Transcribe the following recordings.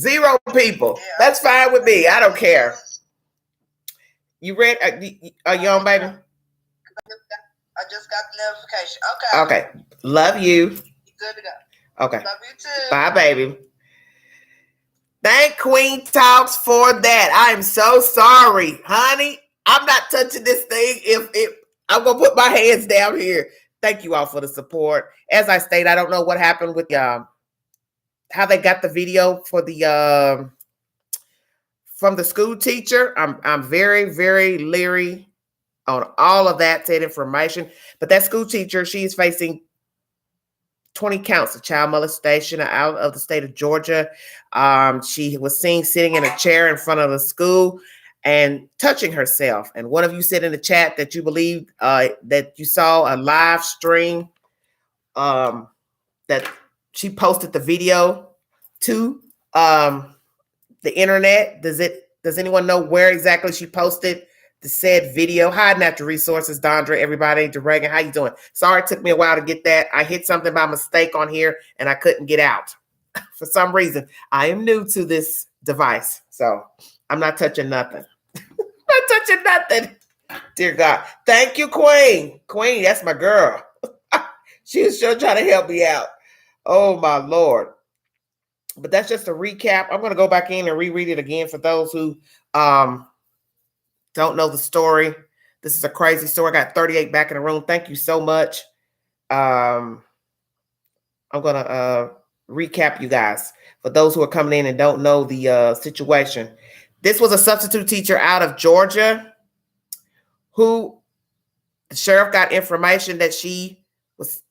0 people. Yeah, That's fine with me. I don't care. You read? Are you on, baby? I just got the notification. Okay. Okay. Love you. Good to go. Okay. Love you too. Bye, baby. Thank Queen Talks for that. I am so sorry, honey. I'm not touching this thing. If I'm gonna put my hands down here. Thank you all for the support. As I stated, I don't know what happened with how they got the video for the from the school teacher. I'm very, very leery on all of that said information. But that school teacher, she's facing 20 counts of child molestation out of the state of Georgia. She was seen sitting in a chair in front of the school and touching herself. And one of you said in the chat that you believed that you saw a live stream that she posted the video to the internet. Does anyone know where exactly she posted the said video? Hi, Natural Resources, Dondra, everybody, Duregan, how you doing? Sorry, it took me a while to get that. I hit something by mistake on here and I couldn't get out. For some reason, I am new to this device, so I'm not touching nothing. Not touching nothing. Dear God. Thank you, Queen. Queen, that's my girl. She was sure trying to help me out. Oh, my Lord. But that's just a recap. I'm going to go back in and reread it again for those who don't know the story. This is a crazy story. I got 38 back in the room. Thank you so much. I'm going to recap you guys for those who are coming in and don't know the situation. This was a substitute teacher out of Georgia who the sheriff got information that she was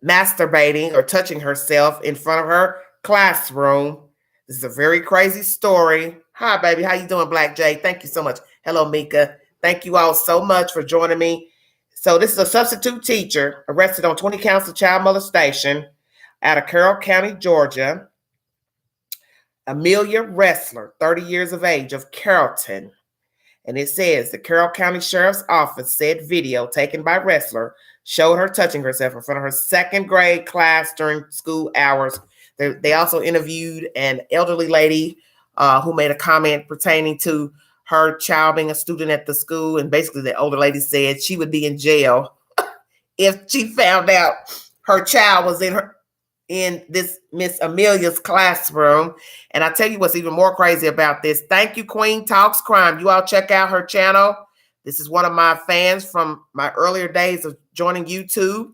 masturbating or touching herself in front of her classroom. This is a very crazy story. Hi, baby. How you doing, Black Jay? Thank you so much. Hello, Mika. Thank you all so much for joining me. So this is a substitute teacher arrested on 20 counts of child molestation out of Carroll County, Georgia. Amelia Ressler, 30 years of age, of Carrollton. And it says the Carroll County Sheriff's Office said video taken by Ressler showed her touching herself in front of her second grade class during school hours. They also interviewed an elderly lady who made a comment pertaining to her child being a student at the school. And basically the older lady said she would be in jail if she found out her child was in this Miss Amelia's classroom. And I tell you what's even more crazy about this. Thank you, Queen Talks Crime. You all check out her channel. This is one of my fans from my earlier days of joining YouTube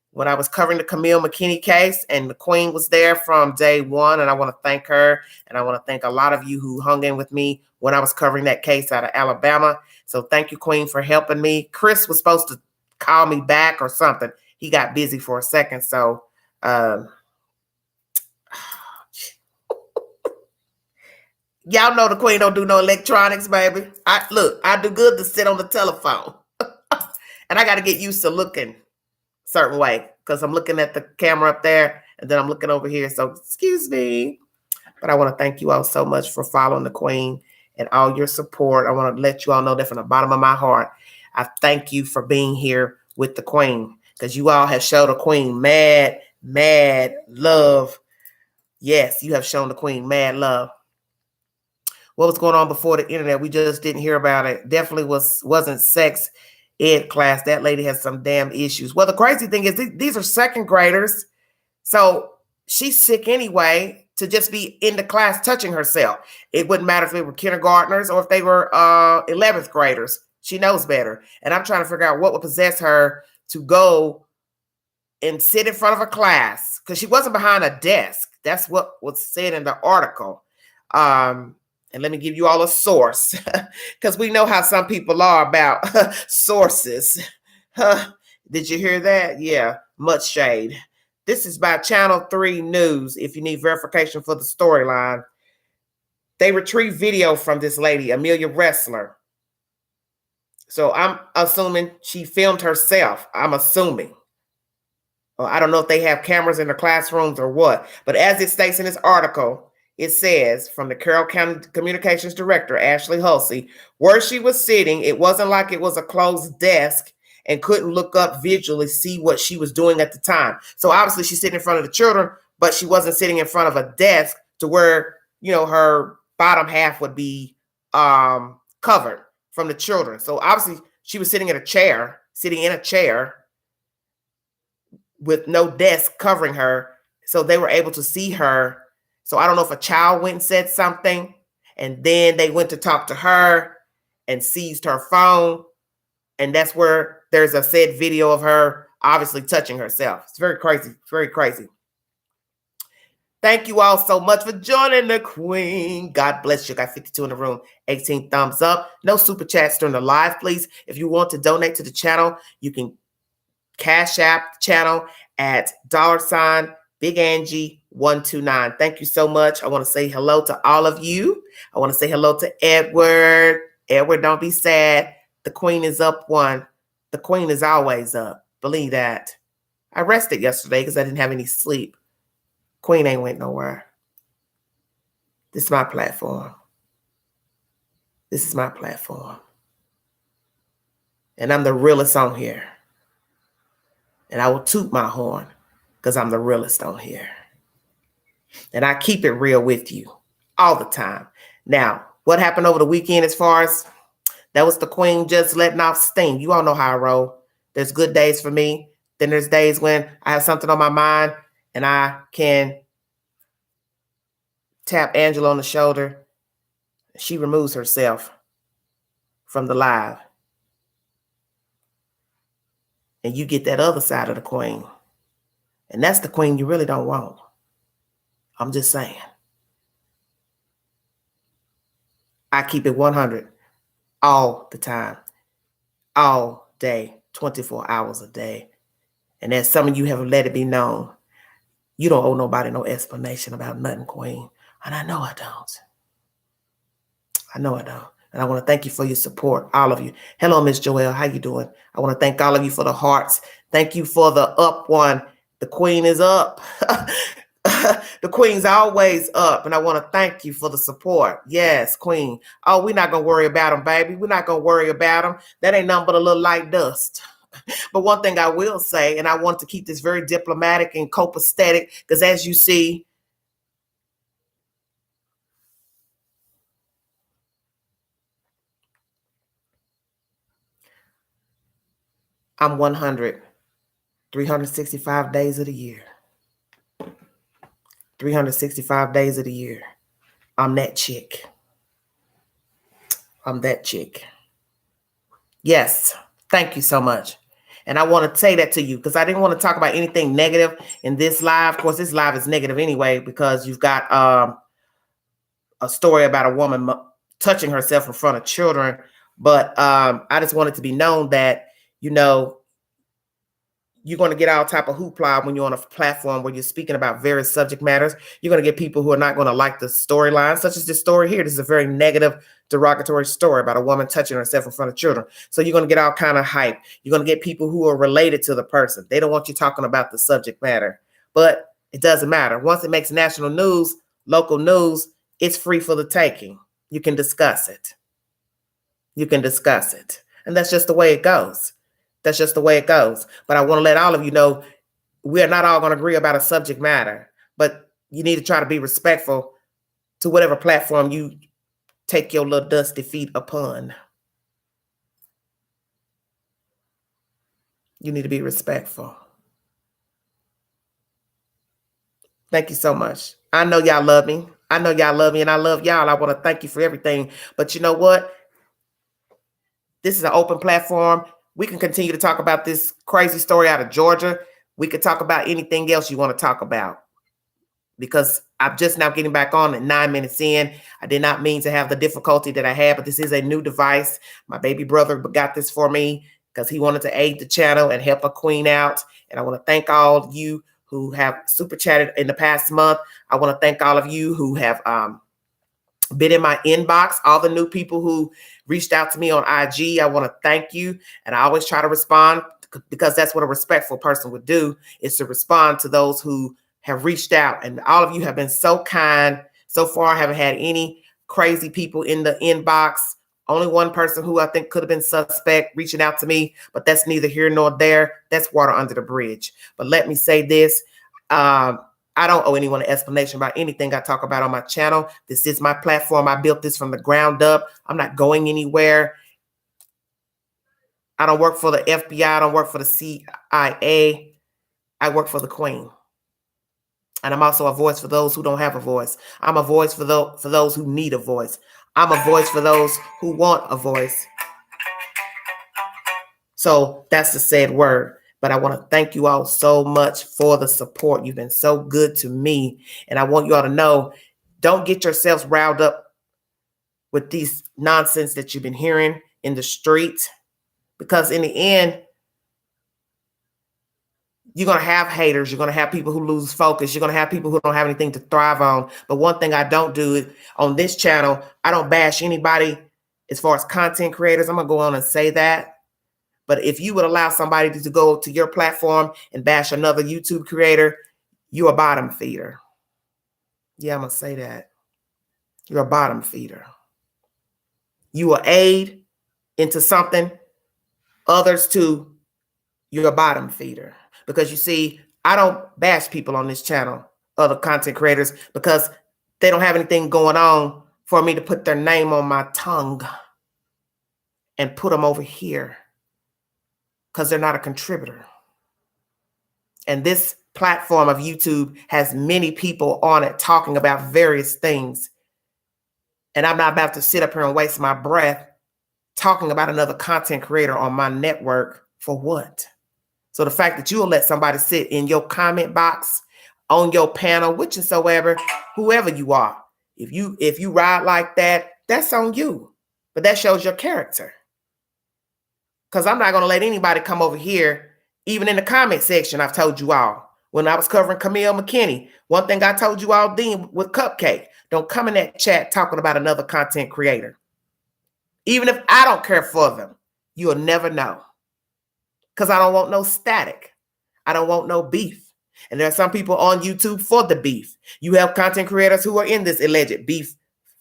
when I was covering the Camille McKinney case, and the Queen was there from day one. And I want to thank her. And I want to thank a lot of you who hung in with me when I was covering that case out of Alabama. So thank you, Queen, for helping me. Chris was supposed to call me back or something. He got busy for a second. So, y'all know the Queen don't do no electronics, baby. I do good to sit on the telephone. And I got to get used to looking a certain way because I'm looking at the camera up there and then I'm looking over here. So excuse me. But I want to thank you all so much for following the Queen and all your support. I want to let you all know that from the bottom of my heart, I thank you for being here with the Queen because you all have shown the Queen mad love. Yes, you have shown the Queen mad love. What was going on before the internet? We just didn't hear about it. Definitely wasn't sex ed class. That lady has some damn issues. Well, the crazy thing is these are second graders. So she's sick anyway to just be in the class touching herself. It wouldn't matter if they were kindergartners or if they were 11th graders. She knows better. And I'm trying to figure out what would possess her to go and sit in front of a class because she wasn't behind a desk. That's what was said in the article. And let me give you all a source because we know how some people are about sources. Did you hear that? Yeah, much shade. This is by Channel 3 News. If you need verification for the storyline, they retrieved video from this lady, Amelia Ressler. So I'm assuming she filmed herself. I'm assuming. I don't know if they have cameras in the classrooms or what, but as it states in this article, it says from the Carroll County Communications Director, Ashley Hulsey, where she was sitting, it wasn't like it was a closed desk and couldn't look up visually, see what she was doing at the time. So obviously she's sitting in front of the children, but she wasn't sitting in front of a desk to where her bottom half would be covered from the children. So obviously she was sitting in a chair with no desk covering her. So they were able to see her. So I don't know if a child went and said something, and then they went to talk to her and seized her phone. And that's where there's a said video of her obviously touching herself. It's very crazy. It's very crazy. Thank you all so much for joining the Queen. God bless you. Got 52 in the room. 18 thumbs up. No super chats during the live, please. If you want to donate to the channel, you can Cash App the channel at $Big Angie 129. Thank you so much. I want to say hello to all of you. I want to say hello to Edward. Edward, don't be sad. The Queen is up one. The Queen is always up. Believe that. I rested yesterday because I didn't have any sleep. Queen ain't went nowhere. This is my platform. This is my platform. And I'm the realest on here. And I will toot my horn because I'm the realest on here. And I keep it real with you all the time. Now, what happened over the weekend as far as that was the Queen just letting off steam. You all know how I roll. There's good days for me. Then there's days when I have something on my mind and I can tap Angela on the shoulder. She removes herself from the live. And you get that other side of the Queen. And that's the Queen you really don't want. I'm just saying. I keep it 100 all the time, all day, 24 hours a day. And as some of you have let it be known, you don't owe nobody no explanation about nothing, Queen. And I know I don't. I know I don't. And I want to thank you for your support, all of you. Hello, Miss Joelle. How you doing? I want to thank all of you for the hearts. Thank you for the up one. The Queen is up. The Queen's always up. And I want to thank you for the support. Yes, Queen. Oh, we're not going to worry about them, baby. We're not going to worry about them. That ain't nothing but a little light dust. But one thing I will say, and I want to keep this very diplomatic and copacetic, because as you see, I'm 100, 365 days of the year. 365 days of the year. I'm that chick. I'm that chick. Yes. Thank you so much. And I want to say that to you because I didn't want to talk about anything negative in this live. Of course, this live is negative anyway because you've got a story about a woman touching herself in front of children. But I just wanted to be known that, you're going to get all type of hoopla when you're on a platform where you're speaking about various subject matters. You're going to get people who are not going to like the storyline, such as this story here. This is a very negative, derogatory story about a woman touching herself in front of children. So you're going to get all kind of hype. You're going to get people who are related to the person. They don't want you talking about the subject matter, but it doesn't matter. Once it makes national news, local news, it's free for the taking. You can discuss it. You can discuss it. And that's just the way it goes. That's just the way it goes. But I want to let all of you know, we are not all going to agree about a subject matter, but you need to try to be respectful to whatever platform you take your little dusty feet upon. You need to be respectful. Thank you so much. I know y'all love me. I know y'all love me and I love y'all. I want to thank you for everything. But you know what? This is an open platform. We can continue to talk about this crazy story out of Georgia. We could talk about anything else you want to talk about because I'm just now getting back on at 9 minutes in. I did not mean to have the difficulty that I had, but this is a new device. My baby brother got this for me because he wanted to aid the channel and help a queen out. And I want to thank all of you who have super chatted in the past month. I want to thank all of you who have been in my inbox, all the new people who reached out to me on IG. I want to thank you. And I always try to respond because that's what a respectful person would do, is to respond to those who have reached out. And all of you have been so kind. So far, I haven't had any crazy people in the inbox. Only one person who I think could have been suspect reaching out to me, but that's neither here nor there. That's water under the bridge. But let me say this. I don't owe anyone an explanation about anything I talk about on my channel. This is my platform. I built this from the ground up. I'm not going anywhere. I don't work for the FBI. I don't work for the CIA. I work for the Queen. And I'm also a voice for those who don't have a voice. I'm a voice for those who need a voice. I'm a voice for those who want a voice. So that's the said word. But I want to thank you all so much for the support. You've been so good to me. And I want you all to know, don't get yourselves riled up with these nonsense that you've been hearing in the streets. Because in the end, you're going to have haters. You're going to have people who lose focus. You're going to have people who don't have anything to thrive on. But one thing I don't do on this channel, I don't bash anybody as far as content creators. I'm going to go on and say that. But if you would allow somebody to go to your platform and bash another YouTube creator, you're a bottom feeder. Yeah, I'm going to say that. You're a bottom feeder. You will aid into something, others to you're a bottom feeder. Because you see, I don't bash people on this channel, other content creators, because they don't have anything going on for me to put their name on my tongue and put them over here because they're not a contributor. And this platform of YouTube has many people on it talking about various things. And I'm not about to sit up here and waste my breath talking about another content creator on my network for what? So the fact that you'll let somebody sit in your comment box, on your panel, whichsoever, whoever you are, if you ride like that, that's on you. But that shows your character. Because I'm not going to let anybody come over here, even in the comment section. I've told you all. When I was covering Camille McKinney, one thing I told you all then with Cupcake, don't come in that chat talking about another content creator. Even if I don't care for them, you'll never know. Because I don't want no static. I don't want no beef. And there are some people on YouTube for the beef. You have content creators who are in this alleged beef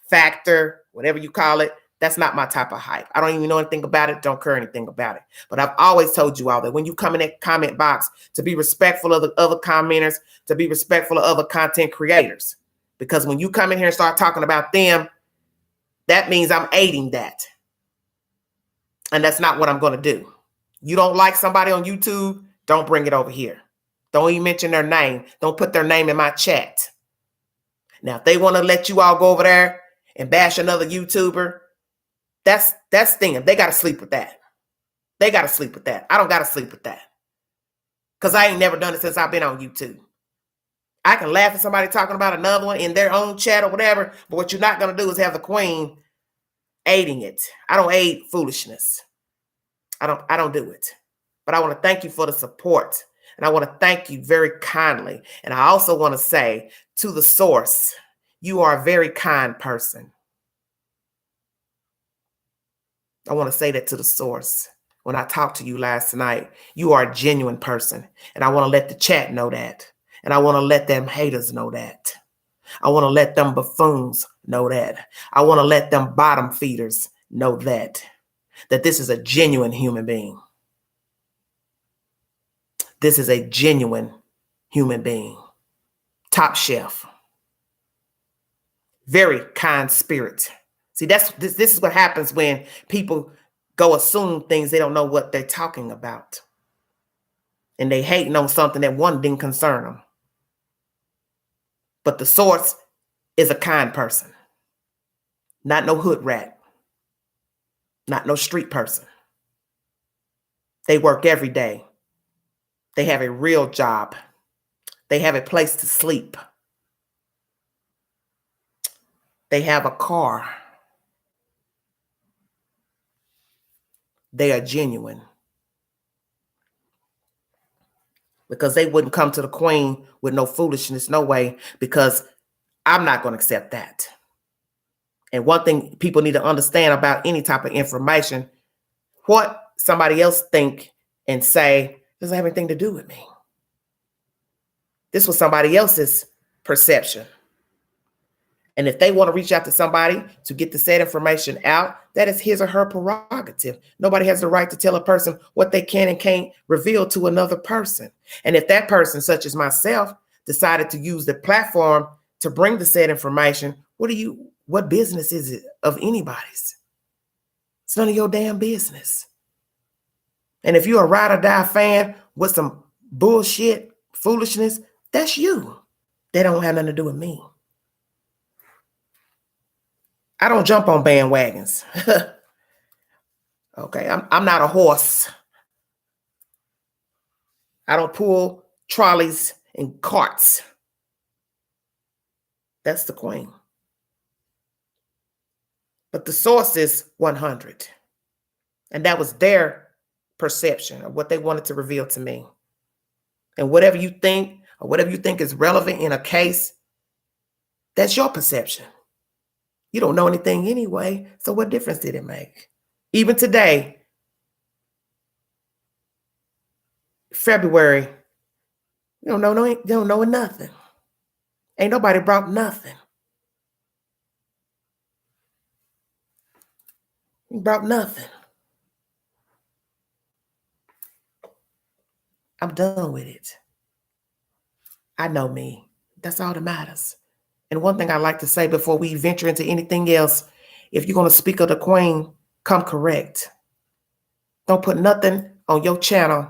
factor, whatever you call it. That's not my type of hype. I don't even know anything about it. Don't care anything about it. But I've always told you all that when you come in that comment box, to be respectful of the other commenters, to be respectful of other content creators. Because when you come in here and start talking about them, that means I'm aiding that. And that's not what I'm going to do. You don't like somebody on YouTube, don't bring it over here. Don't even mention their name. Don't put their name in my chat. Now, if they want to let you all go over there and bash another YouTuber, that's them. They got to sleep with that. They got to sleep with that. I don't got to sleep with that. Because I ain't never done it since I've been on YouTube. I can laugh at somebody talking about another one in their own chat or whatever, but what you're not going to do is have the Queen aiding it. I don't aid foolishness. I don't do it. But I want to thank you for the support. And I want to thank you very kindly. And I also want to say to the source, you are a very kind person. I want to say that to the source. When I talked to you last night, you are a genuine person. And I want to let the chat know that. And I want to let them haters know that. I want to let them buffoons know that. I want to let them bottom feeders know that this is a genuine human being. This is a genuine human being. Top chef. Very kind spirit. See, this is what happens when people go assume things they don't know what they're talking about. And they hating on something that one didn't concern them. But the source is a kind person. Not no hood rat. Not no street person. They work every day. They have a real job. They have a place to sleep. They have a car. They are genuine. Because they wouldn't come to the Queen with no foolishness, no way, because I'm not going to accept that. And one thing people need to understand about any type of information, what somebody else think and say doesn't have anything to do with me. This was somebody else's perception. And if they want to reach out to somebody to get the said information out, that is his or her prerogative. Nobody has the right to tell a person what they can and can't reveal to another person. And if that person, such as myself, decided to use the platform to bring the said information, what business is it of anybody's? It's none of your damn business. And if you're a ride or die fan with some bullshit, foolishness, that's you. They don't have nothing to do with me. I don't jump on bandwagons. Okay, I'm not a horse. I don't pull trolleys and carts. That's the queen. But the source is 100. And that was their perception of what they wanted to reveal to me. And whatever you think or whatever you think is relevant in a case, that's your perception. You don't know anything anyway, so what difference did it make? Even today, February, you don't know nothing. Ain't nobody brought nothing. You brought nothing. I'm done with it. I know me. That's all that matters. And one thing I like to say before we venture into anything else, if you're going to speak of the queen, come correct. Don't put nothing on your channel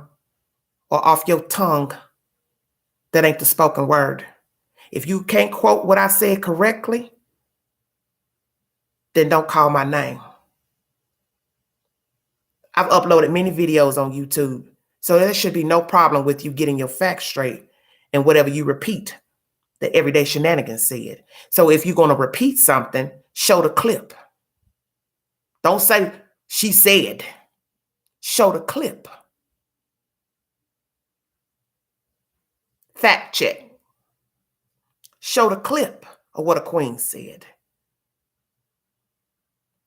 or off your tongue that ain't the spoken word. If you can't quote what I said correctly, then don't call my name. I've uploaded many videos on YouTube, so there should be no problem with you getting your facts straight and whatever you repeat, the everyday shenanigans said. So if you're going to repeat something, show the clip. Don't say she said. Show the clip. Fact check. Show the clip of what a queen said.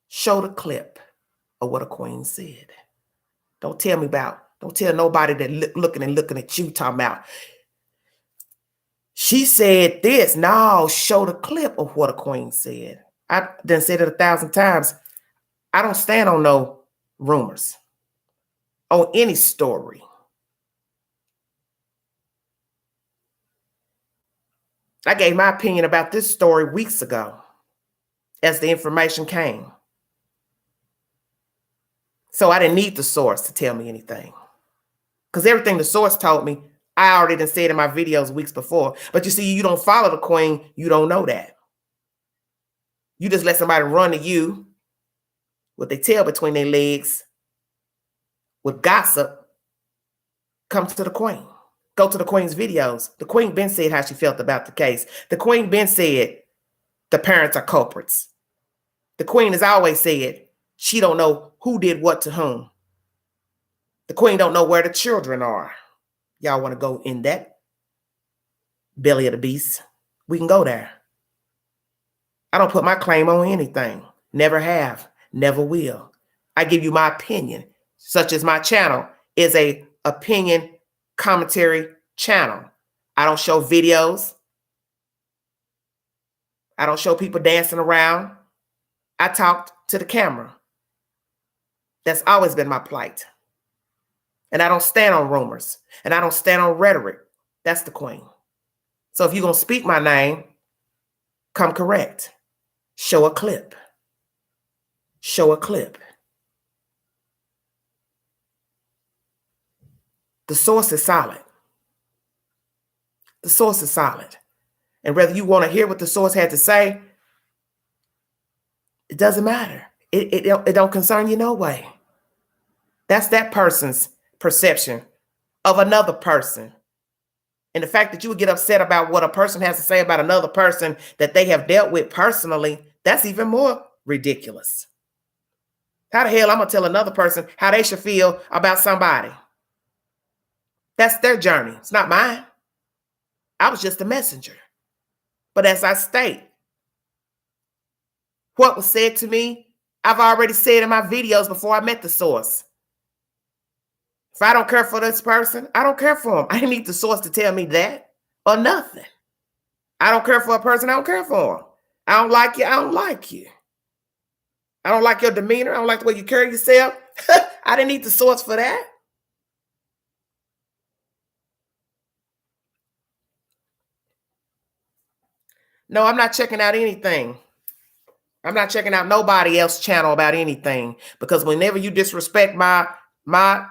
Show the clip of what a queen said. Don't tell nobody that looking at you talking about, she said this. No, show the clip of what a queen said. I done said it 1,000 times. I don't stand on no rumors, on any story. I gave my opinion about this story weeks ago as the information came. So I didn't need the source to tell me anything. Because everything the source told me, I already done said in my videos weeks before. But you see, you don't follow the queen, you don't know that. You just let somebody run to you with their tail between their legs, with gossip, come to the queen. Go to the queen's videos. The queen been said how she felt about the case. The queen been said the parents are culprits. The queen has always said she don't know who did what to whom. The queen don't know where the children are. Y'all want to go in that belly of the beast? We can go there. I don't put my claim on anything. Never have, never will. I give you my opinion, such as my channel is a opinion commentary channel. I don't show videos. I don't show people dancing around. I talked to the camera. That's always been my plight. And I don't stand on rumors. And I don't stand on rhetoric. That's the queen. So if you're going to speak my name, come correct. Show a clip. Show a clip. The source is solid. The source is solid. And whether you want to hear what the source had to say, it doesn't matter. It don't concern you no way. That's that person's perception of another person. And the fact that you would get upset about what a person has to say about another person that they have dealt with personally, that's even more ridiculous. How the hell I'm going to tell another person how they should feel about somebody? That's their journey. It's not mine. I was just a messenger. But as I state, what was said to me, I've already said in my videos before I met the source. If I don't care for this person, I don't care for him. I didn't need the source to tell me that or nothing. I don't care for a person, I don't care for him. I don't like you, I don't like you. I don't like your demeanor, I don't like the way you carry yourself. I didn't need the source for that. No, I'm not checking out anything. I'm not checking out nobody else's channel about anything, because whenever you disrespect my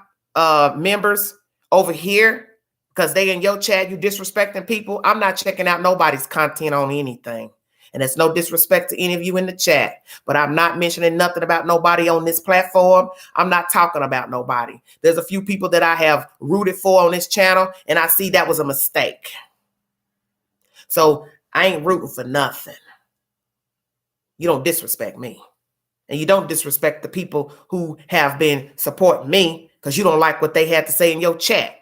members over here, because they in your chat, you disrespecting people, I'm not checking out nobody's content on anything. And it's no disrespect to any of you in the chat, but I'm not mentioning nothing about nobody on this platform. I'm not talking about nobody. There's a few people that I have rooted for on this channel, and I see that was a mistake. So I ain't rooting for nothing. You don't disrespect me. And you don't disrespect the people who have been supporting me because you don't like what they had to say in your chat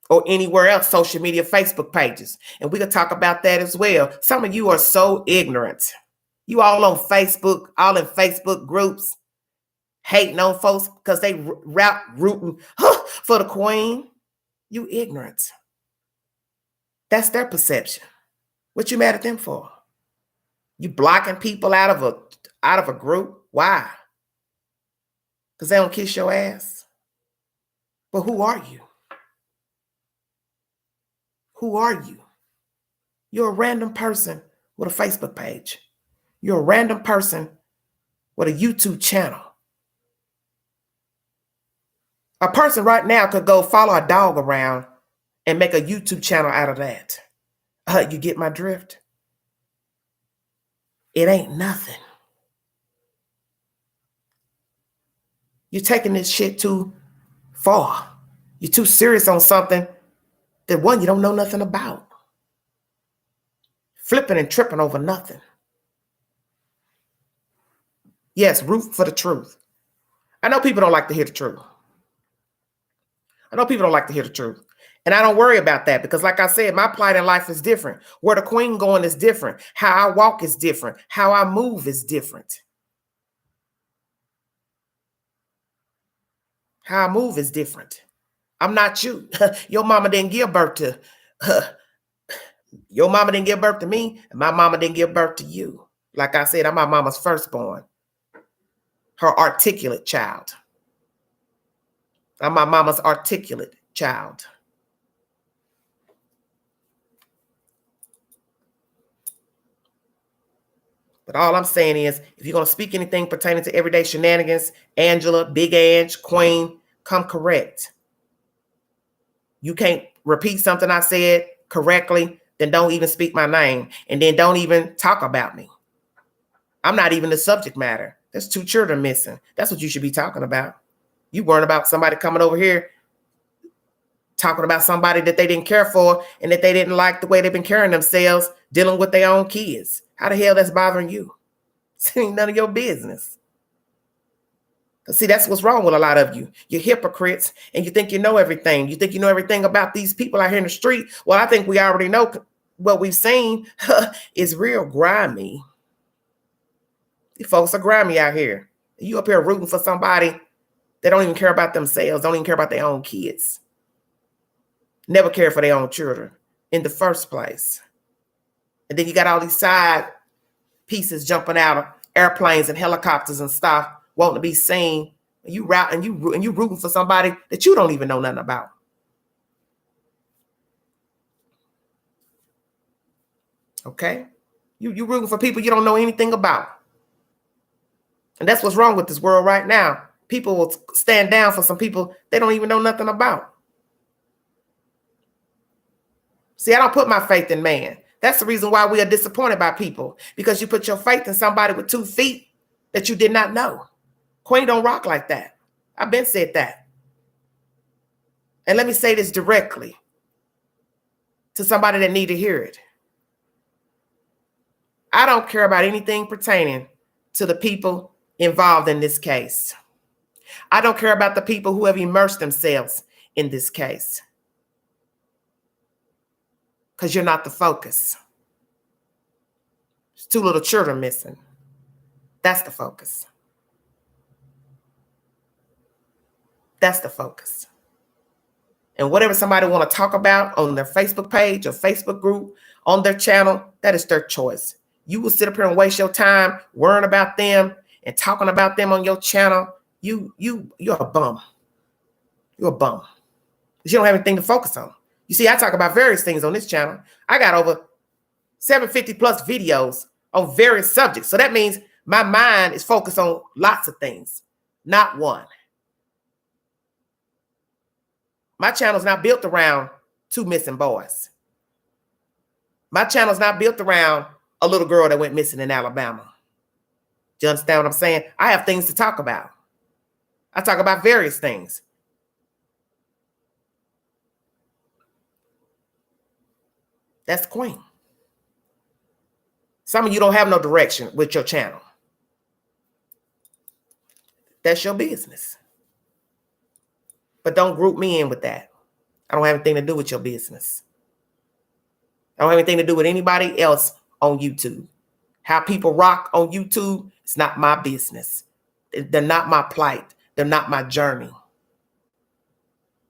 or anywhere else, social media, Facebook pages. And we could talk about that as well. Some of you are so ignorant. You all on Facebook, all in Facebook groups, hating on folks because they rooting for the queen. You ignorant. That's their perception. What you mad at them for? You blocking people out of a group? Why? Because they don't kiss your ass? But who are you? Who are you? You're a random person with a Facebook page. You're a random person with a YouTube channel. A person right now could go follow a dog around and make a YouTube channel out of that. You get my drift? It ain't nothing. You're taking this shit too far. You're too serious on something that, one, you don't know nothing about. Flipping and tripping over nothing. Yes, root for the truth. I know people don't like to hear the truth. I know people don't like to hear the truth. And I don't worry about that because, like I said, my plight in life is different. Where the queen going is different. How I walk is different. How I move is different. How I move is different. I'm not you. Your mama didn't give birth to your mama didn't give birth to me, and my mama didn't give birth to you. Like I said, I'm my mama's firstborn. Her articulate child. I'm my mama's articulate child. But all I'm saying is, if you're going to speak anything pertaining to everyday shenanigans, Angela, Big Ange, Queen, come correct. You can't repeat something I said correctly, then don't even speak my name. And then don't even talk about me. I'm not even the subject matter. There's 2 children missing. That's what you should be talking about. You weren't about somebody coming over here talking about somebody that they didn't care for and that they didn't like the way they've been carrying themselves, dealing with their own kids. How the hell that's bothering you? It ain't none of your business. See, that's what's wrong with a lot of you. You're hypocrites and you think you know everything. You think you know everything about these people out here in the street. Well, I think we already know what we've seen is real grimy. These folks are grimy out here. You up here rooting for somebody that don't even care about themselves, don't even care about their own kids. Never care for their own children in the first place. And then you got all these side pieces jumping out of airplanes and helicopters and stuff, wanting to be seen. You rooting for somebody that you don't even know nothing about. Okay? You rooting for people you don't know anything about. And that's what's wrong with this world right now. People will stand down for some people they don't even know nothing about. See, I don't put my faith in man. That's the reason why we are disappointed by people, because you put your faith in somebody with 2 feet that you did not know. Queen don't rock like that. I've been said that. And let me say this directly to somebody that need to hear it. I don't care about anything pertaining to the people involved in this case. I don't care about the people who have immersed themselves in this case. Because you're not the focus. There's 2 little children missing. That's the focus. That's the focus. And whatever somebody want to talk about on their Facebook page or Facebook group, on their channel, that is their choice. You will sit up here and waste your time worrying about them and talking about them on your channel. You're a bum. You're a bum. Because you don't have anything to focus on. You see, I talk about various things on this channel. I got over 750 plus videos on various subjects. So that means my mind is focused on lots of things, not one. My channel is not built around 2 missing boys. My channel is not built around a little girl that went missing in Alabama. Do you understand what I'm saying? I have things to talk about. I talk about various things. That's the queen. Some of you don't have no direction with your channel. That's your business. But don't group me in with that. I don't have anything to do with your business. I don't have anything to do with anybody else on YouTube. How people rock on YouTube, it's not my business. They're not my plight. They're not my journey.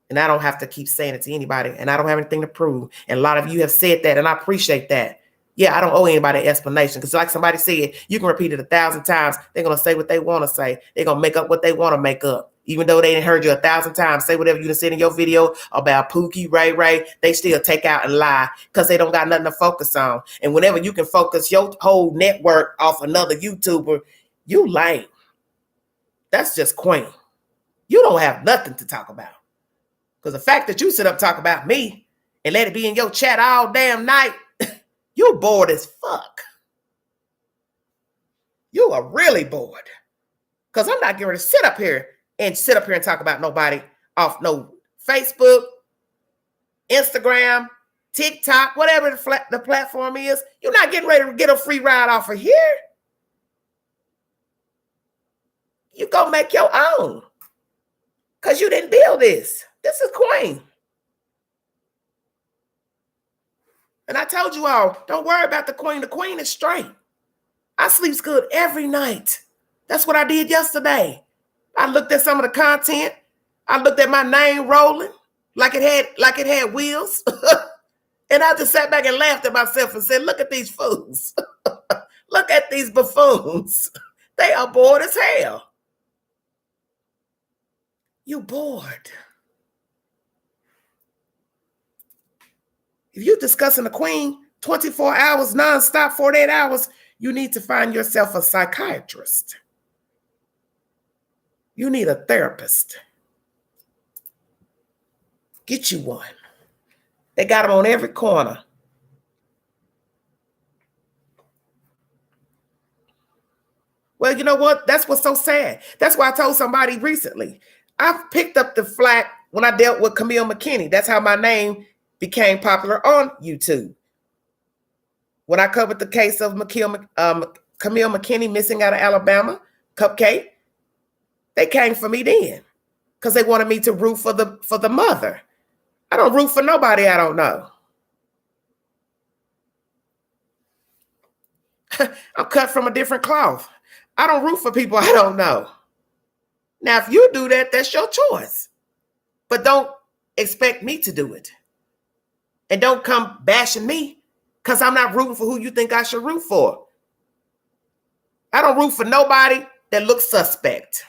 And I don't have to keep saying it to anybody. And I don't have anything to prove. And a lot of you have said that, and I appreciate that. Yeah, I don't owe anybody an explanation. Because like somebody said, you can repeat it 1,000 times. They're going to say what they want to say. They're going to make up what they want to make up. Even though they didn't heard you 1,000 times, say whatever you done said in your video about Pookie, Ray Ray, they still take out and lie because they don't got nothing to focus on. And whenever you can focus your whole network off another YouTuber, you lame. That's just queen. You don't have nothing to talk about. Because the fact that you sit up and talk about me and let it be in your chat all damn night, you're bored as fuck. You are really bored. Because I'm not getting ready to sit up here and talk about nobody off no Facebook, Instagram, TikTok, whatever the platform is. You're not getting ready to get a free ride off of here. You go make your own. Because you didn't build this. This is queen. And I told you all, don't worry about the queen. The queen is straight. I sleep good every night. That's what I did yesterday. I looked at some of the content. I looked at my name rolling like it had wheels. And I just sat back and laughed at myself and said, look at these fools. Look at these buffoons. They are bored as hell. You bored. If you're discussing the queen 24 hours, nonstop, 48 hours, you need to find yourself a psychiatrist. You need a therapist. Get you one. They got them on every corner. Well, you know what? That's what's so sad. That's why I told somebody recently. I picked up the flack when I dealt with Camille McKinney. That's how my name became popular on YouTube. When I covered the case of Camille McKinney missing out of Alabama, Cupcake, they came for me then because they wanted me to root for the mother. I don't root for nobody I don't know. I'm cut from a different cloth. I don't root for people I don't know. Now, if you do that, that's your choice. But don't expect me to do it. And don't come bashing me because I'm not rooting for who you think I should root for. I don't root for nobody that looks suspect.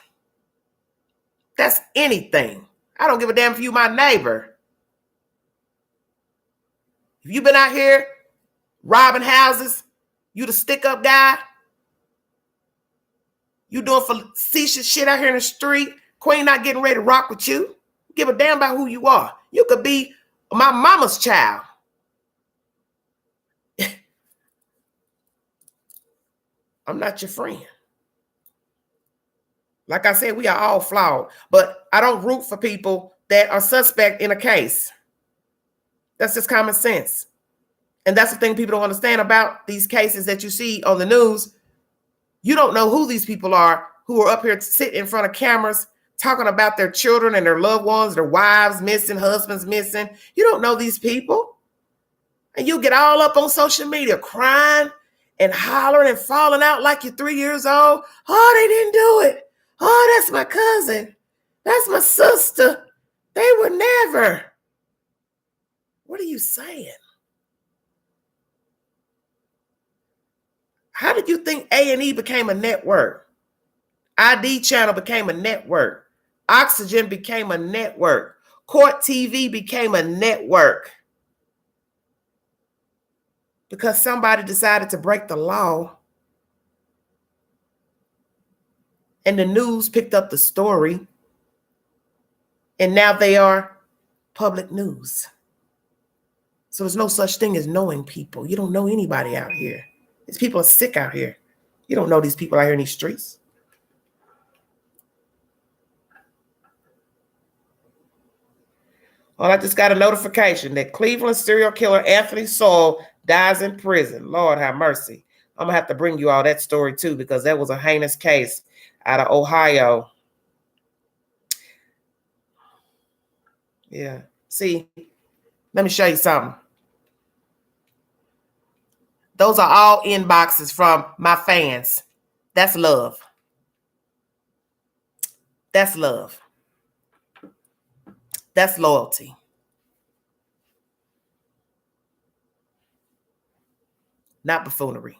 That's anything. I don't give a damn if you my neighbor. If you've been out here robbing houses, you the stick-up guy, you doing facetious shit out here in the street, Queen not getting ready to rock with you. Give a damn about who you are. You could be my mama's child. I'm not your friend. Like I said, we are all flawed, but I don't root for people that are suspect in a case. That's just common sense. And that's the thing people don't understand about these cases that you see on the news. You don't know who these people are who are up here sitting in front of cameras talking about their children and their loved ones, their wives missing, husbands missing. You don't know these people. And you get all up on social media crying and hollering and falling out like you're 3 years old. Oh, they didn't do it. Oh, that's my cousin. That's my sister. They would never. What are you saying? How did you think A&E became a network? ID channel became a network. Oxygen became a network. Court TV became a network. because somebody decided to break the law and the news picked up the story and now they are public news. So there's no such thing as knowing people. You don't know anybody out here. These people are sick out here. You don't know these people out here in these streets. Well, I just got a notification that Cleveland serial killer Anthony Sowell dies in prison. Lord have mercy. I'm going to have to bring you all that story too, because that was a heinous case out of Ohio. Yeah. See, let me show you something. Those are all inboxes from my fans. That's love. That's love. That's loyalty. Not buffoonery.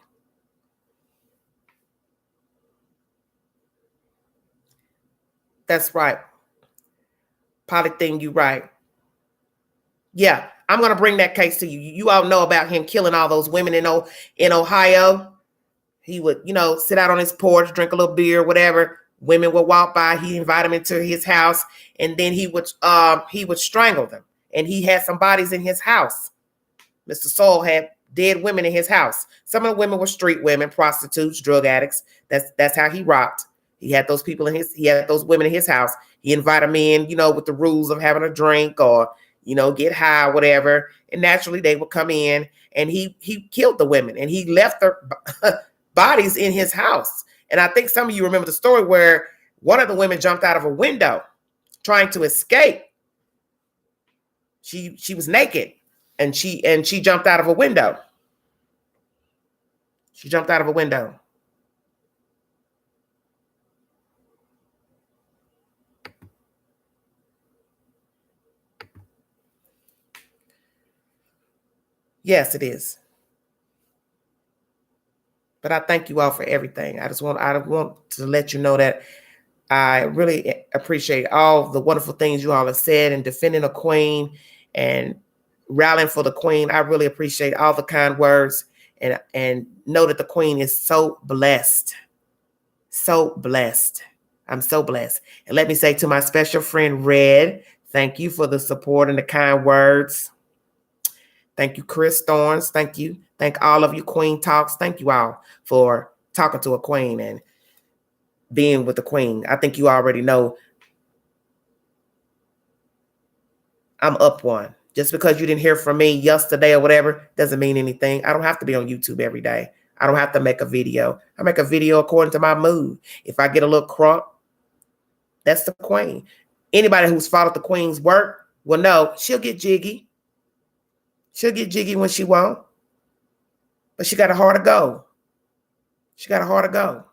That's right. Polythene, you right. Yeah, I'm going to bring that case to you. You all know about him killing all those women in Ohio. He would, sit out on his porch, drink a little beer, whatever. Women would walk by. He'd invite them into his house, and then he would strangle them. And he had some bodies in his house. Mr. Sowell had dead women in his house. Some of the women were street women, prostitutes, drug addicts. That's how he rocked. He had those people he had those women in his house. He invited them in, with the rules of having a drink or, get high, whatever. And naturally they would come in, and he killed the women, and he left their bodies in his house. And I think some of you remember the story where one of the women jumped out of a window trying to escape. She was naked, and she jumped out of a window. She jumped out of a window. Yes, it is. But I thank you all for everything. I want to let you know that I really appreciate all the wonderful things you all have said in defending the queen and rallying for the queen. I really appreciate all the kind words, and know that the queen is so blessed. So blessed. I'm so blessed. And let me say to my special friend, Red, thank you for the support and the kind words. Thank you, Chris Thorns. Thank you. Thank all of you Queen Talks. Thank you all for talking to a queen and being with the queen. I think you already know I'm up one. Just because you didn't hear from me yesterday or whatever doesn't mean anything. I don't have to be on YouTube every day. I don't have to make a video. I make a video according to my mood. If I get a little crunk, that's the queen. Anybody who's followed the queen's work will know she'll get jiggy. She'll get jiggy when she won't. But she got a heart to go. She got a heart to go.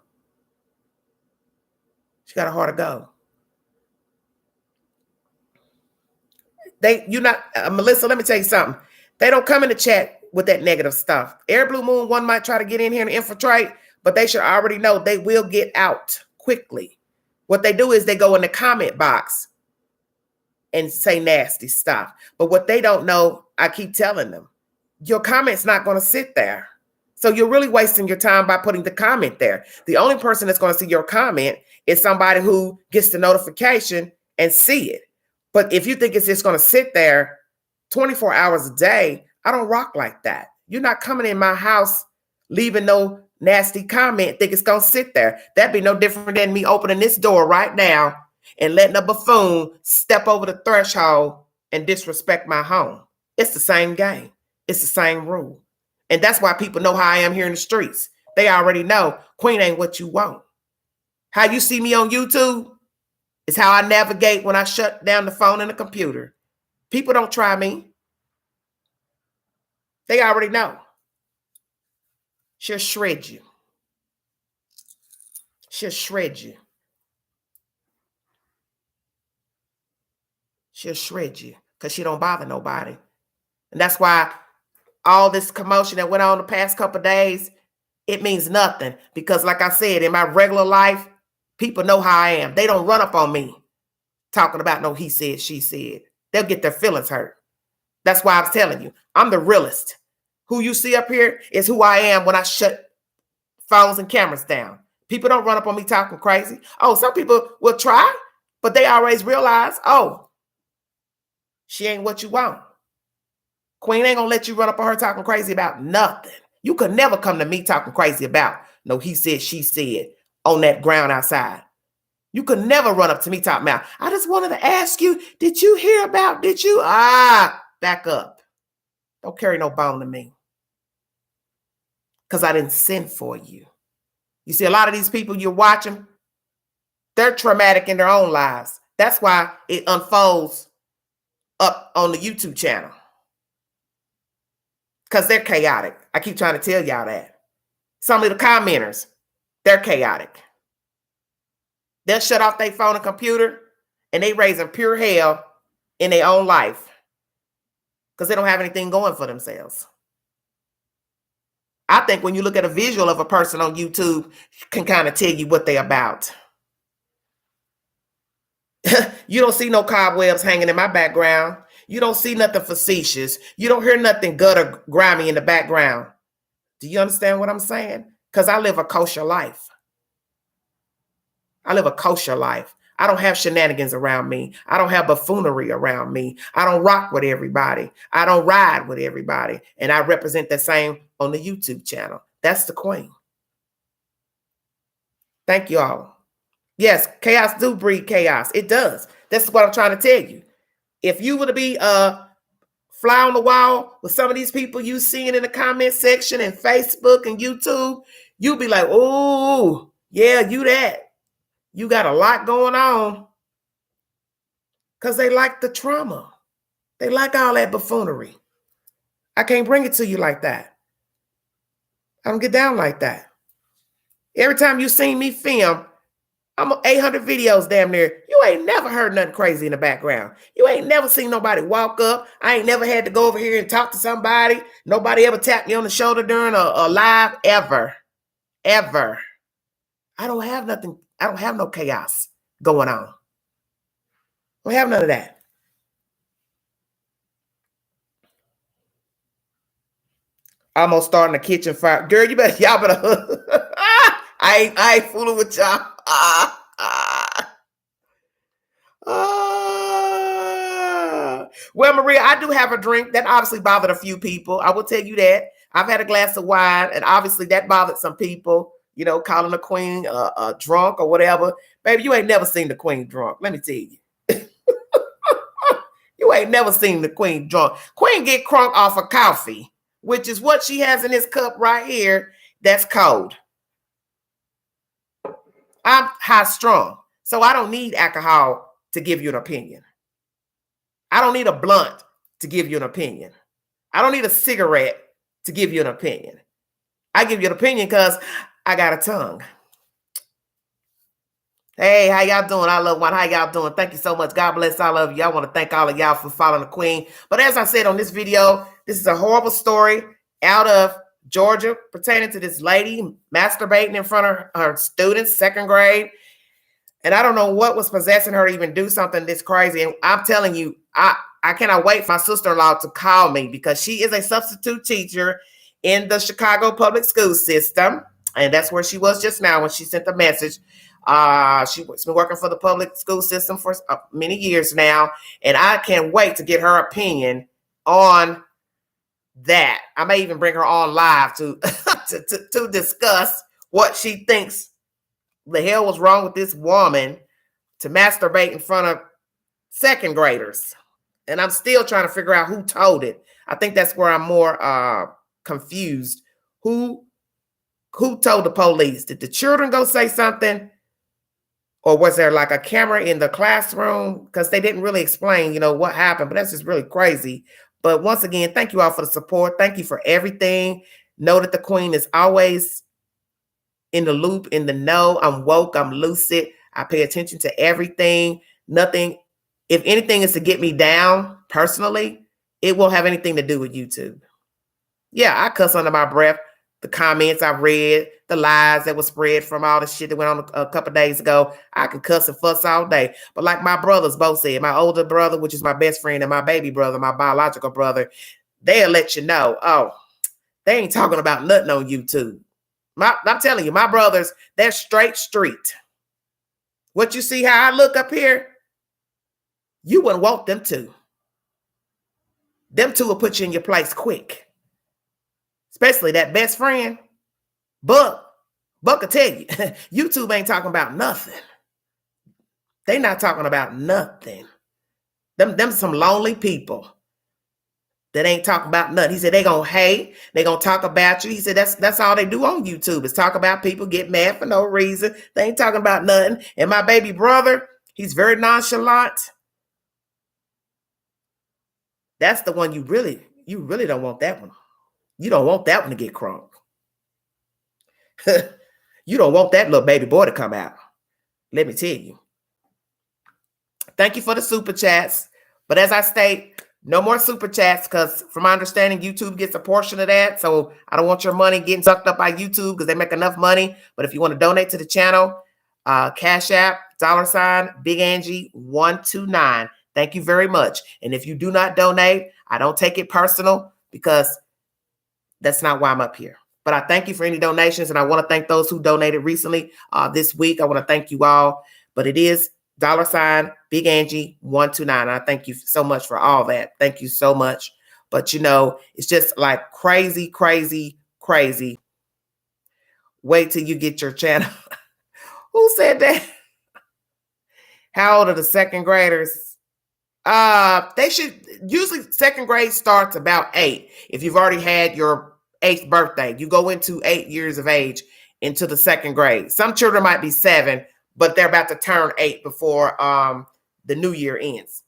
She got a heart to go. Melissa, let me tell you something. They don't come in the chat with that negative stuff. Air Blue Moon, one might try to get in here and infiltrate, but they should already know they will get out quickly. What they do is they go in the comment box and say nasty stuff. But what they don't know, I keep telling them, your comment's not going to sit there. So you're really wasting your time by putting the comment there. The only person that's going to see your comment is somebody who gets the notification and see it. But if you think it's just going to sit there 24 hours a day, I don't rock like that. You're not coming in my house, leaving no nasty comment, think it's going to sit there. That'd be no different than me opening this door right now and letting a buffoon step over the threshold and disrespect my home. It's the same game. It's the same rule. And that's why people know how I am here in the streets. They already know Queen ain't what you want. How you see me on YouTube is how I navigate when I shut down the phone and the computer. People don't try me. They already know. She'll shred you. She'll shred you. She'll shred you because she don't bother nobody. And that's why all this commotion that went on the past couple of days, it means nothing. Because like I said, in my regular life, people know how I am. They don't run up on me talking about no he said, she said. They'll get their feelings hurt. That's why I was telling you, I'm the realest. Who you see up here is who I am when I shut phones and cameras down. People don't run up on me talking crazy. Oh, some people will try, but they always realize, oh, she ain't what you want. Queen ain't gonna let you run up on her talking crazy about nothing. You could never come to me talking crazy about no he said, she said on that ground outside. You could never run up to me talking about, I just wanted to ask you, did you hear about, did you? Back up. Don't carry no bone to me. Because I didn't send for you. You see, a lot of these people you're watching, they're traumatic in their own lives. That's why it unfolds up on the YouTube channel. Because they're chaotic. I keep trying to tell y'all that. Some of the commenters, they're chaotic. They'll shut off their phone and computer, and they raising pure hell in their own life. Because they don't have anything going for themselves. I think when you look at a visual of a person on YouTube, can kind of tell you what they're about. You don't see no cobwebs hanging in my background. You don't see nothing facetious. You don't hear nothing gutter grimy in the background. Do you understand what I'm saying? Because I live a kosher life. I live a kosher life. I don't have shenanigans around me. I don't have buffoonery around me. I don't rock with everybody. I don't ride with everybody. And I represent the same on the YouTube channel. That's the queen. Thank you all. Yes, chaos do breed chaos. It does. That's what I'm trying to tell you. If you were to be a fly on the wall with some of these people you seeing in the comment section and Facebook and YouTube, you'll be like, oh, yeah, you that. You got a lot going on. Because they like the trauma. They like all that buffoonery. I can't bring it to you like that. I don't get down like that. Every time you see me film, I'm 800 videos damn near. You ain't never heard nothing crazy in the background. You ain't never seen nobody walk up. I ain't never had to go over here and talk to somebody. Nobody ever tapped me on the shoulder during a live ever. Ever. I don't have nothing. I don't have no chaos going on. I don't have none of that. Almost starting a kitchen fire. Girl, you better, y'all better. I ain't fooling with y'all. Well, Maria, I do have a drink. That obviously bothered a few people. I will tell you that. I've had a glass of wine, and obviously that bothered some people, you know, calling the queen drunk or whatever. Baby, you ain't never seen the queen drunk. Let me tell you. You ain't never seen the queen drunk. Queen get crunk off of coffee, which is what she has in this cup right here. That's cold. I'm high strung, so I don't need alcohol to give you an opinion. I don't need a blunt to give you an opinion. I don't need a cigarette to give you an opinion. I give you an opinion because I got a tongue. Hey, how y'all doing? I love one. How y'all doing? Thank you so much. God bless all of you. I want to thank all of y'all for following the queen. But as I said on this video, this is a horrible story out of Georgia pertaining to this lady masturbating in front of her students, second grade. And I don't know what was possessing her to even do something this crazy. And I'm telling you, I cannot wait for my sister-in-law to call me because she is a substitute teacher in the Chicago public school system. And that's where she was just now when she sent the message. She's been working for the public school system for many years now. And I can't wait to get her opinion on that. I may even bring her on live to, to discuss what she thinks the hell was wrong with this woman to masturbate in front of second graders. And I'm still trying to figure out who told it. I think that's where I'm more confused. Who told the police? Did the children go say something? Or was there like a camera in the classroom? Because they didn't really explain, you know, what happened. But that's just really crazy. But once again, thank you all for the support. Thank you for everything. Know that the queen is always in the loop, in the know. I'm woke. I'm lucid. I pay attention to everything. Nothing. If anything is to get me down personally, it won't have anything to do with YouTube. Yeah, I cuss under my breath. The comments I read, the lies that were spread from all the shit that went on a couple of days ago. I can cuss and fuss all day. But like my brothers both said, my older brother, which is my best friend, and my baby brother, my biological brother, they'll let you know, oh, They ain't talking about nothing on YouTube. I'm telling you, my brothers, they're straight street. What you see how I look up here, you wouldn't want them to. Them two will put you in your place quick. Especially that best friend, Buck. Buck will tell you, YouTube ain't talking about nothing. They not talking about nothing. Them some lonely people that ain't talking about nothing. He said they gonna hate, they gonna talk about you. He said that's all they do on YouTube is talk about people, get mad for no reason. They ain't talking about nothing. And my baby brother, he's very nonchalant. That's the one you really don't want that one. You don't want that one to get crunk. You don't want that little baby boy to come out. Let me tell you. Thank you for the super chats. But as I state, no more super chats because from my understanding, YouTube gets a portion of that. So I don't want your money getting sucked up by YouTube because they make enough money. But if you want to donate to the channel, Cash App, $ Big Angie 129. Thank you very much. And if you do not donate, I don't take it personal because that's not why I'm up here. But I thank you for any donations. And I want to thank those who donated recently this week. I want to thank you all. But it is $ Big Angie 129. I thank you so much for all that. Thank you so much. But you know, it's just like crazy, crazy, crazy. Wait till you get your channel. Who said that? How old are the second graders? They should usually second grade starts about 8. If you've already had your 8th birthday, you go into 8 years of age into the second grade. Some children might be 7, but they're about to turn 8 before the new year ends.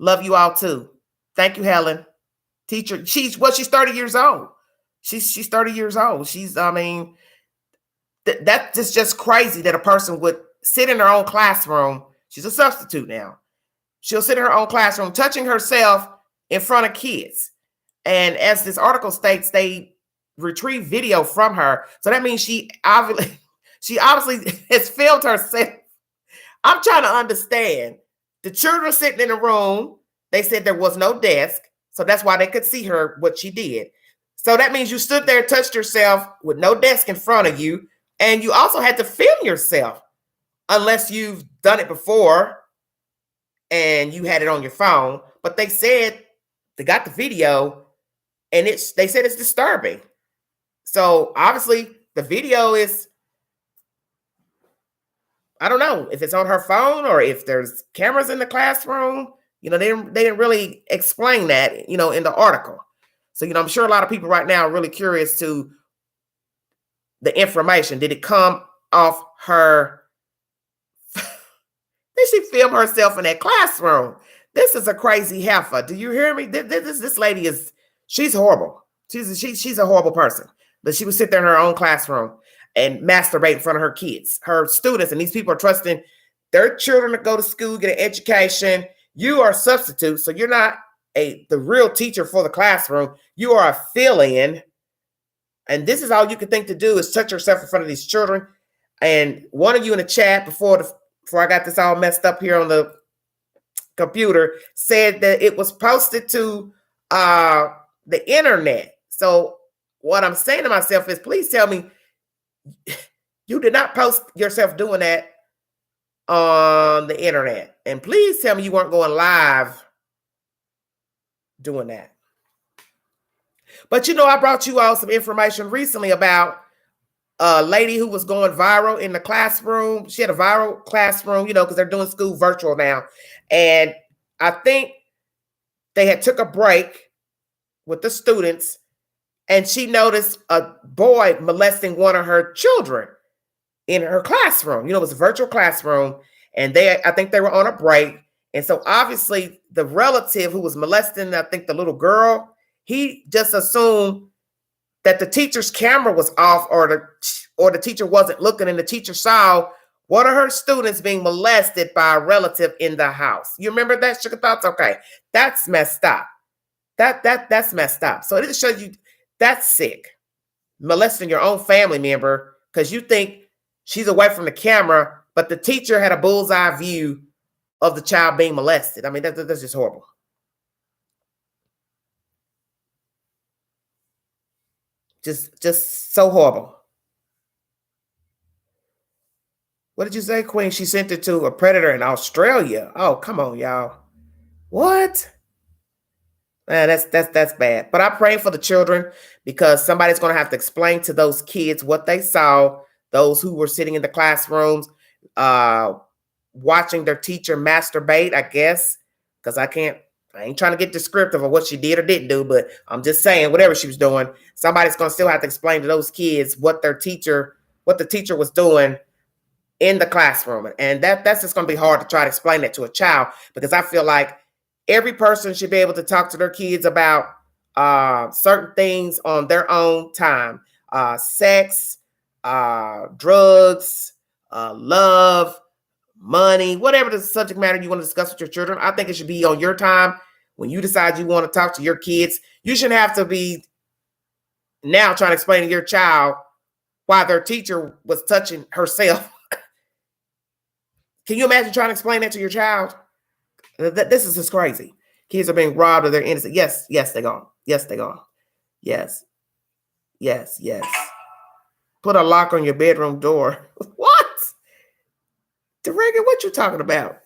Love you all too. Thank you, Helen. Teacher, she's 30 years old. She's 30 years old. That's just crazy that a person would sit in her own classroom. She's a substitute now. She'll sit in her own classroom, touching herself in front of kids. And as this article states, they retrieve video from her. So that means she obviously has filmed herself. I'm trying to understand. The children sitting in a room, they said there was no desk. So that's why they could see her, what she did. So that means you stood there, touched yourself with no desk in front of you. And you also had to film yourself. Unless you've done it before and you had it on your phone. But they said they got the video and they said it's disturbing. So obviously the video is, I don't know if it's on her phone or if there's cameras in the classroom. You know, they didn't really explain that, you know, in the article. So, you know, I'm sure a lot of people right now are really curious to the information. Did it come off her? Did she film herself in that classroom? This is a crazy heifer. Do you hear me? This lady she's horrible. She's a horrible person. But she would sit there in her own classroom and masturbate in front of her kids, her students. And these people are trusting their children to go to school, get an education. You are a substitute. So you're not the real teacher for the classroom. You are a fill-in. And this is all you can think to do is touch yourself in front of these children. And one of you in the chat before I got this all messed up here on the computer said that it was posted to the internet. So what I'm saying to myself is, please tell me you did not post yourself doing that on the internet. And please tell me you weren't going live doing that. But you know, I brought you all some information recently about a lady who was going viral in the classroom. She had a viral classroom, you know, because they're doing school virtual now. And I think they had took a break with the students and she noticed a boy molesting one of her children in her classroom. You know, it was a virtual classroom and I think they were on a break. And so obviously the relative who was molesting, I think the little girl, he just assumed that the teacher's camera was off or the teacher wasn't looking, and the teacher saw one of her students being molested by a relative in the house. You remember that, Sugar Thoughts? Okay, that's messed up. That's messed up. So it just shows you that's sick. Molesting your own family member because you think she's away from the camera, but the teacher had a bullseye view of the child being molested. I mean, that's just horrible. Just so horrible. What did you say, Queen? She sent it to a predator in Australia. Oh, come on, y'all. What? Man, that's bad. But I pray for the children because somebody's going to have to explain to those kids what they saw. Those who were sitting in the classrooms, uh, watching their teacher masturbate. I guess because I ain't trying to get descriptive of what she did or didn't do, but I'm just saying whatever she was doing, somebody's going to still have to explain to those kids what the teacher was doing in the classroom. And that's just going to be hard to try to explain that to a child, because I feel like every person should be able to talk to their kids about certain things on their own time. Sex, drugs, love, money, whatever the subject matter you want to discuss with your children. I think it should be on your time. When you decide you want to talk to your kids, you shouldn't have to be now trying to explain to your child why their teacher was touching herself. Can you imagine trying to explain that to your child? This is just crazy. Kids are being robbed of their innocence. Yes, they're gone. Yes, they're gone. Yes. Put a lock on your bedroom door. What? DeRegan, what you talking about?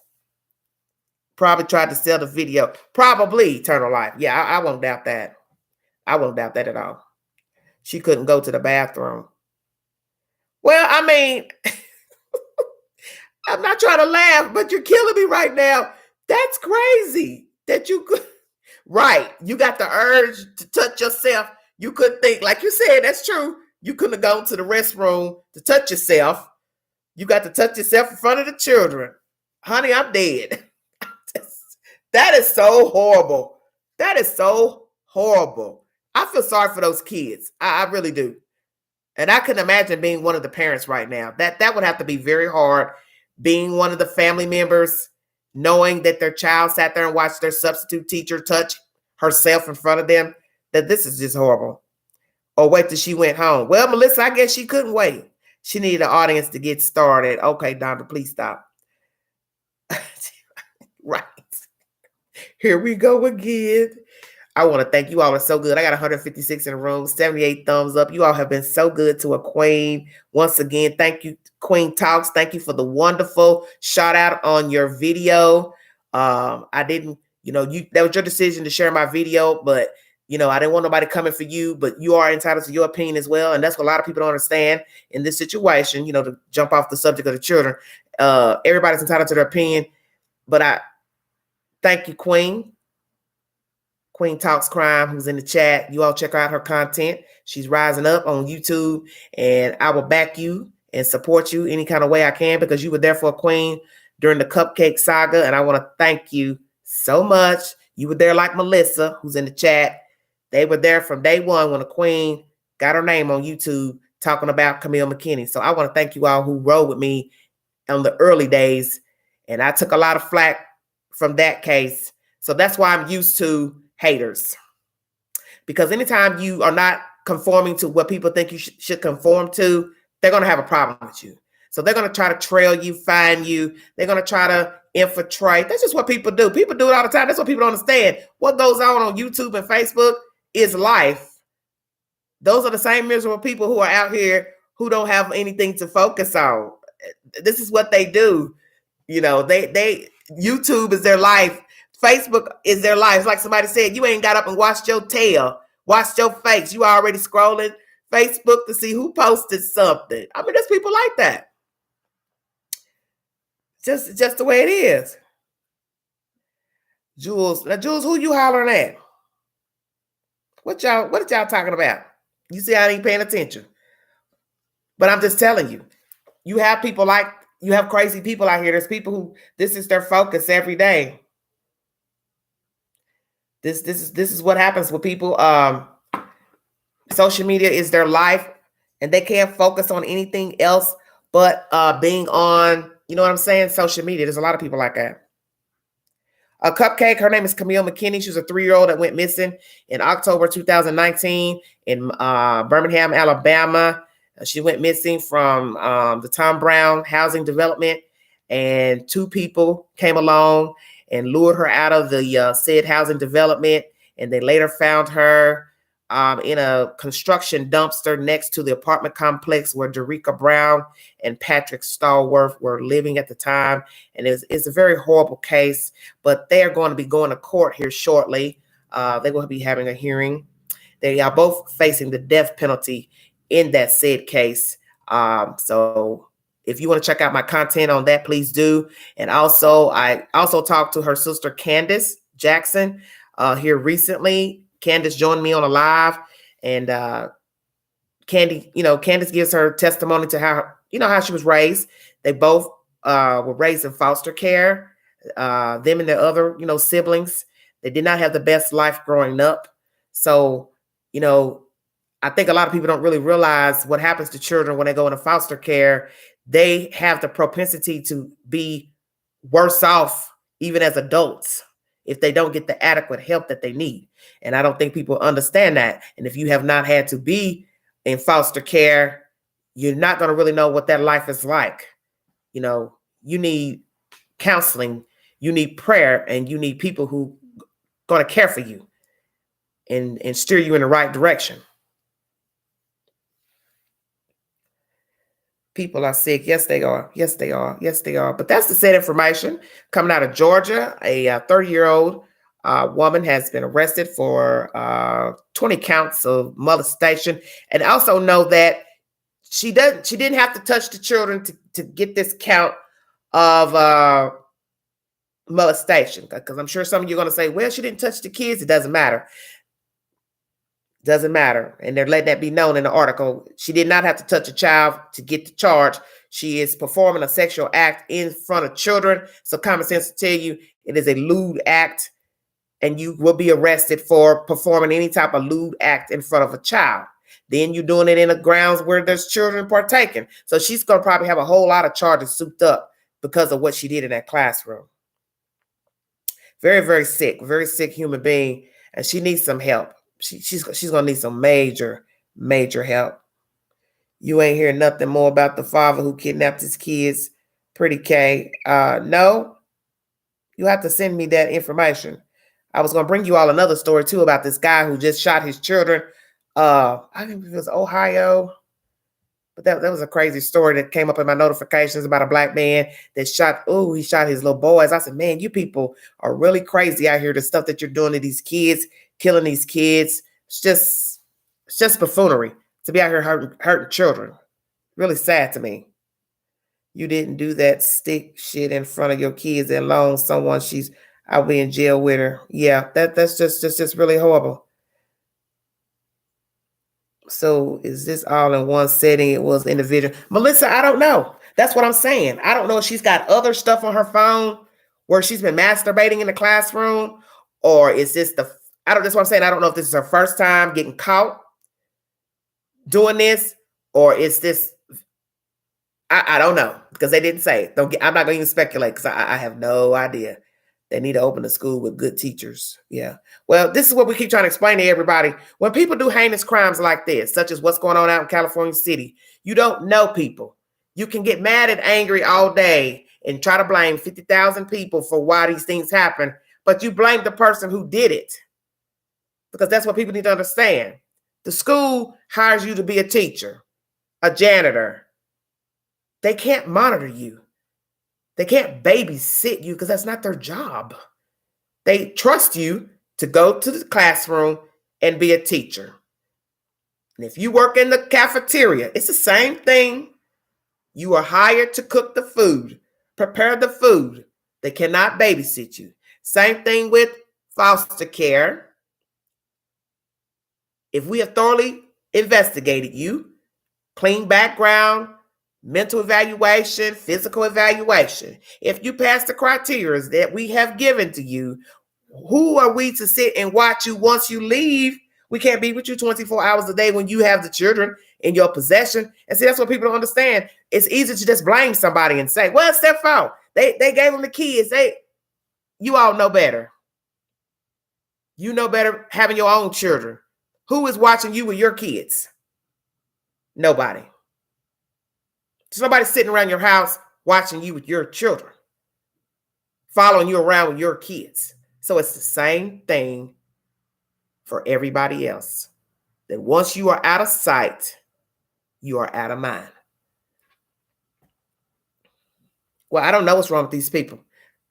Probably tried to sell the video. Probably Eternal Life. Yeah, I won't doubt that. I won't doubt that at all. She couldn't go to the bathroom. Well, I mean, I'm not trying to laugh, but you're killing me right now. That's crazy that you could. Right. You got the urge to touch yourself. You couldn't think, like you said, that's true. You couldn't have gone to the restroom to touch yourself. You got to touch yourself in front of the children. Honey, I'm dead. That is so horrible. That is so horrible. I feel sorry for those kids. I really do. And I can imagine being one of the parents right now. That would have to be very hard, being one of the family members, knowing that their child sat there and watched their substitute teacher touch herself in front of them. That this is just horrible. Or wait till she went home. Well, Melissa, I guess she couldn't wait. She needed an audience to get started. Okay, Donna, please stop. Right. Here we go again. I want to thank you all. Are so good. I got 156 in the room, 78 thumbs up. You all have been so good to a queen. Once again, thank you, Queen Talks. Thank you for the wonderful shout out on your video. I didn't, that was your decision to share my video, but I didn't want nobody coming for you, but you are entitled to your opinion as well. And that's what a lot of people don't understand in this situation, to jump off the subject of the children. Everybody's entitled to their opinion, but I thank you, Queen Talks Crime, who's in the chat. You all check out her content. She's rising up on YouTube, and I will back you and support you any kind of way I can, because you were there for a queen during the cupcake saga, and I want to thank you so much. You were there like Melissa, who's in the chat. They were there from day one when a queen got her name on YouTube talking about Camille McKinney. So I want to thank you all who rode with me on the early days, and I took a lot of flack from that case. So that's why I'm used to haters, because anytime you are not conforming to what people think you should conform to, they're going to have a problem with you. So they're going to try to trail you, find you. They're going to try to infiltrate. That's just what people do. People do it all the time. That's what people don't understand. What goes on YouTube and Facebook is life. Those are the same miserable people who are out here who don't have anything to focus on. This is what they do. They YouTube is their life. Facebook is their life. It's like somebody said, you ain't got up and washed your tail, washed your face. You already scrolling Facebook to see who posted something. I mean, there's people like that. Just the way it is. Jules, who you hollering at? What y'all talking about? You see, I ain't paying attention. But I'm just telling you, you have crazy people out here. There's people who this is their focus every day. This is what happens with people. Social media is their life, and they can't focus on anything else but being on, social media. There's a lot of people like that. A Cupcake, her name is Camille McKinney. She was a 3-year-old that went missing in October 2019 in Birmingham, Alabama. She went missing from the Tom Brown housing development, and 2 people came along and lured her out of the said housing development, and they later found her in a construction dumpster next to the apartment complex where Derica Brown and Patrick Stallworth were living at the time. And it's a very horrible case, but they are going to be going to court here shortly. They will be having a hearing. They are both facing the death penalty in that said case. So if you want to check out my content on that, please do. And also, I also talked to her sister, Candace Jackson, here recently. Candace joined me on a live, and Candace gives her testimony to how she was raised. They both were raised in foster care. Them and their other, siblings, they did not have the best life growing up. So, I think a lot of people don't really realize what happens to children when they go into foster care. They have the propensity to be worse off even as adults if they don't get the adequate help that they need. And I don't think people understand that. And if you have not had to be in foster care, you're not going to really know what that life is like. You need counseling, you need prayer, and you need people who are going to care for you and steer you in the right direction. People are sick. Yes, they are. Yes, they are. Yes, they are. But that's the sad information coming out of Georgia. A 30-year-old woman has been arrested for 20 counts of molestation. And also know that she didn't have to touch the children to get this count of molestation. Because I'm sure some of you are going to say, well, she didn't touch the kids. It doesn't matter. Doesn't matter. And they're letting that be known in the article. She did not have to touch a child to get the charge. She is performing a sexual act in front of children. So common sense will tell you it is a lewd act, and you will be arrested for performing any type of lewd act in front of a child. Then you're doing it in the grounds where there's children partaking. So she's going to probably have a whole lot of charges souped up because of what she did in that classroom. Very, very sick human being. And she needs some help. She's gonna need some major help. You ain't hear nothing more about the father who kidnapped his kids, Pretty K. No, you have to send me that information. I was gonna bring you all another story too about this guy who just shot his children. I think it was Ohio, but that was a crazy story that came up in my notifications about a black man that he shot his little boys. I said, man, you people are really crazy out here. The stuff that you're doing to these kids, killing these kids. It's just buffoonery to be out here hurting children. Really sad to me. You didn't do that stick shit in front of your kids and loan someone I'll be in jail with her. Yeah, that's just really horrible. So is this all in one setting? It was individual. Melissa, I don't know. That's what I'm saying. I don't know if she's got other stuff on her phone where she's been masturbating in the classroom, or is this that's what I'm saying. I don't know if this is her first time getting caught doing this, or is this, I don't know, because they didn't say. I'm not going to even speculate because I have no idea. They need to open a school with good teachers. Yeah. Well, this is what we keep trying to explain to everybody. When people do heinous crimes like this, such as what's going on out in California City, you don't know people. You can get mad and angry all day and try to blame 50,000 people for why these things happen, but you blame the person who did it. Because that's what people need to understand. The school hires you to be a teacher, a janitor. They can't monitor you. They can't babysit you because that's not their job. They trust you to go to the classroom and be a teacher. And if you work in the cafeteria, it's the same thing. You are hired to cook the food, prepare the food. They cannot babysit you. Same thing with foster care. If we have thoroughly investigated you, clean background, mental evaluation, physical evaluation, if you pass the criteria that we have given to you, who are we to sit and watch you once you leave? We can't be with you 24 hours a day when you have the children in your possession. And see, that's what people don't understand. It's easy to just blame somebody and say, well, it's their fault. They gave them the kids. You all know better. You know better having your own children. Who is watching you with your kids? Nobody. There's nobody sitting around your house watching you with your children, following you around with your kids. So it's the same thing for everybody else. that once you are out of sight, you are out of mind. Well, I don't know what's wrong with these people.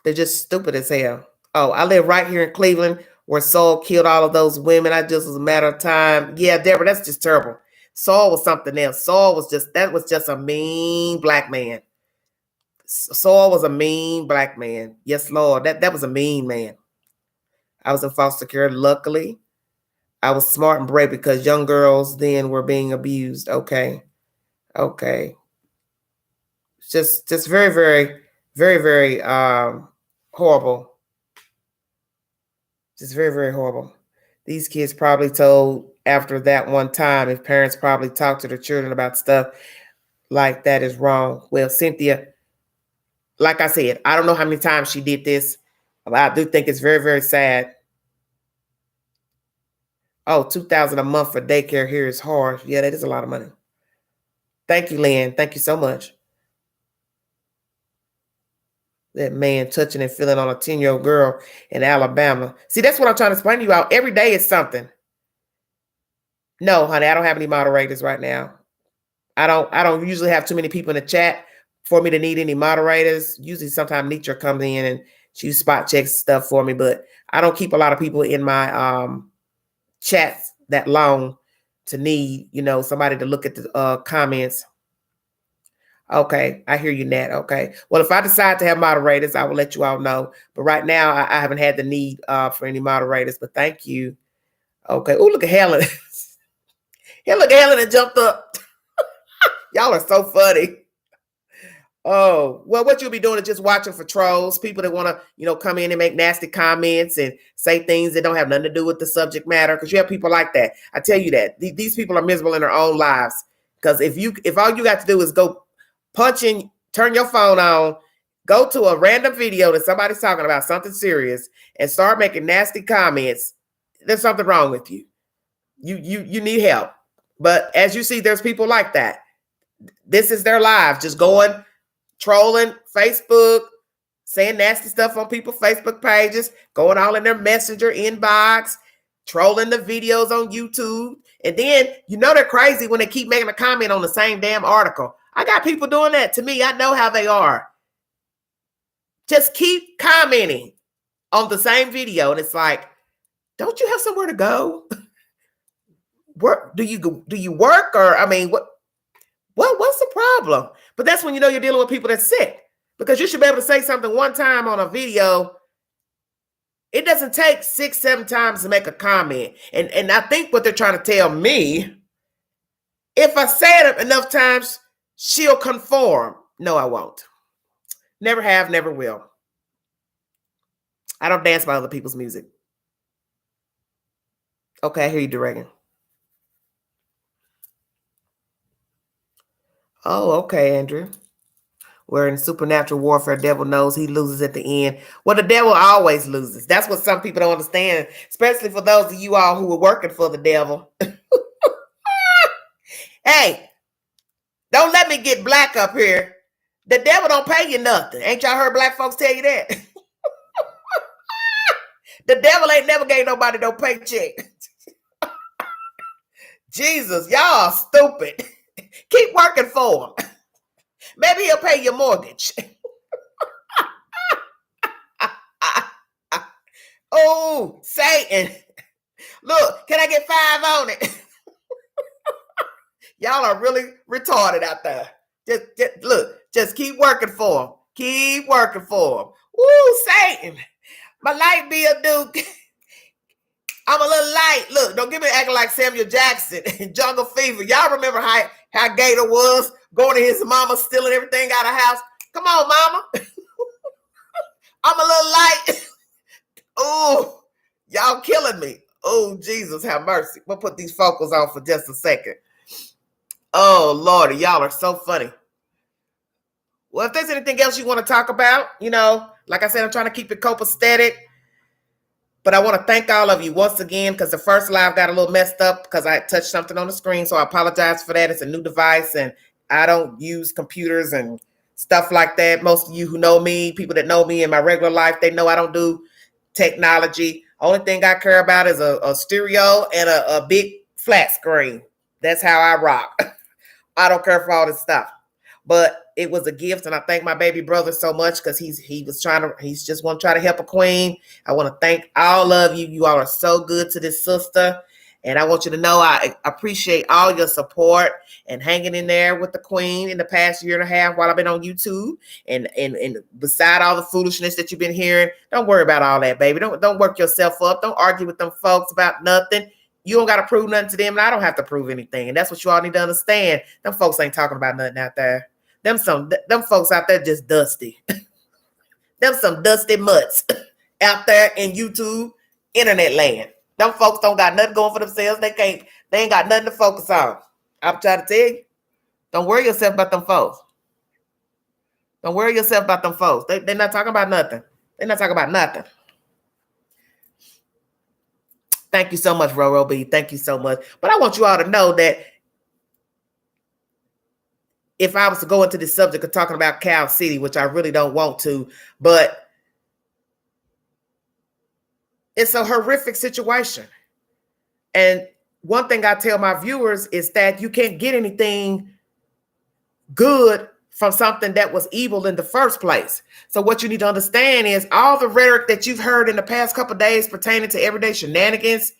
They're just stupid as hell. Oh, I live right here in Cleveland where Saul killed all of those women. I just was a matter of time. Yeah, Deborah, that's just terrible. Saul was something else. That was just a mean black man. Saul was a mean black man. Yes, Lord. That was a mean man. I was in foster care. Luckily, I was smart and brave because young girls then were being abused. Okay. Just very, very, very, very horrible. Just very, very horrible. These kids probably told after that one time, if parents probably talked to their children about stuff like that is wrong. Well, Cynthia, like I said, I don't know how many times she did this, but I do think it's very, very sad. Oh, $2,000 a month for daycare here is hard. Yeah, that is a lot of money. Thank you, Lynn. Thank you so much. That man touching and feeling on a 10-year-old girl in Alabama. See, that's what I'm trying to explain to you all. Every day is something. No, honey, I don't have any moderators right now. I don't usually have too many people in the chat for me to need any moderators. Usually sometimes Nitra comes in and she spot checks stuff for me, but I don't keep a lot of people in my chats that long to need, somebody to look at the comments. Okay, I hear you, Nat. Okay. Well, if I decide to have moderators, I will let you all know. But right now, I haven't had the need for any moderators, but thank you. Okay. Oh, look at Helen. Here, look at Helen and jumped up. Y'all are so funny. Oh, well, what you'll be doing is just watching for trolls, people that want to, come in and make nasty comments and say things that don't have nothing to do with the subject matter. Because you have people like that. I tell you that. These people are miserable in their own lives. Because if all you got to do is go turn your phone on, go to a random video that somebody's talking about something serious and start making nasty comments, there's something wrong with you. You need help. But as you see, there's people like that. This is their lives, just going, trolling Facebook, saying nasty stuff on people's Facebook pages, going all in their messenger inbox, trolling the videos on YouTube. And then, they're crazy when they keep making a comment on the same damn article. I got people doing that to me. I know how they are. Just keep commenting on the same video. And it's like, don't you have somewhere to go? Work? Do you work? Or, what's the problem? But that's when you're dealing with people that's sick. Because you should be able to say something one time on a video. It doesn't take 6, 7 times to make a comment. And I think what they're trying to tell me, if I say it enough times, she'll conform. No, I won't. Never have, never will. I don't dance by other people's music. Okay, I hear you, Dragon. Oh, okay, Andrew. Where in supernatural warfare, devil knows he loses at the end. Well, the devil always loses. That's what some people don't understand, especially for those of you all who are working for the devil. Hey, don't let me get black up here. The devil don't pay you nothing. Ain't y'all heard black folks tell you that? The devil ain't never gave nobody no paycheck. Jesus, y'all stupid. Keep working for him. Maybe he'll pay your mortgage. Oh, Satan. Look, can I get 5 on it? Y'all are really retarded out there. Just keep working for him. Keep working for him. Woo, Satan. My light bill, Duke. I'm a little light. Look, don't get me acting like Samuel Jackson in Jungle Fever. Y'all remember how Gator was going to his mama, stealing everything out of the house? Come on, mama. I'm a little light. Oh, y'all killing me. Oh, Jesus, have mercy. We'll put these focals on for just a second. Oh, Lordy, y'all are so funny. Well, if there's anything else you want to talk about, like I said, I'm trying to keep it copacetic. But I want to thank all of you once again, because the first live got a little messed up because I touched something on the screen. So I apologize for that. It's a new device and I don't use computers and stuff like that. Most of you who know me, people that know me in my regular life, they know I don't do technology. Only thing I care about is a stereo and a big flat screen. That's how I rock. I don't care for all this stuff. But it was a gift, and I thank my baby brother so much because he's just want to try to help a queen. I want to thank all of you. You all are so good to this sister. And I want you to know I appreciate all your support and hanging in there with the queen in the past year and a half while I've been on YouTube. And beside all the foolishness that you've been hearing, don't worry about all that, baby. Don't work yourself up. Don't argue with them folks about nothing. You don't got to prove nothing to them, and I don't have to prove anything. And that's what you all need to understand. Them folks ain't talking about nothing out there. Them folks out there just dusty. Them some dusty mutts out there in YouTube, internet land. Them folks don't got nothing going for themselves. They ain't got nothing to focus on. I'm trying to tell you, don't worry yourself about them folks. Don't worry yourself about them folks. They're not talking about nothing. They're not talking about nothing. Thank you so much, Roro B. Thank you so much. But I want you all to know that if I was to go into this subject of talking about Cal City, which I really don't want to, but it's a horrific situation. And one thing I tell my viewers is that you can't get anything good from something that was evil in the first place. So what you need to understand is all the rhetoric that you've heard in the past couple of days pertaining to everyday shenanigans,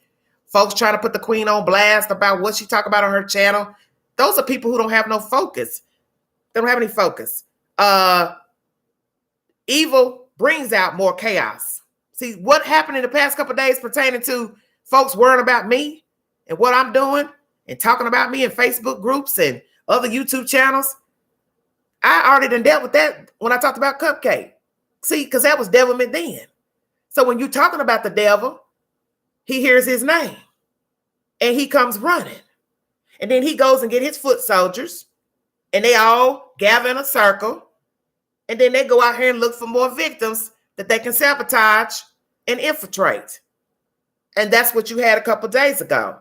folks trying to put the queen on blast about what she talk about on her channel, those are people who don't have no focus. They don't have any focus. Evil brings out more chaos. See, what happened in the past couple of days pertaining to folks worrying about me and what I'm doing and talking about me in Facebook groups and other YouTube channels, I already done dealt with that when I talked about Cupcake. See, because that was devilment then. So when you're talking about the devil, he hears his name and he comes running. And then he goes and get his foot soldiers and they all gather in a circle. And then they go out here and look for more victims that they can sabotage and infiltrate. And that's what you had a couple days ago.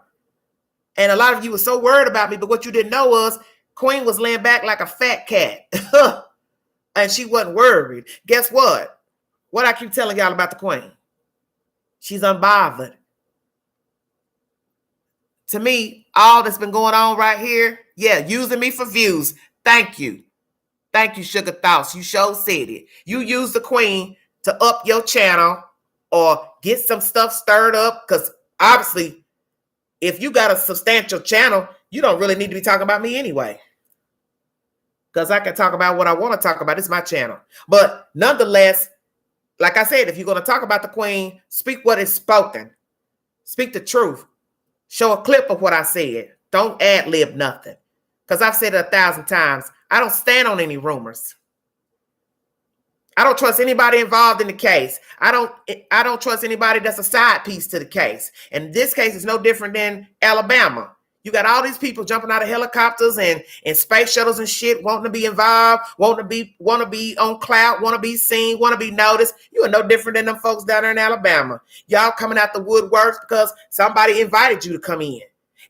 And a lot of you were so worried about me, but what you didn't know was Queen was laying back like a fat cat. And she wasn't worried. Guess what? What I keep telling y'all about the Queen? She's unbothered. To me, all that's been going on right here, yeah, using me for views. Thank you. Thank you, Sugar Thoughts. You sure said it. You use the Queen to up your channel or get some stuff stirred up. Because obviously, if you got a substantial channel, you don't really need to be talking about me anyway. Because I can talk about what I want to talk about. It's my channel. But nonetheless, like I said, if you're going to talk about the Queen, speak what is spoken. Speak the truth. Show a clip of what I said. Don't ad-lib nothing. Because I've said it 1,000 times. I don't stand on any rumors. I don't trust anybody involved in the case. I don't trust anybody that's a side piece to the case. And this case is no different than Alabama. You got all these people jumping out of helicopters and space shuttles and shit, wanting to be involved, want to be on clout, want to be seen, want to be noticed. You are no different than them folks down there in Alabama. Y'all coming out the woodworks because somebody invited you to come in.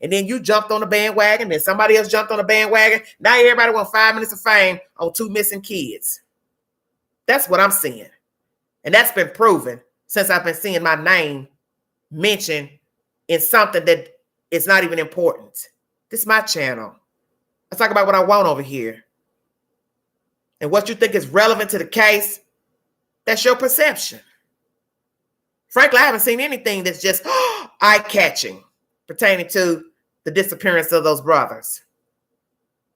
And then you jumped on the bandwagon, then somebody else jumped on the bandwagon. Now everybody wants 5 minutes of fame on 2 missing kids. That's what I'm seeing. And that's been proven since I've been seeing my name mentioned in something that is not even important. This is my channel. I talk about what I want over here. And what you think is relevant to the case, that's your perception. Frankly, I haven't seen anything that's just eye-catching pertaining to the disappearance of those brothers.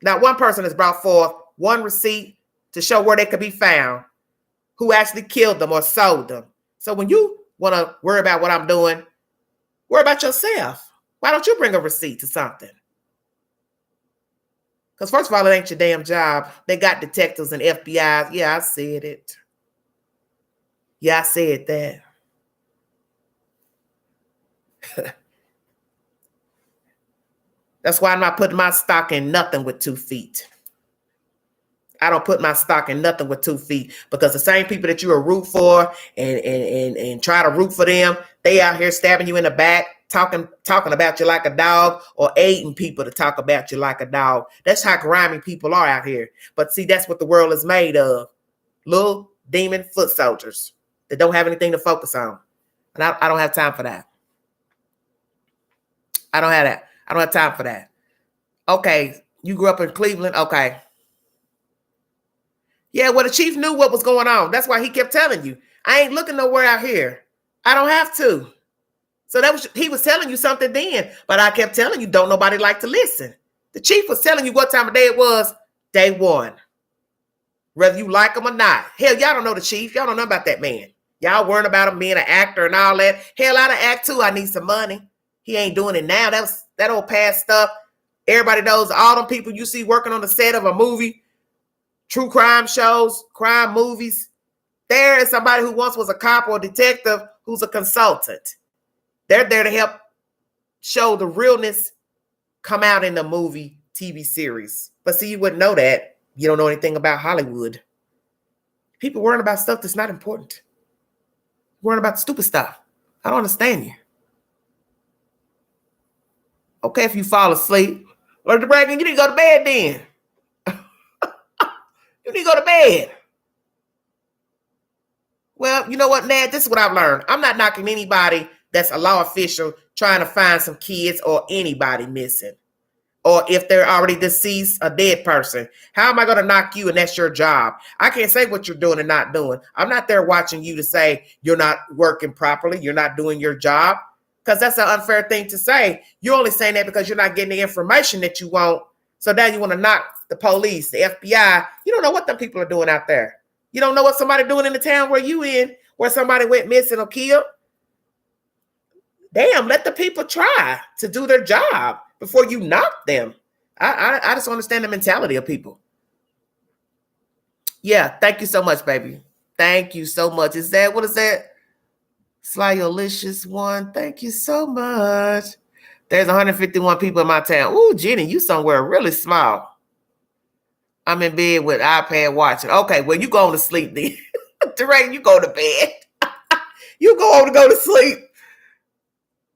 Now, one person has brought forth one receipt to show where they could be found, who actually killed them or sold them. So when you want to worry about what I'm doing, worry about yourself. Why don't you bring a receipt to something? Because first of all, it ain't your damn job. They got detectives and FBI. Yeah, I said it. Yeah, I said that. That's why I'm not putting my stock in nothing with 2 feet. I don't put my stock in nothing with 2 feet because the same people that you are root for and try to root for them, they out here stabbing you in the back, talking about you like a dog or aiding people to talk about you like a dog. That's how grimy people are out here. But see, that's what the world is made of. Little demon foot soldiers that don't have anything to focus on. And I don't have time for that. I don't have that. I don't have time for that. Okay, you grew up in Cleveland. Okay. Yeah, well, the chief knew what was going on. That's why he kept telling you, I ain't looking nowhere out here. I don't have to. So he was telling you something then, but I kept telling you, don't nobody like to listen. The chief was telling you what time of day it was, day one. Whether you like him or not. Hell, y'all don't know the chief. Y'all don't know about that man. Y'all worrying about him being an actor and all that. Hell, I done act too. I need some money. He ain't doing it now. That old past stuff. Everybody knows all them people you see working on the set of a movie, true crime shows, crime movies. There is somebody who once was a cop or a detective who's a consultant. They're there to help show the realness come out in the movie, TV series. But see, you wouldn't know that. You don't know anything about Hollywood. People worrying about stuff that's not important. Worrying about stupid stuff. I don't understand you. Okay, if you fall asleep, or the bragging, you need to go to bed then. You need to go to bed. Well, you know what, Nat? This is what I've learned. I'm not knocking anybody that's a law official trying to find some kids or anybody missing. Or if they're already deceased, a dead person. How am I going to knock you and that's your job? I can't say what you're doing and not doing. I'm not there watching you to say you're not working properly, you're not doing your job, because that's an unfair thing to say. You're only saying that because you're not getting the information that you want. So now you want to knock the police, the FBI. You don't know what them people are doing out there. You don't know what somebody doing in the town where you in, where somebody went missing or killed. Damn, let the people try to do their job before you knock them. I just understand the mentality of people. Yeah, thank you so much, baby. Thank you so much. What is that? Slyolicious one. Thank you so much. There's 151 people in my town. Ooh, Jenny, you somewhere really small. I'm in bed with iPad watching. Okay, well, you going to sleep then. Duran, you go to bed. You go on to go to sleep.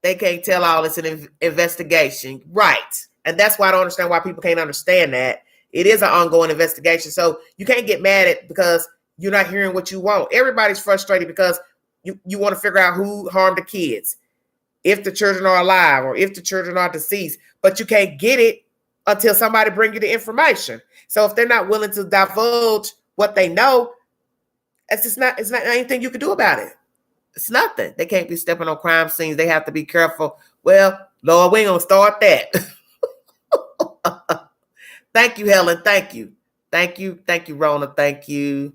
They can't tell all it's an investigation. Right. And that's why I don't understand why people can't understand that. It is an ongoing investigation. So you can't get mad at because you're not hearing what you want. Everybody's frustrated because you want to figure out who harmed the kids, if the children are alive or if the children are deceased. But you can't get it until somebody brings you the information. So if they're not willing to divulge what they know, it's not anything you can do about it. It's nothing. They can't be stepping on crime scenes. They have to be careful. Well, Lord, we ain't gonna start that. Thank you, Helen. Thank you. Thank you. Thank you, Rona. Thank you.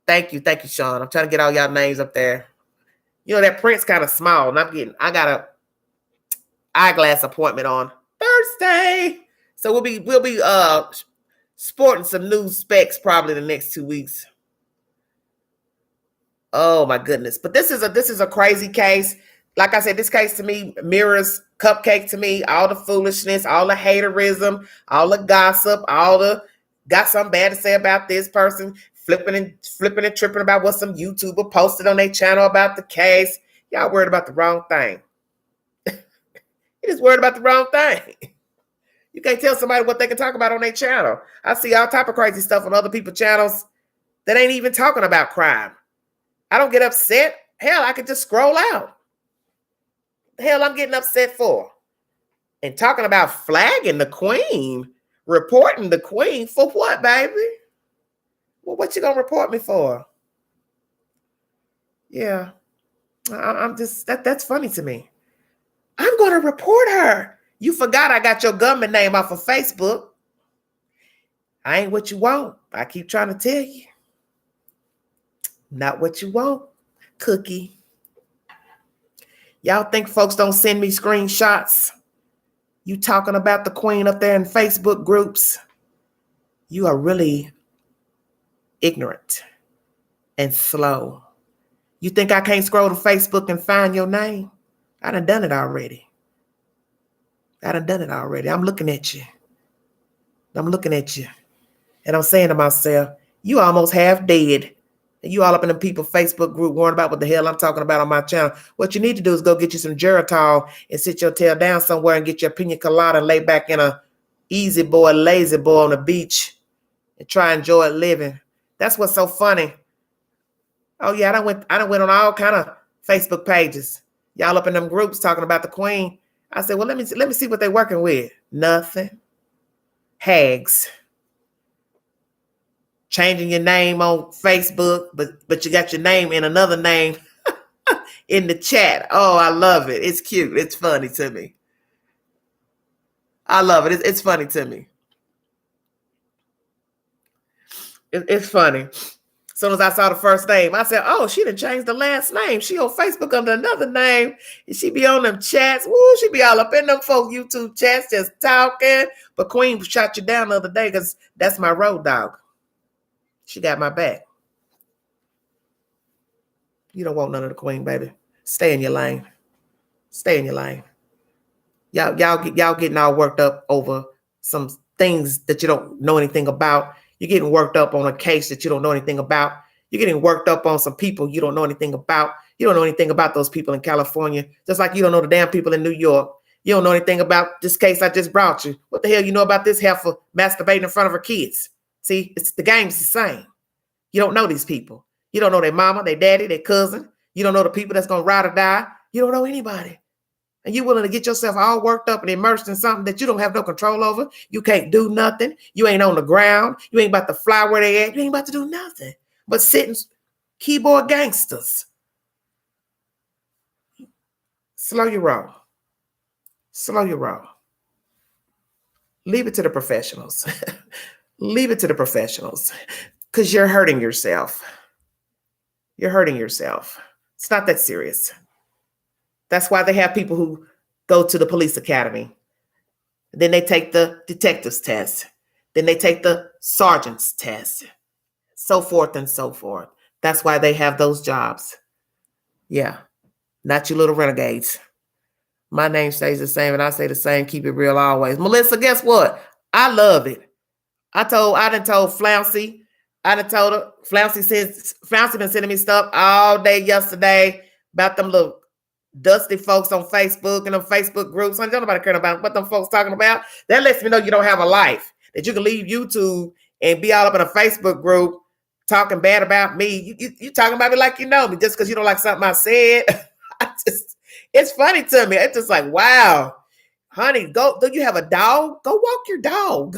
Thank you. Thank you, Sean. I'm trying to get all y'all names up there. You know, that print's kind of small, and I got a eyeglass appointment on Thursday. So we'll be sporting some new specs probably the next 2 weeks. Oh my goodness. But this is a crazy case. Like I said, this case to me mirrors Cupcake to me. All the foolishness, all the haterism, all the gossip, all the got something bad to say about this person, flipping and tripping about what some YouTuber posted on their channel about the case. Y'all worried about the wrong thing. You just worried about the wrong thing. You can't tell somebody what they can talk about on their channel. I see all type of crazy stuff on other people's channels that ain't even talking about crime. I don't get upset. Hell, I could just scroll out. The hell I'm getting upset for? And talking about flagging the queen, reporting the queen for what, baby? Well, what you gonna report me for? Yeah, I'm just that's funny to me. I'm gonna report her. You forgot I got your government name off of Facebook. I ain't what you want. I keep trying to tell you. Not what you want, Cookie. Y'all think folks don't send me screenshots? You talking about the queen up there in Facebook groups? You are really ignorant and slow. You think I can't scroll to Facebook and find your name? I done it already. I'm looking at you. And I'm saying to myself, you almost half dead. And you all up in the people Facebook group worrying about what the hell I'm talking about on my channel. What you need to do is go get you some Geritol and sit your tail down somewhere and get your pina colada and lay back in a easy boy, lazy boy on the beach and try and enjoy living. That's what's so funny. Oh yeah, I done went on all kind of Facebook pages. Y'all up in them groups talking about the queen. I said, well, let me see what they're working with. Nothing. Hags. Changing your name on Facebook, but you got your name in another name in the chat. Oh, I love it. It's cute. It's funny to me. I love it. It's funny to me. It's funny. As soon as I saw the first name, I said, oh, she done changed the last name. She on Facebook under another name. And she be on them chats. Woo, she be all up in them folk YouTube chats just talking. But Queen shot you down the other day because that's my road dog. She got my back. You don't want none of the Queen, baby. Stay in your lane. Stay in your lane. Y'all getting all worked up over some things that you don't know anything about. You're getting worked up on a case that you don't know anything about. You're getting worked up on some people you don't know anything about. You don't know anything about those people in California, just like you don't know the damn people in New York. You don't know anything about this case I just brought you. What the hell you know about this heifer masturbating in front of her kids? See, it's the game's the same. You don't know these people. You don't know their mama, their daddy, their cousin. You don't know the people that's going to ride or die. You don't know anybody. And you're willing to get yourself all worked up and immersed in something that you don't have no control over. You can't do nothing. You ain't on the ground. You ain't about to fly where they at. You ain't about to do nothing but sitting keyboard gangsters. Slow your roll. Slow your roll. Leave it to the professionals. Leave it to the professionals because you're hurting yourself. You're hurting yourself. It's not that serious. That's why they have people who go to the police academy. Then they take the detective's test. Then they take the sergeant's test. So forth and so forth. That's why they have those jobs. Yeah. Not you little renegades. My name stays the same and I say the same. Keep it real always. Melissa, guess what? I love it. I done told Flouncy. I done told her. Flouncy been sending me stuff all day yesterday about them little dusty folks on Facebook and them Facebook groups. I don't nobody care about what them folks talking about. That lets me know you don't have a life. That you can leave YouTube and be all up in a Facebook group talking bad about me. You talking about me like you know me just because you don't like something I said. It's funny to me. It's just like, wow, honey, do you have a dog? Go walk your dog.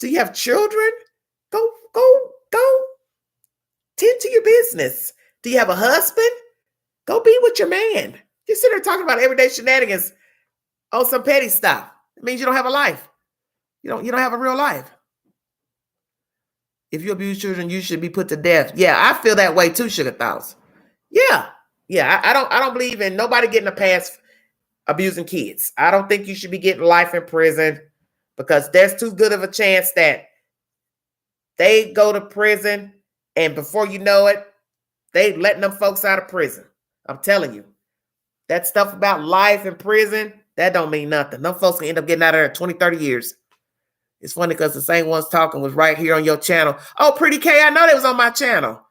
Do you have children? Go tend to your business. Do you have a husband? Go be with your man. You sit there talking about everyday shenanigans on some petty stuff. It means you don't have a life. You don't have a real life. If you abuse children, you should be put to death. Yeah, I feel that way too, Sugar Thoughts. Yeah. I don't believe in nobody getting a pass abusing kids. I don't think you should be getting life in prison because there's too good of a chance that they go to prison and before you know it, they letting them folks out of prison. I'm telling you, that stuff about life in prison, that don't mean nothing. Them folks can end up getting out of there in 20, 30 years. It's funny because the same ones talking was right here on your channel. Oh, Pretty K, I know they was on my channel.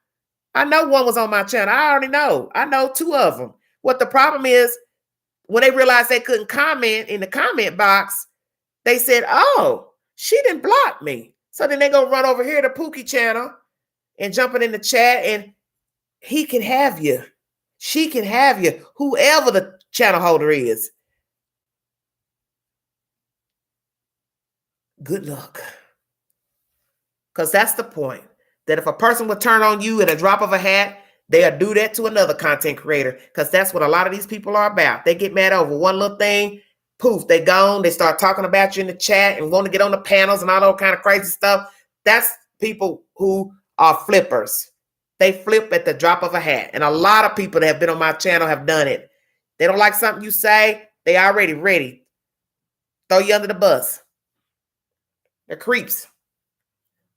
I know one was on my channel. I already know. I know two of them. What the problem is, when they realized they couldn't comment in the comment box, they said, oh, she didn't block me. So then they go run over here to Pookie channel and jumping in the chat and he can have you. She can have you. Whoever the channel holder is. Good luck. Because that's the point. That if a person would turn on you at a drop of a hat, they'll do that to another content creator. Because that's what a lot of these people are about. They get mad over one little thing. Poof, they gone. They start talking about you in the chat and want to get on the panels and all that kind of crazy stuff. That's people who are flippers. They flip at the drop of a hat. And a lot of people that have been on my channel have done it. They don't like something you say. They already ready. Throw you under the bus. They're creeps.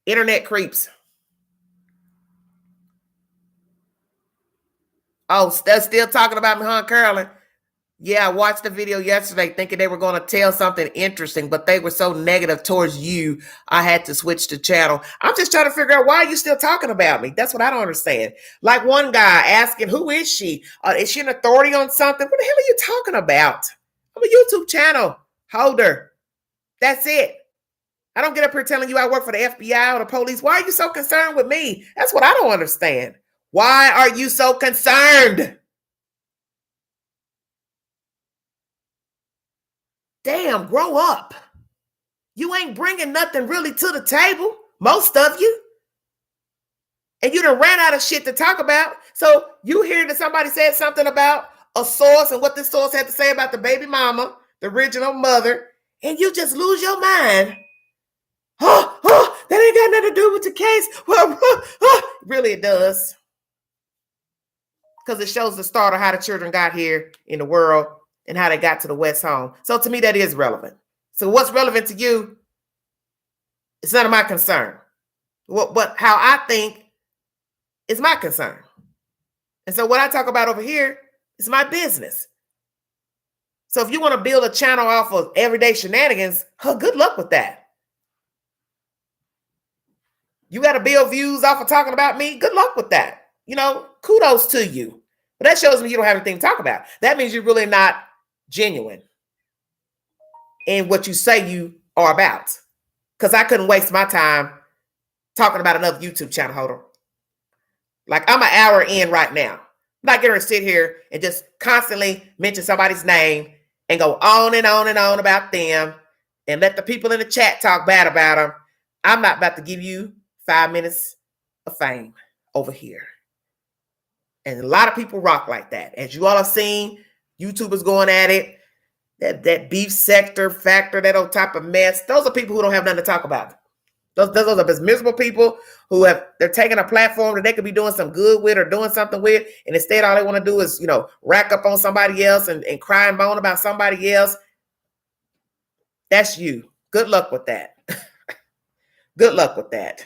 Internet creeps. Oh, they're still talking about me, huh, Carolyn? Yeah, I watched the video yesterday thinking they were going to tell something interesting, but they were so negative towards you, I had to switch the channel. I'm just trying to figure out why are you still talking about me? That's what I don't understand. Like one guy asking, who is she? Is she an authority on something? What the hell are you talking about? I'm a YouTube channel holder. That's it. I don't get up here telling you I work for the FBI or the police. Why are you so concerned with me? That's what I don't understand. Why are you so concerned? Damn, grow up. You ain't bringing nothing really to the table, most of you. And you done ran out of shit to talk about. So you hear that somebody said something about a source and what this source had to say about the baby mama, the original mother, and you just lose your mind. That ain't got nothing to do with the case. Really, it does. Because it shows the start of how the children got here in the world and how they got to the West home. So to me, that is relevant. So what's relevant to you, it's none of my concern. But how I think is my concern. And so what I talk about over here is my business. So if you want to build a channel off of everyday shenanigans, good luck with that. You got to build views off of talking about me, good luck with that. Kudos to you. But that shows me you don't have anything to talk about. That means you're really not genuine in what you say you are about. Because I couldn't waste my time talking about another YouTube channel holder. Like, I'm an hour in right now. I'm not going to sit here and just constantly mention somebody's name and go on and on and on about them and let the people in the chat talk bad about them. I'm not about to give you 5 minutes of fame over here. And a lot of people rock like that. As you all have seen, YouTubers going at it, that beef factor, that old type of mess. Those are people who don't have nothing to talk about. Those are just miserable people they're taking a platform that they could be doing some good with or doing something with. And instead, all they want to do is, rack up on somebody else and cry and moan about somebody else. That's you. Good luck with that. Good luck with that.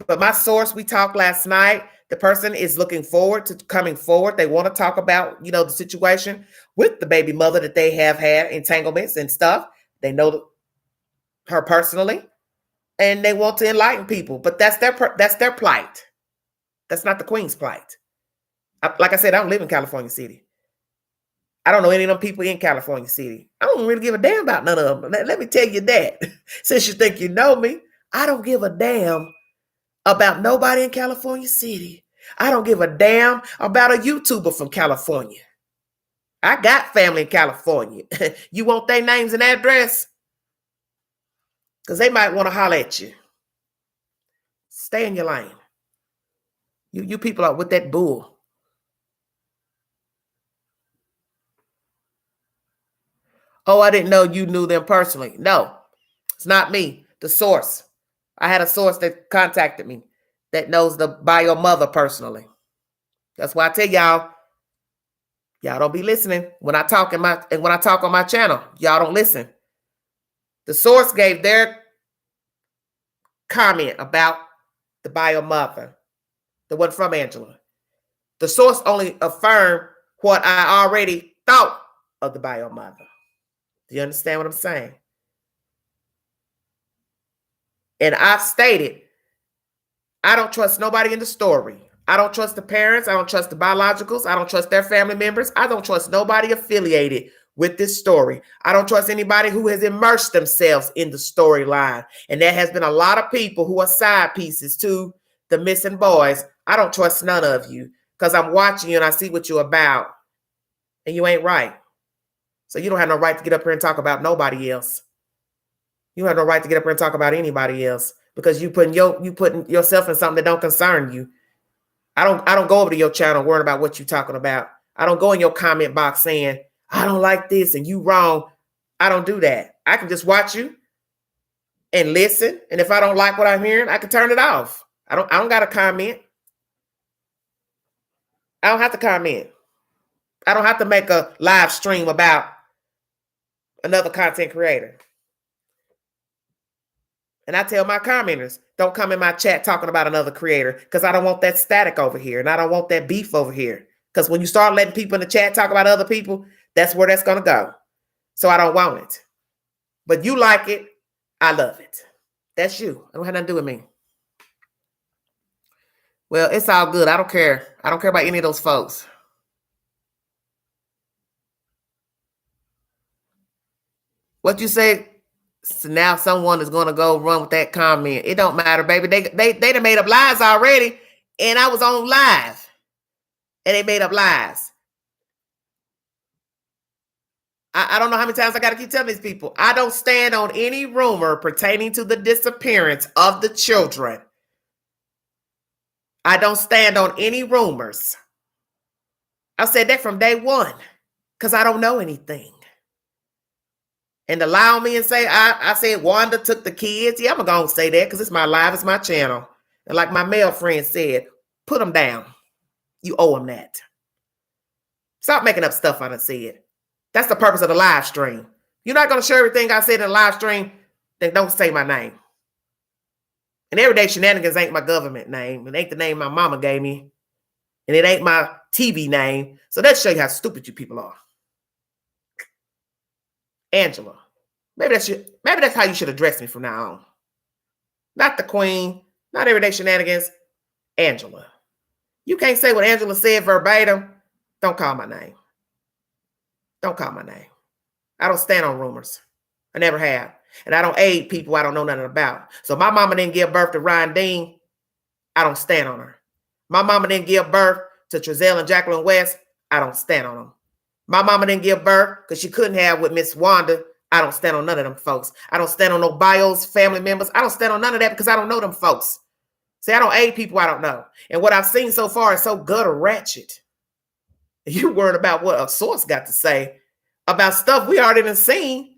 But my source, we talked last night. The person is looking forward to coming forward. They want to talk about, the situation with the baby mother that they have had entanglements and stuff. They know her personally, and they want to enlighten people. But that's their plight. That's not the Queen's plight. Like I said, I don't live in California City. I don't know any of them people in California City. I don't really give a damn about none of them. Let me tell you that. Since you think you know me, I don't give a damn about nobody in California City. I don't give a damn about a YouTuber from California. I got family in California. You want their names and address? Because they might want to holler at you. Stay in your lane. You people are with that bull. Oh, I didn't know you knew them personally. No, it's not me. The source. I had a source that contacted me that knows the bio mother personally. That's why I tell y'all don't be listening when I talk on my channel. Y'all don't listen. The source gave their comment about the bio mother, the one from Angela. The source only affirmed what I already thought of the bio mother. Do you understand what I'm saying? And I've stated, I don't trust nobody in the story. I don't trust the parents. I don't trust the biologicals. I don't trust their family members. I don't trust nobody affiliated with this story. I don't trust anybody who has immersed themselves in the storyline. And there has been a lot of people who are side pieces to the missing boys. I don't trust none of you because I'm watching you and I see what you're about. And you ain't right. So you don't have no right to get up here and talk about nobody else. You have no right to get up here and talk about anybody else because you putting yourself in something that don't concern you. I don't go over to your channel worrying about what you're talking about. I don't go in your comment box saying, I don't like this and you wrong. I don't do that. I can just watch you and listen. And if I don't like what I'm hearing, I can turn it off. I don't got to comment. I don't have to comment. I don't have to make a live stream about another content creator. And I tell my commenters, don't come in my chat talking about another creator because I don't want that static over here and I don't want that beef over here. Because when you start letting people in the chat talk about other people, that's where that's going to go. So I don't want it. But you like it. I love it. That's you. It don't have nothing to do with me. Well, it's all good. I don't care. I don't care about any of those folks. What you say? So now someone is going to go run with that comment. It don't matter, baby. They done made up lies already. And I was on live. And they made up lies. I don't know how many times I got to keep telling these people. I don't stand on any rumor pertaining to the disappearance of the children. I don't stand on any rumors. I said that from day one because I don't know anything. And to allow me and say, I said Wanda took the kids. Yeah, I'm going to say that because it's my live, it's my channel. And like my male friend said, put them down. You owe them that. Stop making up stuff I done said. That's the purpose of the live stream. You're not going to share everything I said in the live stream, then don't say my name. And Everyday Shenanigans ain't my government name. It ain't the name my mama gave me. And it ain't my TV name. So that show you how stupid you people are. Angela. Maybe that's how you should address me from now on. Not the queen, not Everyday Shenanigans, Angela. You can't say what Angela said verbatim. Don't call my name. Don't call my name. I don't stand on rumors. I never have. And I don't aid people I don't know nothing about. So my mama didn't give birth to Ryan Dean. I don't stand on her. My mama didn't give birth to Trezell and Jacqueline West. I don't stand on them. My mama didn't give birth because she couldn't have with Miss Wanda. I don't stand on none of them folks. I don't stand on no bios, family members. I don't stand on none of that because I don't know them folks. See, I don't aid people I don't know. And what I've seen so far is so gutter ratchet. You worried about what a source got to say about stuff we already done seen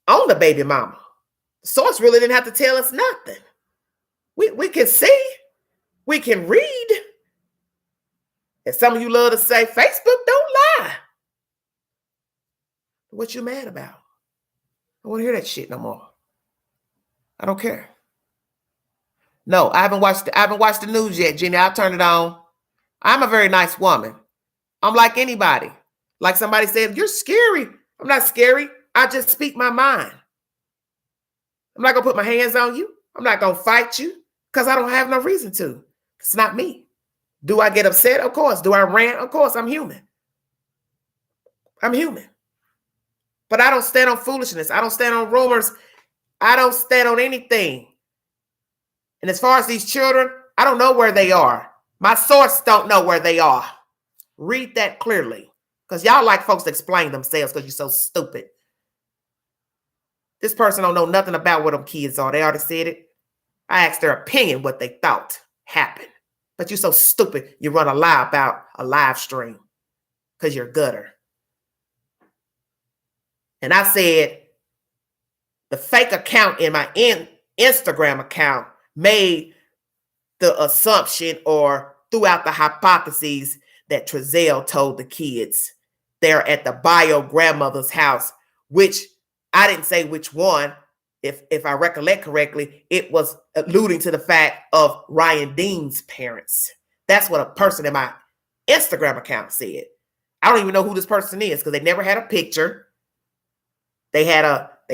on the baby mama. The source really didn't have to tell us nothing. We can see. We can read. And some of you love to say, Facebook don't lie. What you mad about? I want to hear that shit no more. I don't care. No, I haven't watched the news yet, Jenny. I'll turn it on. I'm a very nice woman. I'm like anybody. Like somebody said, you're scary. I'm not scary. I just speak my mind. I'm not going to put my hands on you. I'm not going to fight you because I don't have no reason to. It's not me. Do I get upset? Of course. Do I rant? Of course. I'm human. I'm human. But I don't stand on foolishness. I don't stand on rumors. I don't stand on anything. And as far as these children, I don't know where they are. My source don't know where they are. Read that clearly. Because y'all like folks to explain themselves because you're so stupid. This person don't know nothing about where them kids are. They already said it. I asked their opinion what they thought happened. But you're so stupid, you run a lie about a live stream because you're gutter. And I said the fake account in my Instagram account made the assumption or threw out the hypotheses that Trezell told the kids they're at the bio grandmother's house, which I didn't say which one. If I recollect correctly, it was alluding to the fact of Ryan Dean's parents. That's what a person in my Instagram account said. I don't even know who this person is because they never had a picture. They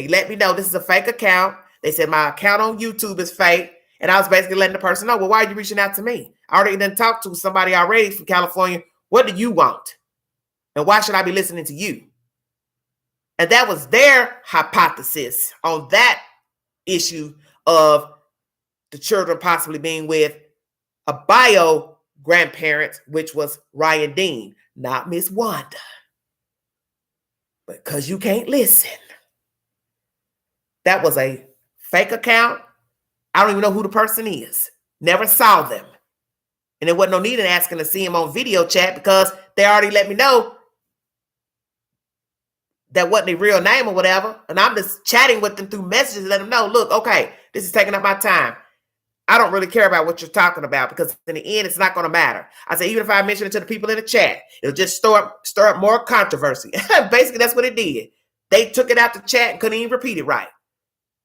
let me know this is a fake account. They said my account on YouTube is fake. And I was basically letting the person know, well, why are you reaching out to me? I already done talked to somebody already from California. What do you want? And why should I be listening to you? And that was their hypothesis on that issue of the children possibly being with a bio grandparent, which was Ryan Dean, not Miss Wanda. But because you can't listen. That was a fake account. I don't even know who the person is. Never saw them. And there wasn't no need in asking to see him on video chat because they already let me know that wasn't their real name or whatever. And I'm just chatting with them through messages, let them know, look, okay, this is taking up my time. I don't really care about what you're talking about because in the end, it's not going to matter. I say, even if I mention it to the people in the chat, it'll just stir up more controversy. Basically, that's what it did. They took it out the chat and couldn't even repeat it right.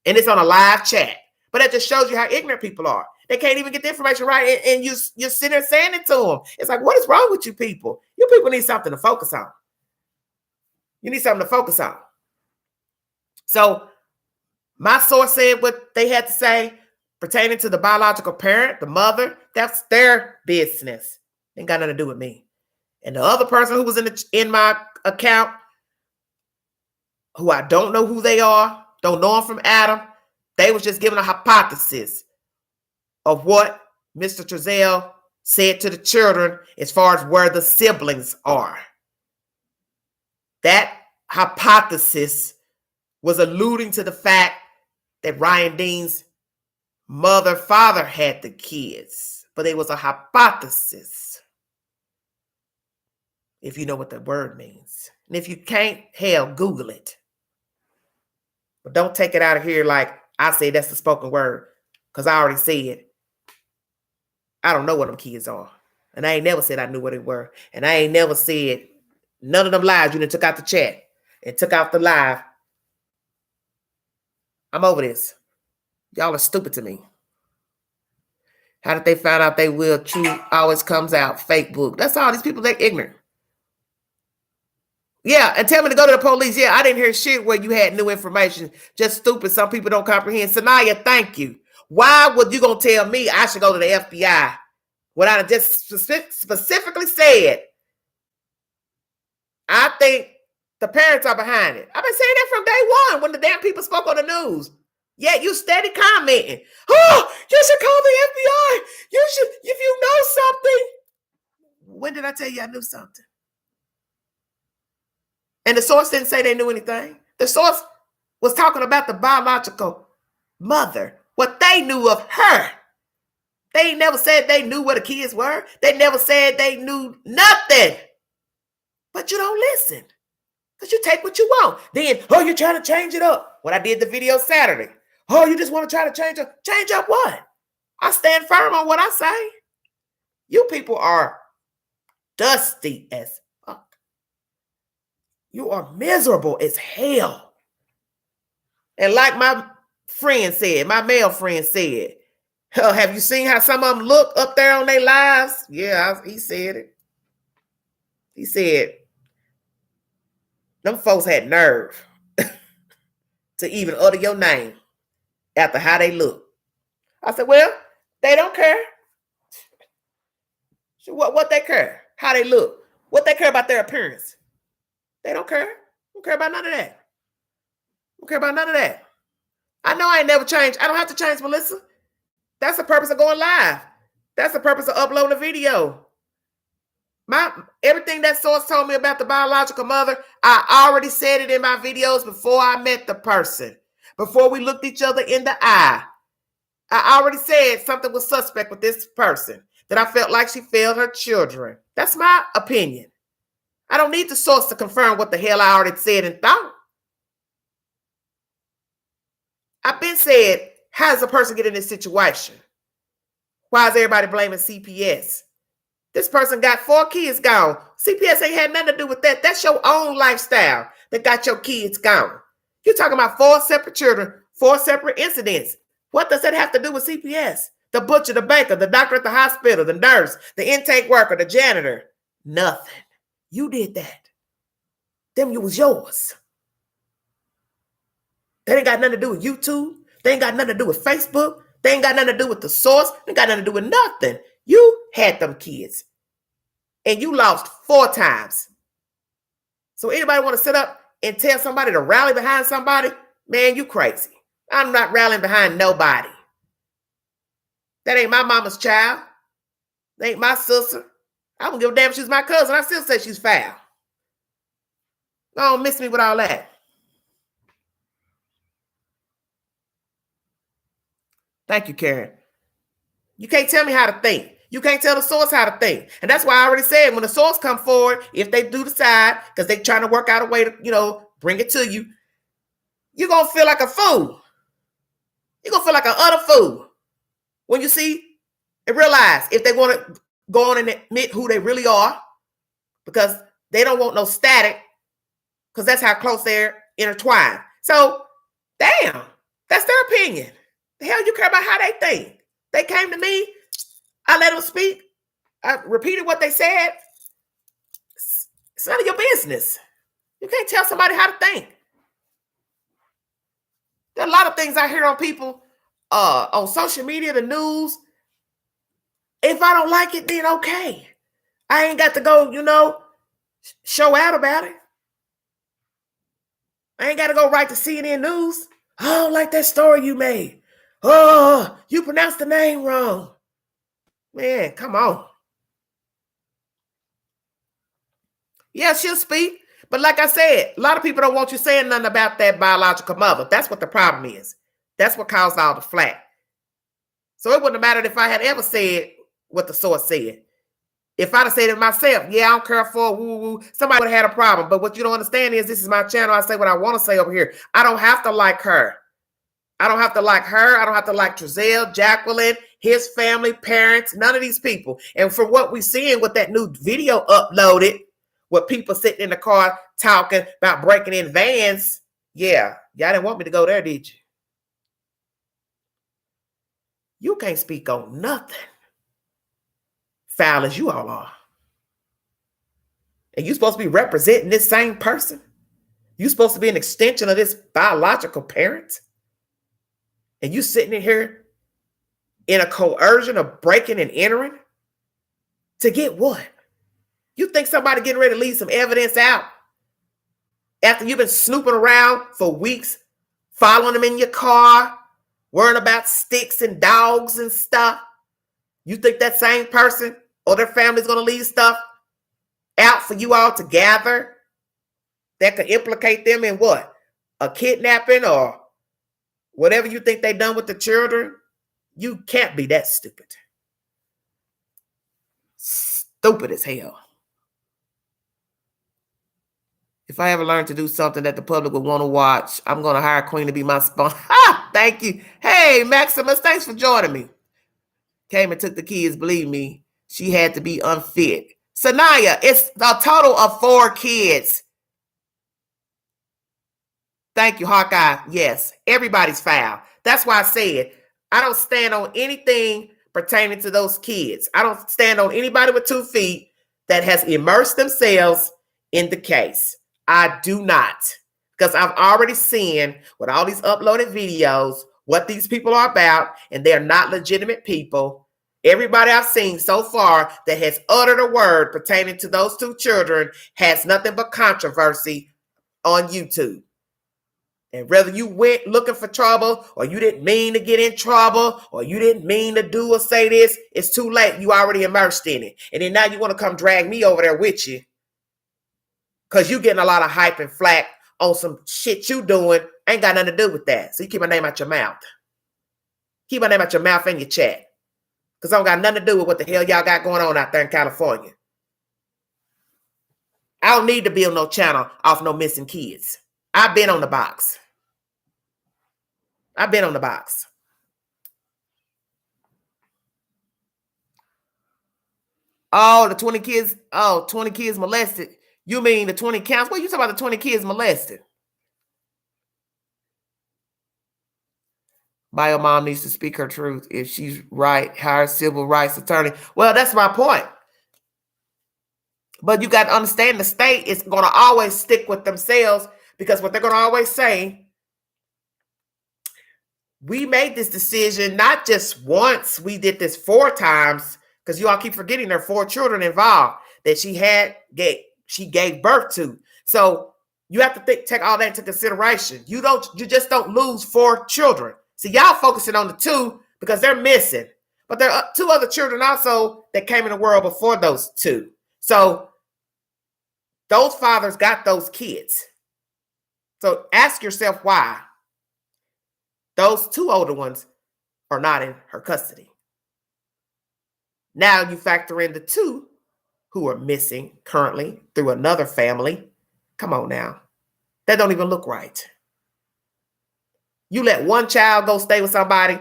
And it's on a live chat. But that just shows you how ignorant people are. They can't even get the information right. And you're sitting there saying it to them. It's like, what is wrong with you people? You people need something to focus on. You need something to focus on. So my source said what they had to say pertaining to the biological parent, the mother. That's their business. Ain't got nothing to do with me. And the other person who was in my account, who I don't know who they are, don't know them from Adam, they was just giving a hypothesis of what Mr. Trezell said to the children as far as where the siblings are. That hypothesis was alluding to the fact that Ryan Dean's father had the kids, but it was a hypothesis. If you know what the word means. And if you can't, hell, Google it. But don't take it out of here like I say that's the spoken word, because I already said I don't know what them kids are. And I ain't never said I knew what they were. And I ain't never said none of them lies. You done took out the chat and took out the live. I'm over this. Y'all are stupid to me. How did they find out they will? Truth always comes out. Fake book. That's all these people, they're ignorant. Yeah, and tell me to go to the police. Yeah, I didn't hear shit where you had new information. Just stupid. Some people don't comprehend. Sanaya, thank you. Why would you gonna tell me I should go to the FBI when I just specifically said I think the parents are behind it? I've been saying that from day one when the damn people spoke on the news. Yeah, you steady commenting. Oh, you should call the FBI. You should, if you know something. When did I tell you I knew something? And the source didn't say they knew anything. The source was talking about the biological mother, what they knew of her. They never said they knew where the kids were. They never said they knew nothing. But you don't listen because you take what you want. Then, oh, you're trying to change it up. When I did the video Saturday, oh, you just want to try to change up. Change up what? I stand firm on what I say. You people are dusty as fuck. You are miserable as hell. And like my friend said, my male friend said, have you seen how some of them look up there on their lives? Yeah, he said it. He said, them folks had nerve to even utter your name after how they look. I said, well, they don't care. So what they care? How they look. What they care about their appearance. They don't care. Don't care about none of that. Don't care about none of that. I know I ain't never changed. I don't have to change, Melissa. That's the purpose of going live. That's the purpose of uploading a video. Everything that source told me about the biological mother, I already said it in my videos before I met the person. Before we looked each other in the eye. I already said something was suspect with this person. That I felt like she failed her children. That's my opinion. I don't need the source to confirm what the hell I already said and thought. I've been said, how does a person get in this situation? Why is everybody blaming CPS? This person got 4 kids gone. CPS ain't had nothing to do with that. That's your own lifestyle that got your kids gone. You're talking about 4 separate children, 4 separate incidents. What does that have to do with CPS? The butcher, the baker, the doctor at the hospital, the nurse, the intake worker, the janitor. Nothing. You did that. Them was yours. They ain't got nothing to do with YouTube. They ain't got nothing to do with Facebook. They ain't got nothing to do with the source. They ain't got nothing to do with nothing. You had them kids. And you lost 4 times. So anybody want to sit up and tell somebody to rally behind somebody? Man, you crazy. I'm not rallying behind nobody. That ain't my mama's child. That ain't my sister. I don't give a damn if she's my cousin. I still say she's foul. Don't miss me with all that. Thank you, Karen. You can't tell me how to think. You can't tell the source how to think. And that's why I already said when the source come forward, if they do decide, because they're trying to work out a way to, bring it to you, you're going to feel like a fool. You're going to feel like an utter fool when you see and realize if they want to go on and admit who they really are, because they don't want no static, because that's how close they're intertwined. So, damn, that's their opinion. The hell you care about how they think? They came to me. I let them speak. I repeated what they said. It's none of your business. You can't tell somebody how to think. There are a lot of things I hear on people on social media, the news. If I don't like it, then okay. I ain't got to go, show out about it. I ain't got to go write to CNN News. I don't like that story you made. Oh, you pronounced the name wrong. Man, come on. Yeah, she'll speak. But like I said, a lot of people don't want you saying nothing about that biological mother. That's what the problem is. That's what caused all the flack. So it wouldn't have mattered if I had ever said what the source said. If I'd have said it myself, yeah, I don't care for woo-woo, somebody would have had a problem. But what you don't understand is this is my channel. I say what I want to say over here. I don't have to like her. I don't have to like her. I don't have to like Trezell, Jacqueline, his family, parents, none of these people. And from what we're seeing with that new video uploaded, with people sitting in the car talking about breaking in vans, yeah, y'all didn't want me to go there, did you? You can't speak on nothing, foul as you all are. And you're supposed to be representing this same person? You're supposed to be an extension of this biological parent? And you sitting in here in a coercion of breaking and entering? To get what? You think somebody getting ready to leave some evidence out after you've been snooping around for weeks, following them in your car, worrying about sticks and dogs and stuff? You think that same person or their family's going to leave stuff out for you all to gather that could implicate them in what? A kidnapping or whatever you think they done with the children? You can't be that stupid. Stupid as hell. If I ever learn to do something that the public would want to watch, I'm going to hire Queen to be my sponsor. Thank you. Hey, Maximus, thanks for joining me. Came and took the kids. Believe me, she had to be unfit. Sanaya, it's a total of 4 kids. Thank you, Hawkeye. Yes, everybody's foul. That's why I said I don't stand on anything pertaining to those kids. I don't stand on anybody with 2 feet that has immersed themselves in the case. I do not. Because I've already seen with all these uploaded videos what these people are about, and they're not legitimate people. Everybody I've seen so far that has uttered a word pertaining to those 2 children has nothing but controversy on YouTube. And whether you went looking for trouble or you didn't mean to get in trouble or you didn't mean to do or say this, it's too late. You already immersed in it. And then now you want to come drag me over there with you because you getting a lot of hype and flack on some shit you doing. Ain't got nothing to do with that. So you keep my name out your mouth. Keep my name out your mouth and your chat. Because I don't got nothing to do with what the hell y'all got going on out there in California. I don't need to build no channel off no missing kids. I've been on the box. I've been on the box. Oh, the 20 kids. Oh, 20 kids molested. You mean the 20 counts? What you talking about the 20 kids molested? Bio mom needs to speak her truth. If she's right, hire a civil rights attorney. Well, that's my point. But you got to understand the state is going to always stick with themselves because what they're going to always say, we made this decision not just once, we did this 4 times because you all keep forgetting there are 4 children involved that she gave birth to. So you have to take all that into consideration. You just don't lose 4 children. See, y'all focusing on the 2 because they're missing. But there are 2 other children also that came in the world before those 2. So those fathers got those kids. So ask yourself why those 2 older ones are not in her custody. Now you factor in the 2 who are missing currently through another family. Come on now. That don't even look right. You let one child go stay with somebody,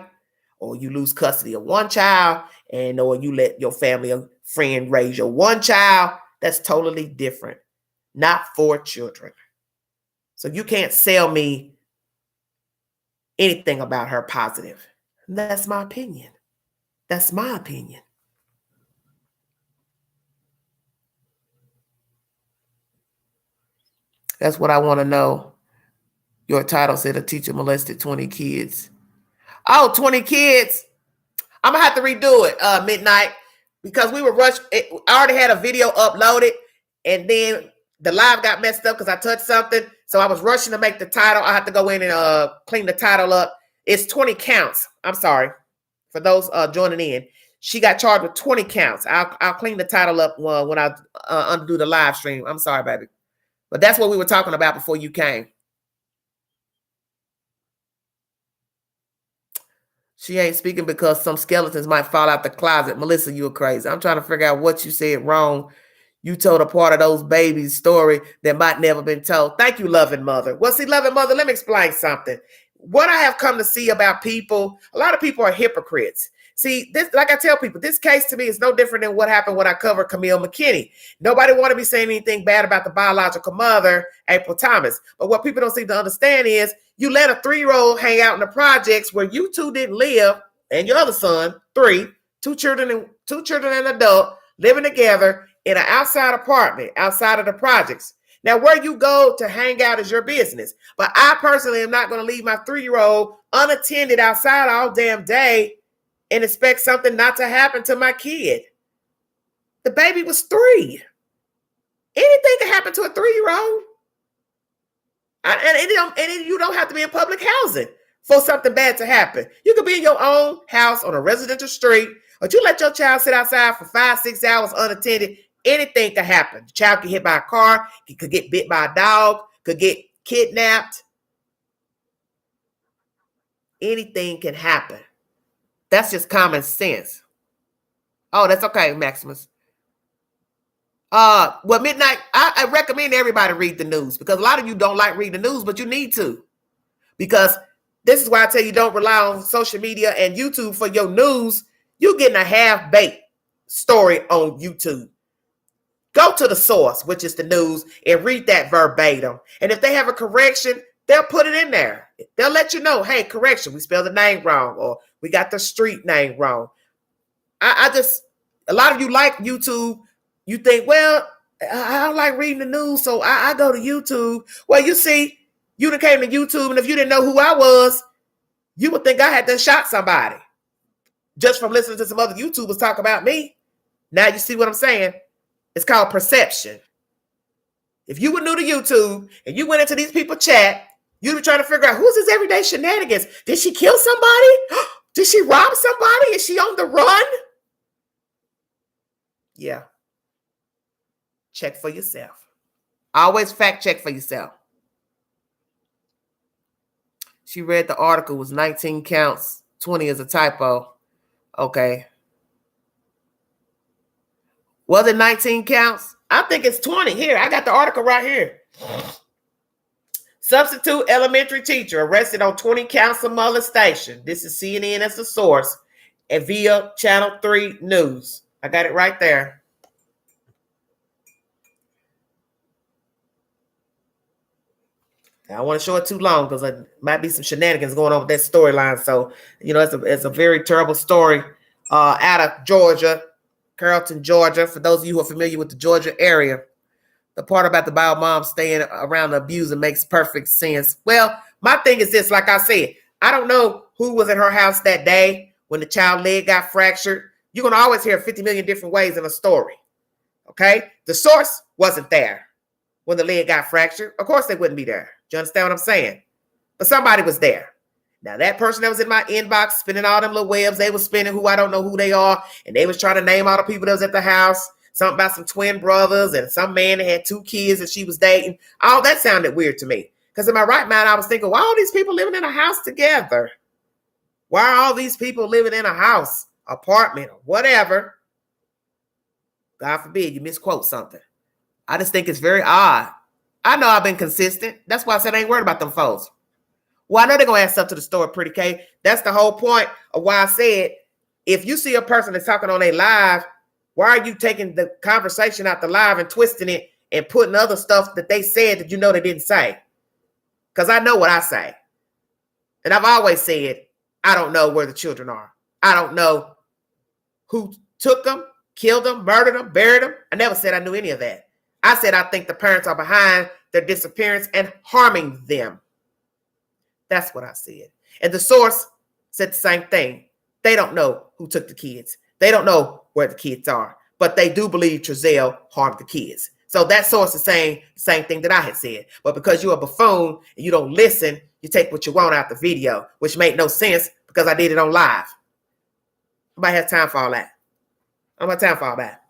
or you lose custody of one child, or you let your family or friend raise your one child. That's totally different. Not 4 children. So you can't sell me anything about her positive. That's my opinion. That's my opinion. That's what I want to know. Your title said a teacher molested 20 kids. Oh, 20 kids. I'm going to have to redo it, Midnight, because we were rushed. I already had a video uploaded, and then the live got messed up because I touched something. So I was rushing to make the title. I have to go in and clean the title up. It's 20 counts. I'm sorry for those joining in. She got charged with 20 counts. I'll clean the title up when I undo the live stream. I'm sorry, baby. But that's what we were talking about before you came. She ain't speaking because some skeletons might fall out the closet. Melissa, you are crazy. I'm trying to figure out what you said wrong. You told a part of those babies' story that might never been told. Thank you, loving mother. Well, see, loving mother, let me explain something. What I have come to see about people, a lot of people are hypocrites. See, this, like I tell people, this case to me is no different than what happened when I covered Camille McKinney. Nobody wanted to be saying anything bad about the biological mother, April Thomas. But what people don't seem to understand is you let a 3-year-old hang out in the projects where you two didn't live, and your other son, two children and an adult living together in an outside apartment outside of the projects. Now, where you go to hang out is your business. But I personally am not going to leave my 3-year-old unattended outside all damn day and expect something not to happen to my kid. The baby was 3. Anything can happen to a 3-year-old. And you don't have to be in public housing for something bad to happen. You could be in your own house on a residential street, but you let your child sit outside for 5-6 hours unattended. Anything could happen. The child could get hit by a car, he could get bit by a dog, could get kidnapped. Anything can happen. That's just common sense. Oh, that's okay, Maximus. Well, midnight, I recommend everybody read the news because a lot of you don't like reading the news, but you need to. Because this is why I tell you don't rely on social media and YouTube for your news. You're getting a half-baked story on YouTube. Go to the source, which is the news, and read that verbatim. And if they have a correction, they'll put it in there. They'll let you know, hey, correction, we spelled the name wrong, or we got the street name wrong. A lot of you like YouTube. You think, well, I don't like reading the news, so I go to YouTube. Well, you see, you done came to YouTube, and if you didn't know who I was, you would think I had done shot somebody just from listening to some other YouTubers talk about me. Now you see what I'm saying? It's called perception. If you were new to YouTube and you went into these people's chat, you'd be trying to figure out who's this everyday shenanigans. Did she kill somebody? Did she rob somebody? Is she on the run? Yeah. Check for yourself. Always fact check for yourself. She read the article was 19 counts, 20 is a typo. Okay. Was it 19 counts? I think it's 20. Here, I got the article right here. Substitute elementary teacher arrested on 20 counts of molestation. This is CNN as the source and via Channel 3 News. I got it right there. I don't want to show it too long because there might be some shenanigans going on with that storyline. So, it's a very terrible story out of Georgia, Carrollton, Georgia. For those of you who are familiar with the Georgia area, the part about the bio mom staying around the abuser makes perfect sense. Well, my thing is this, like I said, I don't know who was in her house that day when the child leg got fractured. You're going to always hear 50 million different ways in a story. Okay? The source wasn't there when the leg got fractured. Of course they wouldn't be there. Do you understand what I'm saying? But somebody was there. Now, that person that was in my inbox spinning all them little webs, they were spinning who I don't know who they are, and they was trying to name all the people that was at the house, something about some twin brothers and some man that had 2 kids that she was dating. All that sounded weird to me. Because in my right mind, I was thinking, why are all these people living in a house together? Why are all these people living in a house, apartment, or whatever? God forbid you misquote something. I just think it's very odd. I know I've been consistent. That's why I said I ain't worried about them folks. Well, I know they're going to add stuff to the story, Pretty K. That's the whole point of why I said, if you see a person that's talking on a live, why are you taking the conversation out the live and twisting it and putting other stuff that they said that you know they didn't say? Because I know what I say. And I've always said, I don't know where the children are. I don't know who took them, killed them, murdered them, buried them. I never said I knew any of that. I said I think the parents are behind their disappearance and harming them. That's what I said. And the source said the same thing. They don't know who took the kids. They don't know where the kids are. But they do believe Trezell harmed the kids. So that source is saying the same thing that I had said. But because you're a buffoon and you don't listen, you take what you want out the video, which made no sense because I did it on live. Nobody has time for all that. I don't have time for all that.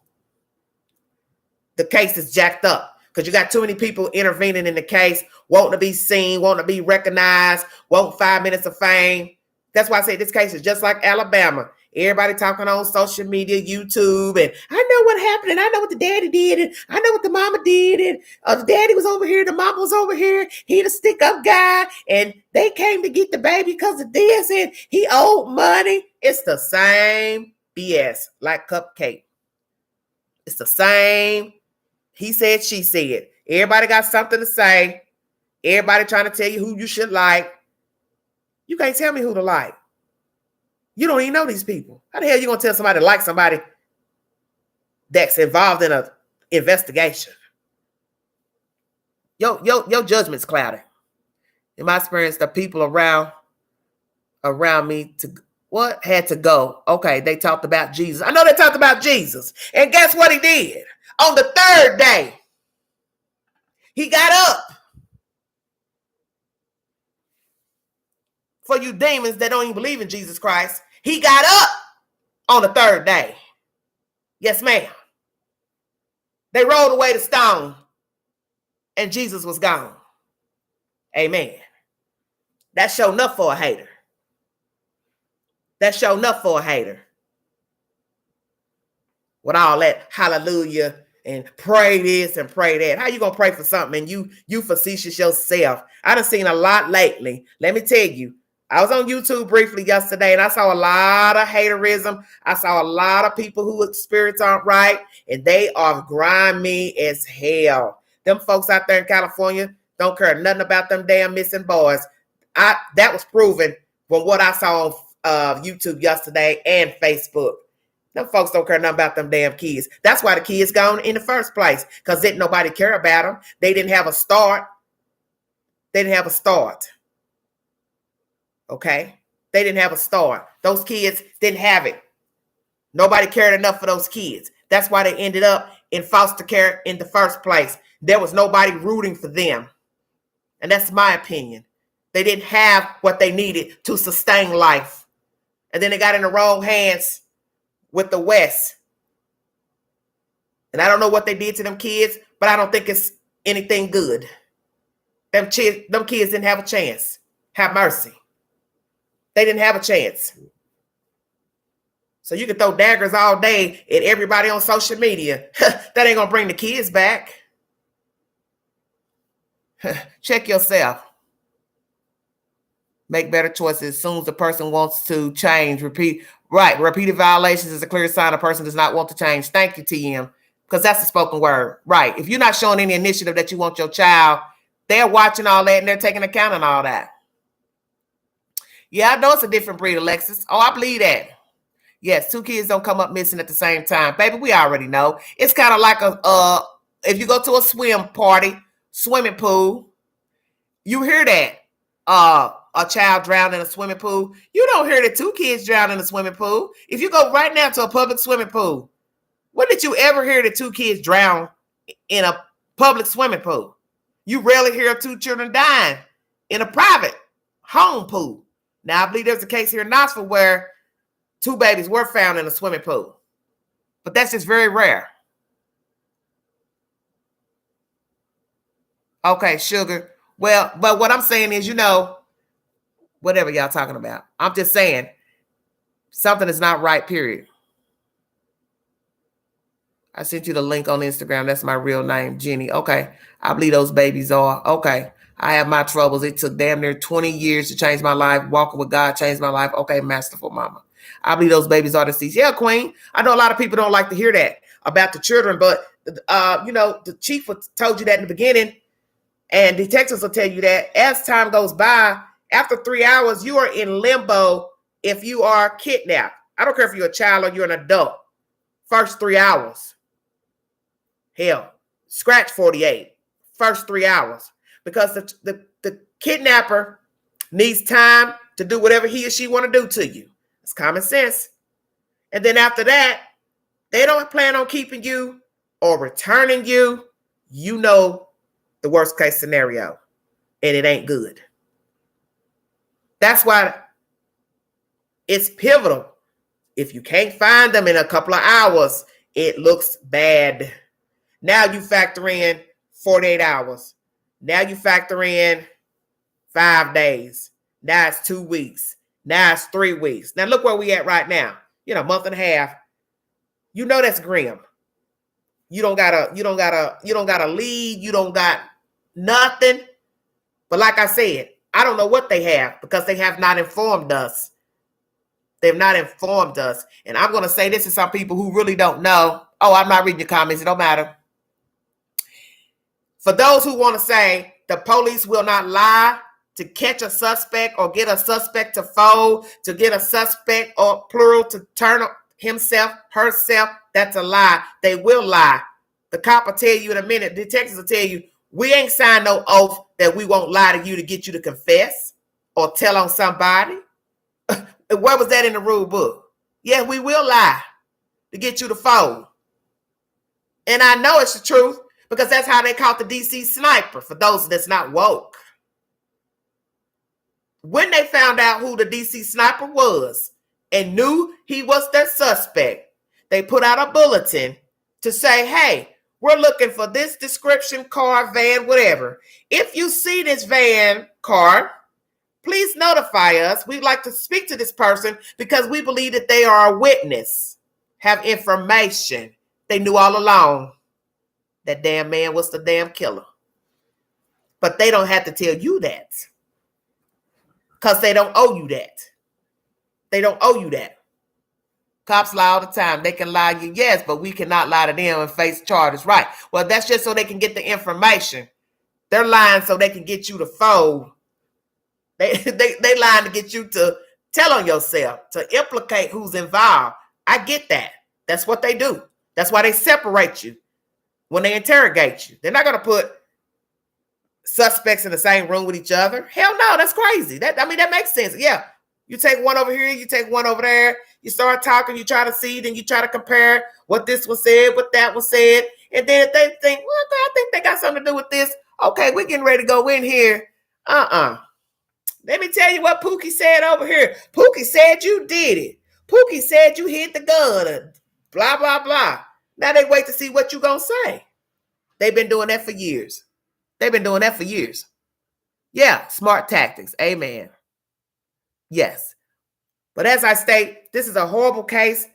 The case is jacked up. because you got too many people intervening in the case, wanting to be seen, wanting to be recognized, wanting 5 minutes of fame. That's why I say this case is just like Alabama. Everybody talking on social media, YouTube, and I know what happened, and I know what the daddy did, and I know what the mama did, and the daddy was over here, the mama was over here, he the stick-up guy, and they came to get the baby because of this, and he owed money. It's the same BS, like Cupcake. It's the same. He said, she said. Everybody got something to say. Everybody trying to tell you who you should like. You can't tell me who to like. You don't even know these people. How the hell you gonna tell somebody to like somebody that's involved in an investigation? Your judgment's clouded. In my experience, the people around me had to go. Okay, they talked about Jesus. I know they talked about Jesus. And guess what he did? On the third day, he got up. For you demons that don't even believe in Jesus Christ, he got up on the third day. Yes, ma'am. They rolled away the stone and Jesus was gone. Amen. That's sure enough for a hater. That's sure enough for a hater. With all that hallelujah and pray this and pray that. How you gonna pray for something and you facetious yourself? I done seen a lot lately. Let me tell you. I was on YouTube briefly yesterday and I saw a lot of haterism. I saw a lot of people whose spirits aren't right and they are grimy as hell. Them folks out there in California don't care nothing about them damn missing boys. That was proven from what I saw on YouTube yesterday and Facebook. Them folks don't care nothing about them damn kids. That's why the kids gone in the first place, because didn't nobody care about them. They didn't have a start. Okay? They didn't have a start. Those kids didn't have it. Nobody cared enough for those kids. That's why they ended up in foster care in the first place. There was nobody rooting for them. And that's my opinion. They didn't have what they needed to sustain life. And then they got in the wrong hands with the West. And I don't know what they did to them kids, but I don't think it's anything good. Them kids didn't have a chance. Have mercy. They didn't have a chance. So you can throw daggers all day at everybody on social media. That ain't going to bring the kids back. Check yourself. Make better choices as soon as the person wants to change. Repeated violations is a clear sign a person does not want to change. Thank you, TM, because that's the spoken word. Right. If you're not showing any initiative that you want your child, they're watching all that and they're taking account of all that. Yeah, I know it's a different breed, Alexis. Oh, I believe that. Yes, 2 kids don't come up missing at the same time. Baby, we already know. It's kind of like if you go to a swimming pool, you hear that. A child drowned in a swimming pool. You don't hear that 2 kids drowned in a swimming pool. If you go right now to a public swimming pool, when did you ever hear that 2 kids drown in a public swimming pool? You rarely hear of 2 children dying in a private home pool. Now, I believe there's a case here in Knoxville where 2 babies were found in a swimming pool. But that's just very rare. Okay, sugar. Well, but what I'm saying is, whatever y'all talking about. I'm just saying something is not right, period. I sent you the link on Instagram. That's my real name, Jenny. Okay. I believe those babies are. Okay. I have my troubles. It took damn near 20 years to change my life. Walking with God changed my life. Okay, masterful mama. I believe those babies are deceased. Yeah, Queen. I know a lot of people don't like to hear that about the children, but, the chief told you that in the beginning, and detectives will tell you that as time goes by, after 3 hours, you are in limbo if you are kidnapped. I don't care if you're a child or you're an adult. First 3 hours. Hell, scratch 48. First 3 hours. Because the kidnapper needs time to do whatever he or she want to do to you. It's common sense. And then after that, they don't plan on keeping you or returning you. You know the worst case scenario. And it ain't good. That's why it's pivotal. If you can't find them in a couple of hours, it looks bad. Now you factor in 48 hours. Now you factor in 5 days. Now it's 2 weeks. Now it's 3 weeks. Now look where we at right now. Month and a half. That's grim. You don't got a lead. You don't got nothing. But like I said, I don't know what they have because they have not informed us. They've not informed us. And I'm going to say this to some people who really don't know. Oh, I'm not reading your comments. It don't matter. For those who want to say the police will not lie to catch a suspect or get a suspect to fold, to get a suspect or plural to turn himself, herself, that's a lie. They will lie. The cop will tell you in a minute, detectives will tell you, we ain't signed no oath that we won't lie to you to get you to confess or tell on somebody. Where was that in the rule book? Yeah, we will lie to get you to fold. And I know it's the truth because that's how they caught the DC sniper, for those that's not woke. When they found out who the DC sniper was and knew he was their suspect, they put out a bulletin to say, hey, we're looking for this description, car, van, whatever. If you see this van, car, please notify us. We'd like to speak to this person because we believe that they are a witness, have information. They knew all along that damn man was the damn killer. But they don't have to tell you that because they don't owe you that. They don't owe you that. Cops lie all the time. They can lie to you, yes, but we cannot lie to them and face charges. Right. Well, that's just so they can get the information. They're lying so they can get you to fold. They lying to get you to tell on yourself, to implicate who's involved. I get that. That's what they do. That's why they separate you when they interrogate you. They're not going to put suspects in the same room with each other. Hell no, that's crazy. That makes sense. Yeah. You take one over here, you take one over there. You start talking, you try to see, then you try to compare what this one said, what that one said. And then if they think, well, I think they got something to do with this. Okay, we're getting ready to go in here. Let me tell you what Pookie said over here. Pookie said you did it. Pookie said you hit the gun. Blah, blah, blah. Now they wait to see what you going to say. They've been doing that for years. Yeah, smart tactics. Amen. Yes. But as I state, this is a horrible case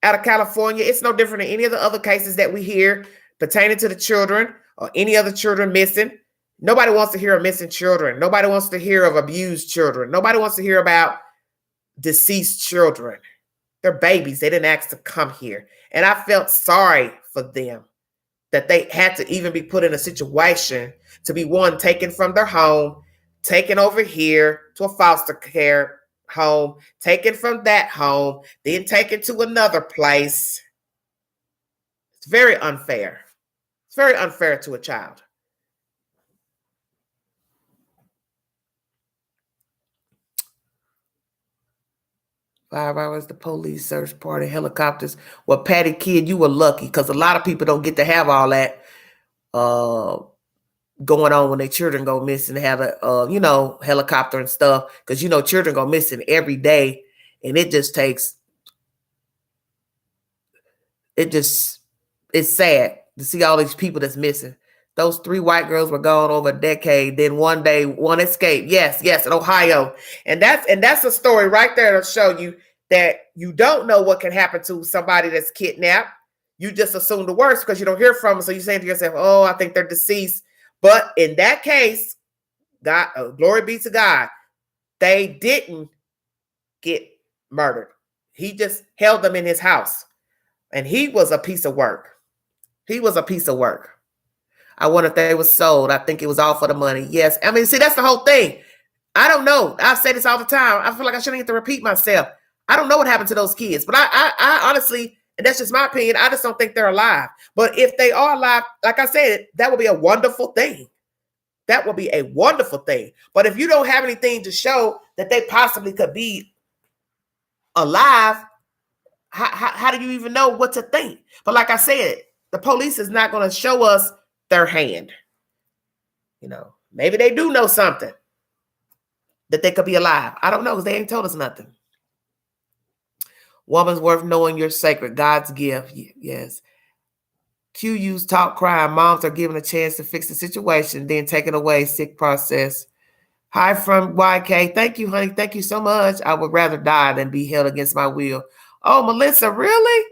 out of California. It's no different than any of the other cases that we hear pertaining to the children or any other children missing. Nobody wants to hear of missing children. Nobody wants to hear of abused children. Nobody wants to hear about deceased children. They're babies. They didn't ask to come here. And I felt sorry for them that they had to even be put in a situation to be, one, taken from their home, taken over here to a foster care home, taken from that home, then taken to another place. It's very unfair. It's very unfair to a child. Five hours, the police search party, helicopters. Well, Patty Kid, you were lucky because a lot of people don't get to have all that going on when their children go missing. They have a, helicopter and stuff because, children go missing every day. And it's sad to see all these people that's missing. Those 3 white girls were gone over a decade. Then one day, one escaped. Yes, in Ohio. And that's a story right there to show you that you don't know what can happen to somebody that's kidnapped. You just assume the worst because you don't hear from them. So you say to yourself, oh, I think they're deceased. But in that case, God, glory be to God, they didn't get murdered. He just held them in his house. And he was a piece of work. I wonder if they were sold. I think it was all for the money. Yes. See, that's the whole thing. I don't know. I say this all the time. I feel like I shouldn't have to repeat myself. I don't know what happened to those kids. But I honestly, and that's just my opinion, I just don't think they're alive. But if they are alive, like I said, that would be a wonderful thing. But if you don't have anything to show that they possibly could be alive, how do you even know what to think? But like I said, the police is not going to show us their hand. Maybe they do know something that they could be alive. I don't know because they ain't told us nothing. Woman's worth knowing you're sacred. God's gift. Yes. Q use talk crying. Moms are given a chance to fix the situation, then taken away. Sick process. Hi from YK. Thank you, honey. Thank you so much. I would rather die than be held against my will. Oh, Melissa, really?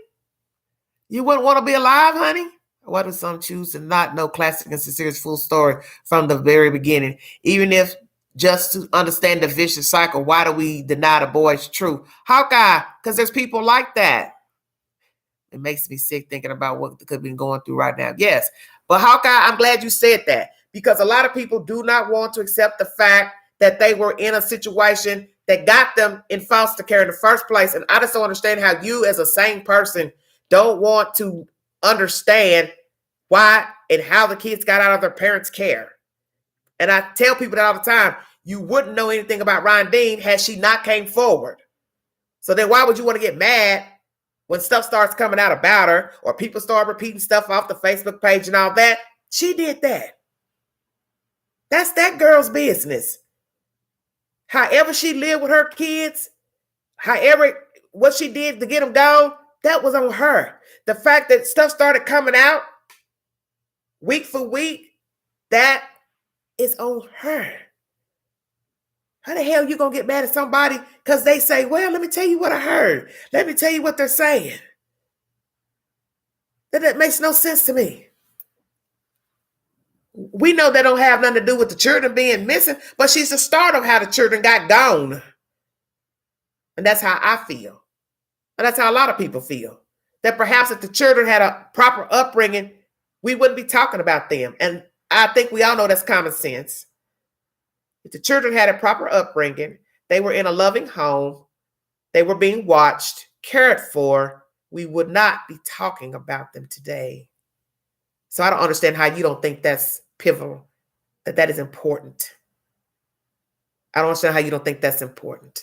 You wouldn't want to be alive, honey? Why do some choose to not know classic and sincere full story from the very beginning? Even if just to understand the vicious cycle, why do we deny the boy's truth? Hawkeye, because there's people like that. It makes me sick thinking about what could be going through right now. Yes, but Hawkeye, I'm glad you said that, because a lot of people do not want to accept the fact that they were in a situation that got them in foster care in the first place. And I just don't understand how you, as a sane person, don't want to understand why and how the kids got out of their parents' care. And I tell people that all the time. You wouldn't know anything about Ryan Dean had she not came forward. So then why would you want to get mad when stuff starts coming out about her, or people start repeating stuff off the Facebook page and all that? She did that. That's that girl's business. However she lived with her kids, however what she did to get them gone, that was on her. The fact that stuff started coming out week for week, that is on her. How the hell you gonna get mad at somebody because they say, well, let me tell you what I heard. Let me tell you what they're saying. That makes no sense to me. We know that don't have nothing to do with the children being missing, but she's the start of how the children got gone. And that's how I feel. And that's how a lot of people feel. That perhaps if the children had a proper upbringing, we wouldn't be talking about them. And I think we all know that's common sense. If the children had a proper upbringing, they were in a loving home, they were being watched, cared for, we would not be talking about them today. So I don't understand how you don't think that's pivotal, that is important. I don't understand how you don't think that's important.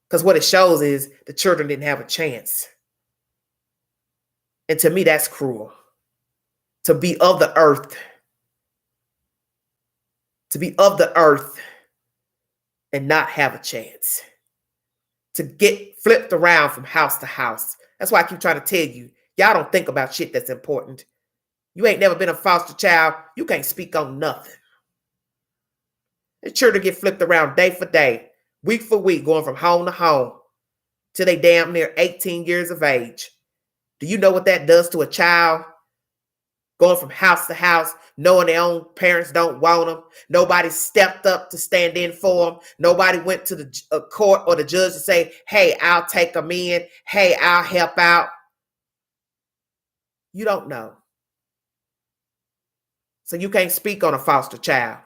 Because what it shows is the children didn't have a chance. And to me, that's cruel. To be of the earth. To be of the earth and not have a chance. To get flipped around from house to house. That's why I keep trying to tell you, y'all don't think about shit that's important. You ain't never been a foster child. You can't speak on nothing. The children get flipped around day for day, week for week, going from home to home till they damn near 18 years of age. Do you know what that does to a child? Going from house to house, knowing their own parents don't want them. Nobody stepped up to stand in for them. Nobody went to the court or the judge to say, hey, I'll take them in. Hey, I'll help out. You don't know. So you can't speak on a foster child.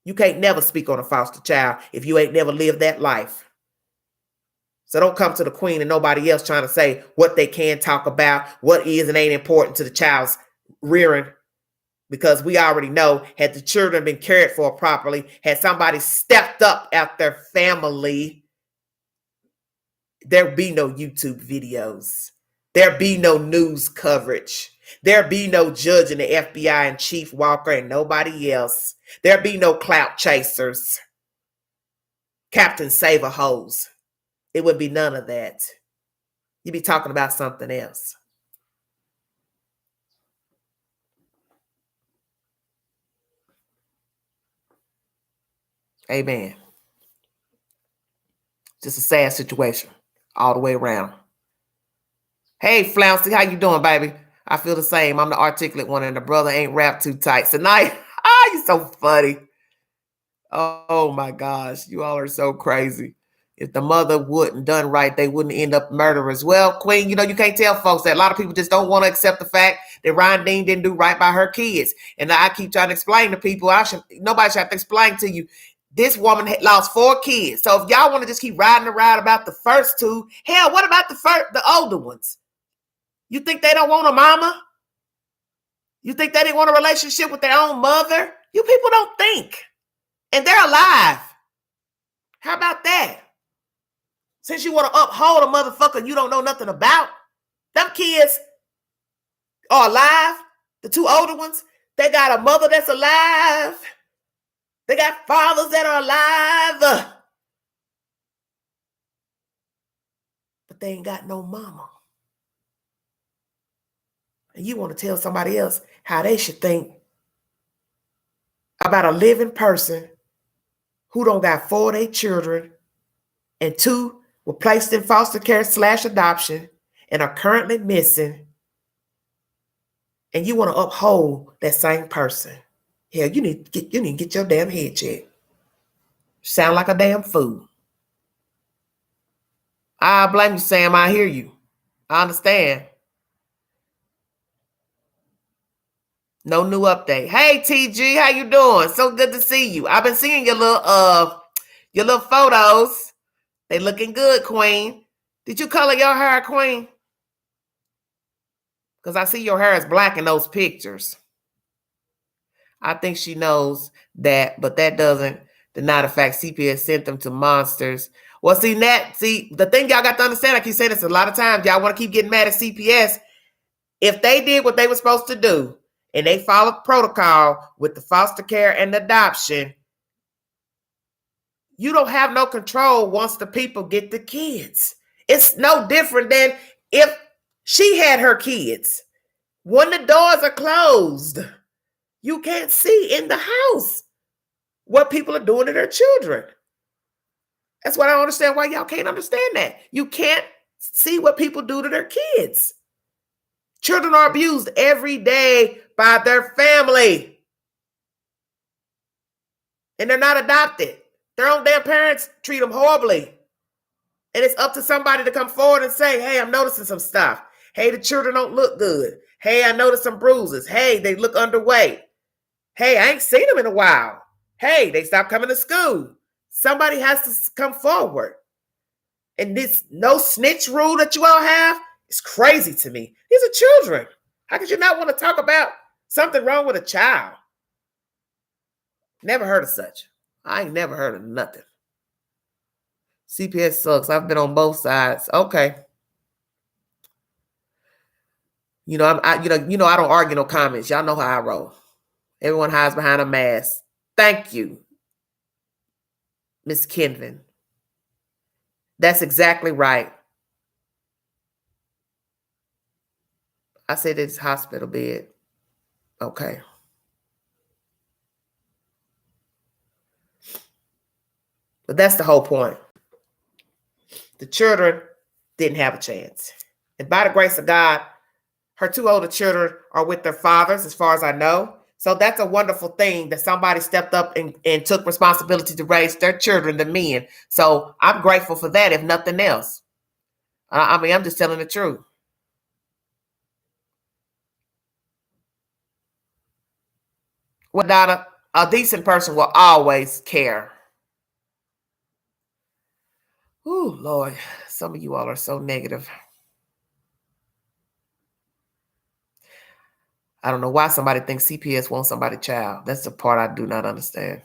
You can't never speak on a foster child if you ain't never lived that life. So don't come to the queen and nobody else trying to say what they can talk about, what is and ain't important to the child's rearing. Because we already know, had the children been cared for properly, had somebody stepped up at their family, there'd be no YouTube videos. There'd be no news coverage. There'd be no judge and the FBI and Chief Walker and nobody else. There'd be no clout chasers. Captain Save-A-Hose. It would be none of that. You'd be talking about something else. Amen. Just a sad situation all the way around. Hey, Flouncy, how you doing, baby? I feel the same. I'm the articulate one, and the brother ain't wrapped too tight. Tonight, you're so funny. Oh, my gosh. You all are so crazy. If the mother wouldn't done right, they wouldn't end up murderers. Well, Queen, you can't tell folks that. A lot of people just don't want to accept the fact that Ryan Dean didn't do right by her kids. And I keep trying to explain to people, nobody should have to explain to you. This woman had lost 4 kids. So if y'all want to just keep riding around about the first 2, hell, what about the older ones? You think they don't want a mama? You think they didn't want a relationship with their own mother? You people don't think. And they're alive. How about that? Since you want to uphold a motherfucker you don't know nothing about, them kids are alive. The 2 older ones, they got a mother that's alive. They got fathers that are alive. But they ain't got no mama. And you want to tell somebody else how they should think about a living person who don't got 4 of their children and 2 were placed in foster care / adoption and are currently missing. And you want to uphold that same person. Hell, you need to get your damn head checked. Sound like a damn fool. I blame you, Sam. I hear you. I understand. No new update. Hey, TG, how you doing? So good to see you. I've been seeing your little photos. They looking good, Queen. Did you color your hair, Queen? Because I see your hair is black in those pictures. I think she knows that, but that doesn't deny the fact CPS sent them to monsters. Well, see, the thing y'all got to understand, I keep saying this a lot of times, y'all want to keep getting mad at CPS. If they did what they were supposed to do, and they followed protocol with the foster care and adoption, you don't have no control once the people get the kids. It's no different than if she had her kids. When the doors are closed, you can't see in the house what people are doing to their children. That's what I don't understand why y'all can't understand that. You can't see what people do to their kids. Children are abused every day by their family. And they're not adopted. Their own damn parents treat them horribly. And it's up to somebody to come forward and say, hey, I'm noticing some stuff. Hey, the children don't look good. Hey, I noticed some bruises. Hey, they look underweight. Hey, I ain't seen them in a while. Hey, they stopped coming to school. Somebody has to come forward. And this no snitch rule that you all have is crazy to me. These are children. How could you not want to talk about something wrong with a child? Never heard of such. I ain't never heard of nothing. CPS sucks. I've been on both sides. Okay. I don't argue no comments. Y'all know how I roll. Everyone hides behind a mask. Thank you, Miss Kenvin. That's exactly right. I said it's hospital bed. Okay. But that's the whole point. The children didn't have a chance. And by the grace of God, her 2 older children are with their fathers, as far as I know. So that's a wonderful thing that somebody stepped up and took responsibility to raise their children, the men. So I'm grateful for that, if nothing else. I'm just telling the truth. Well, Donna, a decent person will always care. Ooh, Lord, some of you all are so negative. I don't know why somebody thinks CPS wants somebody's child. That's the part I do not understand.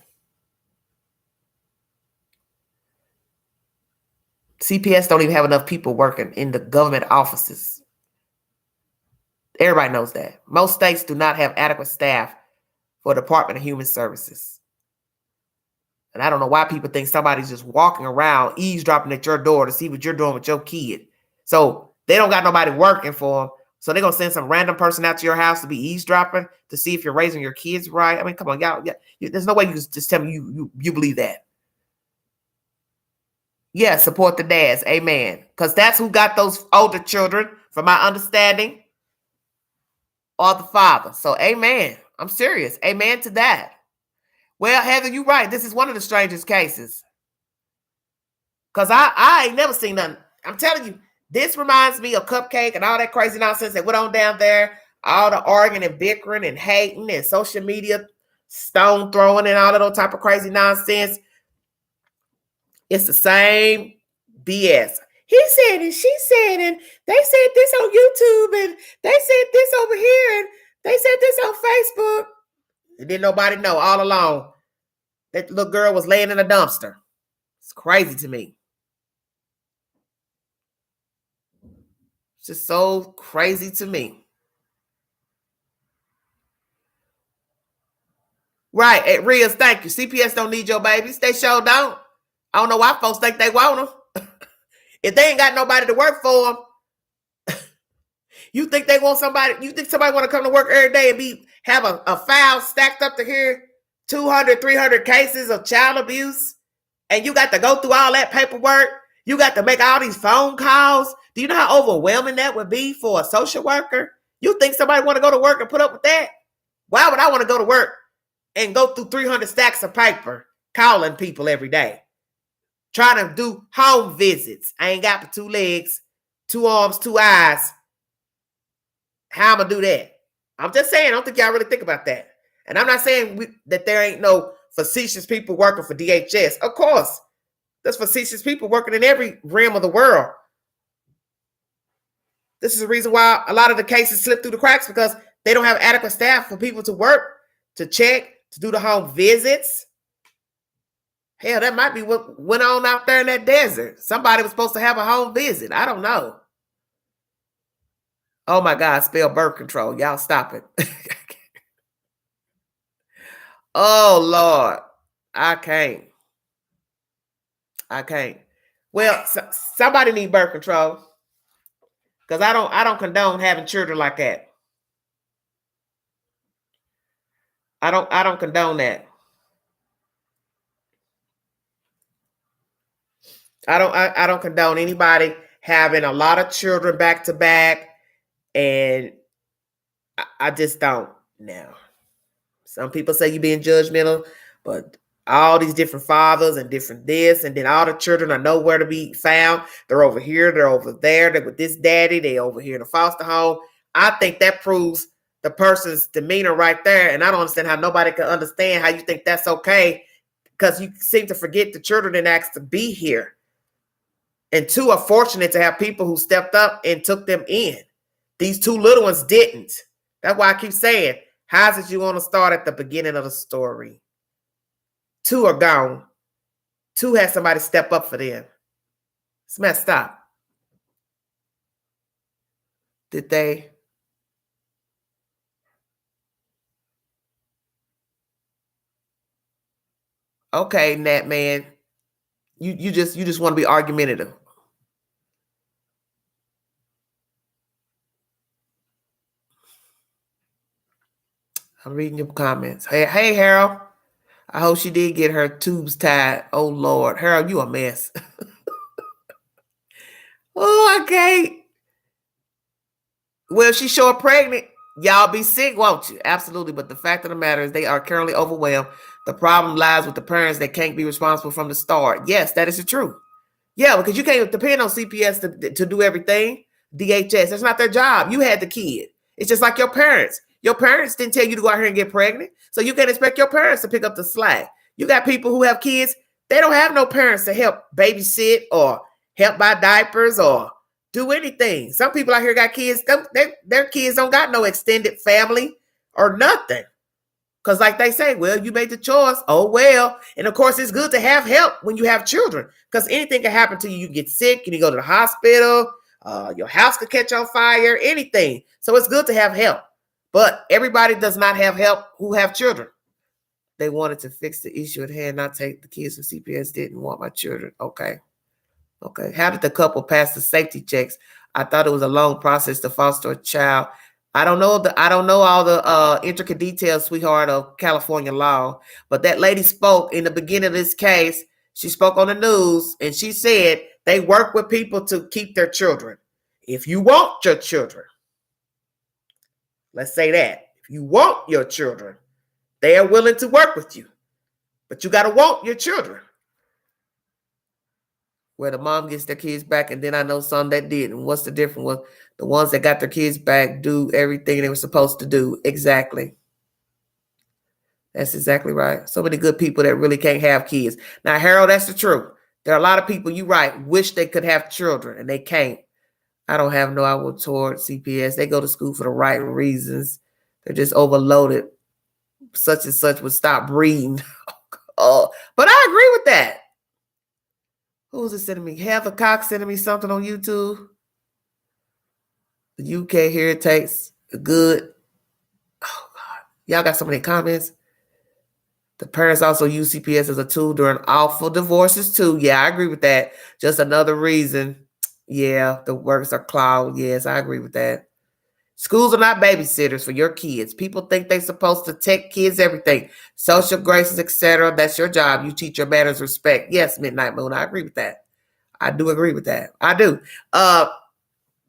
CPS don't even have enough people working in the government offices. Everybody knows that. Most states do not have adequate staff for the Department of Human Services. And I don't know why people think somebody's just walking around eavesdropping at your door to see what you're doing with your kid. So they don't got nobody working for them. So they're going to send some random person out to your house to be eavesdropping to see if you're raising your kids right. I mean, come on, y'all. There's no way you can just tell me you believe that. Yeah, support the dads. Amen. Because that's who got those older children, from my understanding, or the father. So amen. I'm serious. Amen to that. Well, Heather, you're right. This is one of the strangest cases. Because I ain't never seen nothing. I'm telling you, this reminds me of Cupcake and all that crazy nonsense that went on down there. All the arguing and bickering and hating and social media stone throwing and all of those type of crazy nonsense. It's the same BS. He said and she said, and they said this on YouTube, and they said this over here, and they said this on Facebook. And didn't nobody know all along that little girl was laying in a dumpster. It's crazy to me. It's just so crazy to me. Right, at Ria's, thank you. CPS don't need your babies. They sure don't. I don't know why folks think they want them. If they ain't got nobody to work for them, You think they want somebody? You think somebody want to come to work every day and have a file stacked up to here, 200, 300 cases of child abuse, and you got to go through all that paperwork? You got to make all these phone calls. Do you know how overwhelming that would be for a social worker? You think somebody want to go to work and put up with that? Why would I want to go to work and go through 300 stacks of paper calling people every day? Trying to do home visits. I ain't got but 2 legs, 2 arms, 2 eyes. How I'm going to do that? I'm just saying, I don't think y'all really think about that. And I'm not saying that there ain't no facetious people working for DHS. Of course, there's facetious people working in every realm of the world. This is the reason why a lot of the cases slip through the cracks, because they don't have adequate staff for people to work, to check, to do the home visits. Hell, that might be what went on out there in that desert. Somebody was supposed to have a home visit. I don't know. Oh my God, spell birth control. Y'all stop it. Oh Lord, I can't. Well, somebody need birth control, because I don't condone having children like that. I don't condone that. I don't condone anybody having a lot of children back to back, and I just don't. Now, some people say you're being judgmental, but all these different fathers and different this, and then all the children are nowhere to be found. They're over here, they're over there, they're with this daddy, they over here in a foster home. I think that proves the person's demeanor right there, and I don't understand how nobody can understand how you think that's okay, because you seem to forget the children didn't ask to be here. And 2 are fortunate to have people who stepped up and took them in. These 2 little ones didn't. That's why I keep saying, how's it you want to start at the beginning of the story? 2 are gone. 2 had somebody step up for them. It's messed up. Did they? Okay, Nat man. You just want to be argumentative. I'm reading your comments. Hey, Harold. I hope she did get her tubes tied. Oh, Lord. Harold, you a mess. Oh, I can't. Well, she's sure pregnant. Y'all be sick, won't you? Absolutely. But the fact of the matter is they are currently overwhelmed. The problem lies with the parents that can't be responsible from the start. Yes, that is the truth. Yeah, because you can't depend on CPS to do everything. DHS, that's not their job. You had the kid. It's just like your parents. Your parents didn't tell you to go out here and get pregnant. So you can't expect your parents to pick up the slack. You got people who have kids. They don't have no parents to help babysit or help buy diapers or do anything. Some people out here got kids. Their kids don't got no extended family or nothing. Because like they say, well, you made the choice. Oh, well. And of course, it's good to have help when you have children, because anything can happen to you. You can get sick and you go to the hospital. Your house could catch on fire, anything. So it's good to have help. But everybody does not have help who have children. They wanted to fix the issue at hand, not take the kids from CPS. Didn't want my children. Okay. How did the couple pass the safety checks? I thought it was a long process to foster a child. I don't know all the intricate details, sweetheart, of California law. But that lady spoke in the beginning of this case. She spoke on the news, and she said they work with people to keep their children. If you want your children, let's say that. If you want your children, they are willing to work with you. But you got to want your children. Where the mom gets their kids back, and then I know some that didn't. What's the difference? Well, the ones that got their kids back do everything they were supposed to do. Exactly. That's exactly right. So many good people that really can't have kids. Now, Harold, that's the truth. There are a lot of people, you're right, wish they could have children, and they can't. I don't have no outward toward CPS. They go to school for the right reasons. They're just overloaded. Such and such would stop breeding. But I agree with that. Who's it sending me? Heather Cox sending me something on YouTube. The UK here takes a good. Oh, God. Y'all got so many comments. The parents also use CPS as a tool during awful divorces, too. Yeah, I agree with that. Just another reason. Yeah, the works are clouded. Yes, I agree with that. Schools are not babysitters for your kids. People think they're supposed to take kids everything. Social graces, etc. That's your job. You teach your manners, respect. Yes, Midnight Moon, I agree with that. I do agree with that. I do.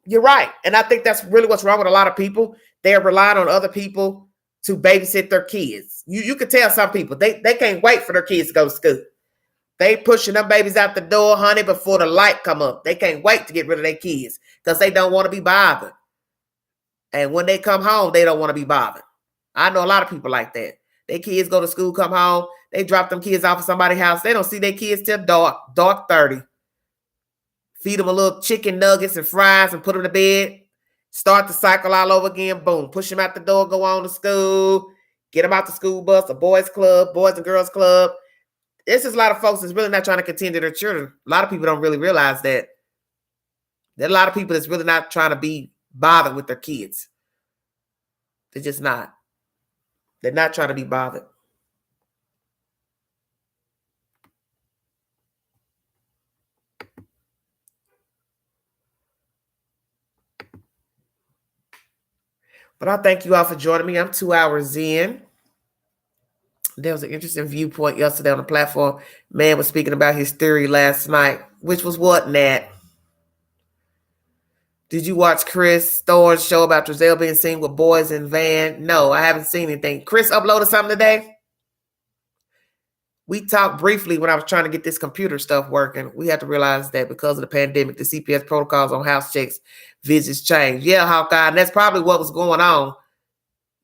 You're right. And I think that's really what's wrong with a lot of people. They're relying on other people to babysit their kids. You can tell some people, they can't wait for their kids to go to school. They pushing them babies out the door, honey, before the light come up. They can't wait to get rid of their kids because they don't want to be bothered. And when they come home, they don't want to be bothered. I know a lot of people like that. Their kids go to school, come home, they drop them kids off at somebody's house. They don't see their kids till dark 30. Feed them a little chicken nuggets and fries and put them to bed. Start the cycle all over again. Boom. Push them out the door, go on to school. Get them out the school bus, a boys club, boys and girls club. This is a lot of folks that's really not trying to contend to their children. A lot of people don't really realize that. There are a lot of people that's really not trying to be bothered with their kids. They're just not. They're not trying to be bothered. But I thank you all for joining me. I'm 2 hours in. There was an interesting viewpoint yesterday on the platform. Man was speaking about his theory last night, which was what, Nat? Did you watch Chris Thorne's show about Giselle being seen with boys in van? No, I haven't seen anything. Chris uploaded something today. We talked briefly when I was trying to get this computer stuff working. We had to realize that because of the pandemic, the CPS protocols on house checks, visits changed. Yeah, Hawkeye, and that's probably what was going on.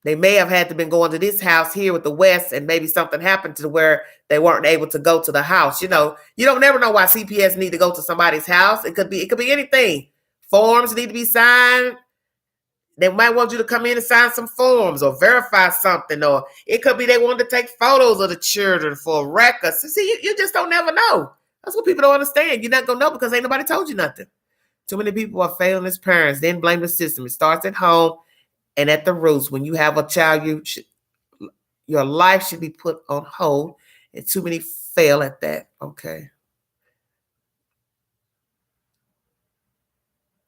They may have had to been going to this house here with the West, and maybe something happened to where they weren't able to go to the house. You know, you don't never know why CPS need to go to somebody's house. It could be anything. Forms need to be signed. They might want you to come in and sign some forms or verify something, or it could be they wanted to take photos of the children for records. See, you just don't never know. That's what people don't understand. You're not gonna know because ain't nobody told you nothing. Too many people are failing as parents, then blame the system. It starts at home and at the roots. When you have a child, your life should be put on hold, and too many fail at that.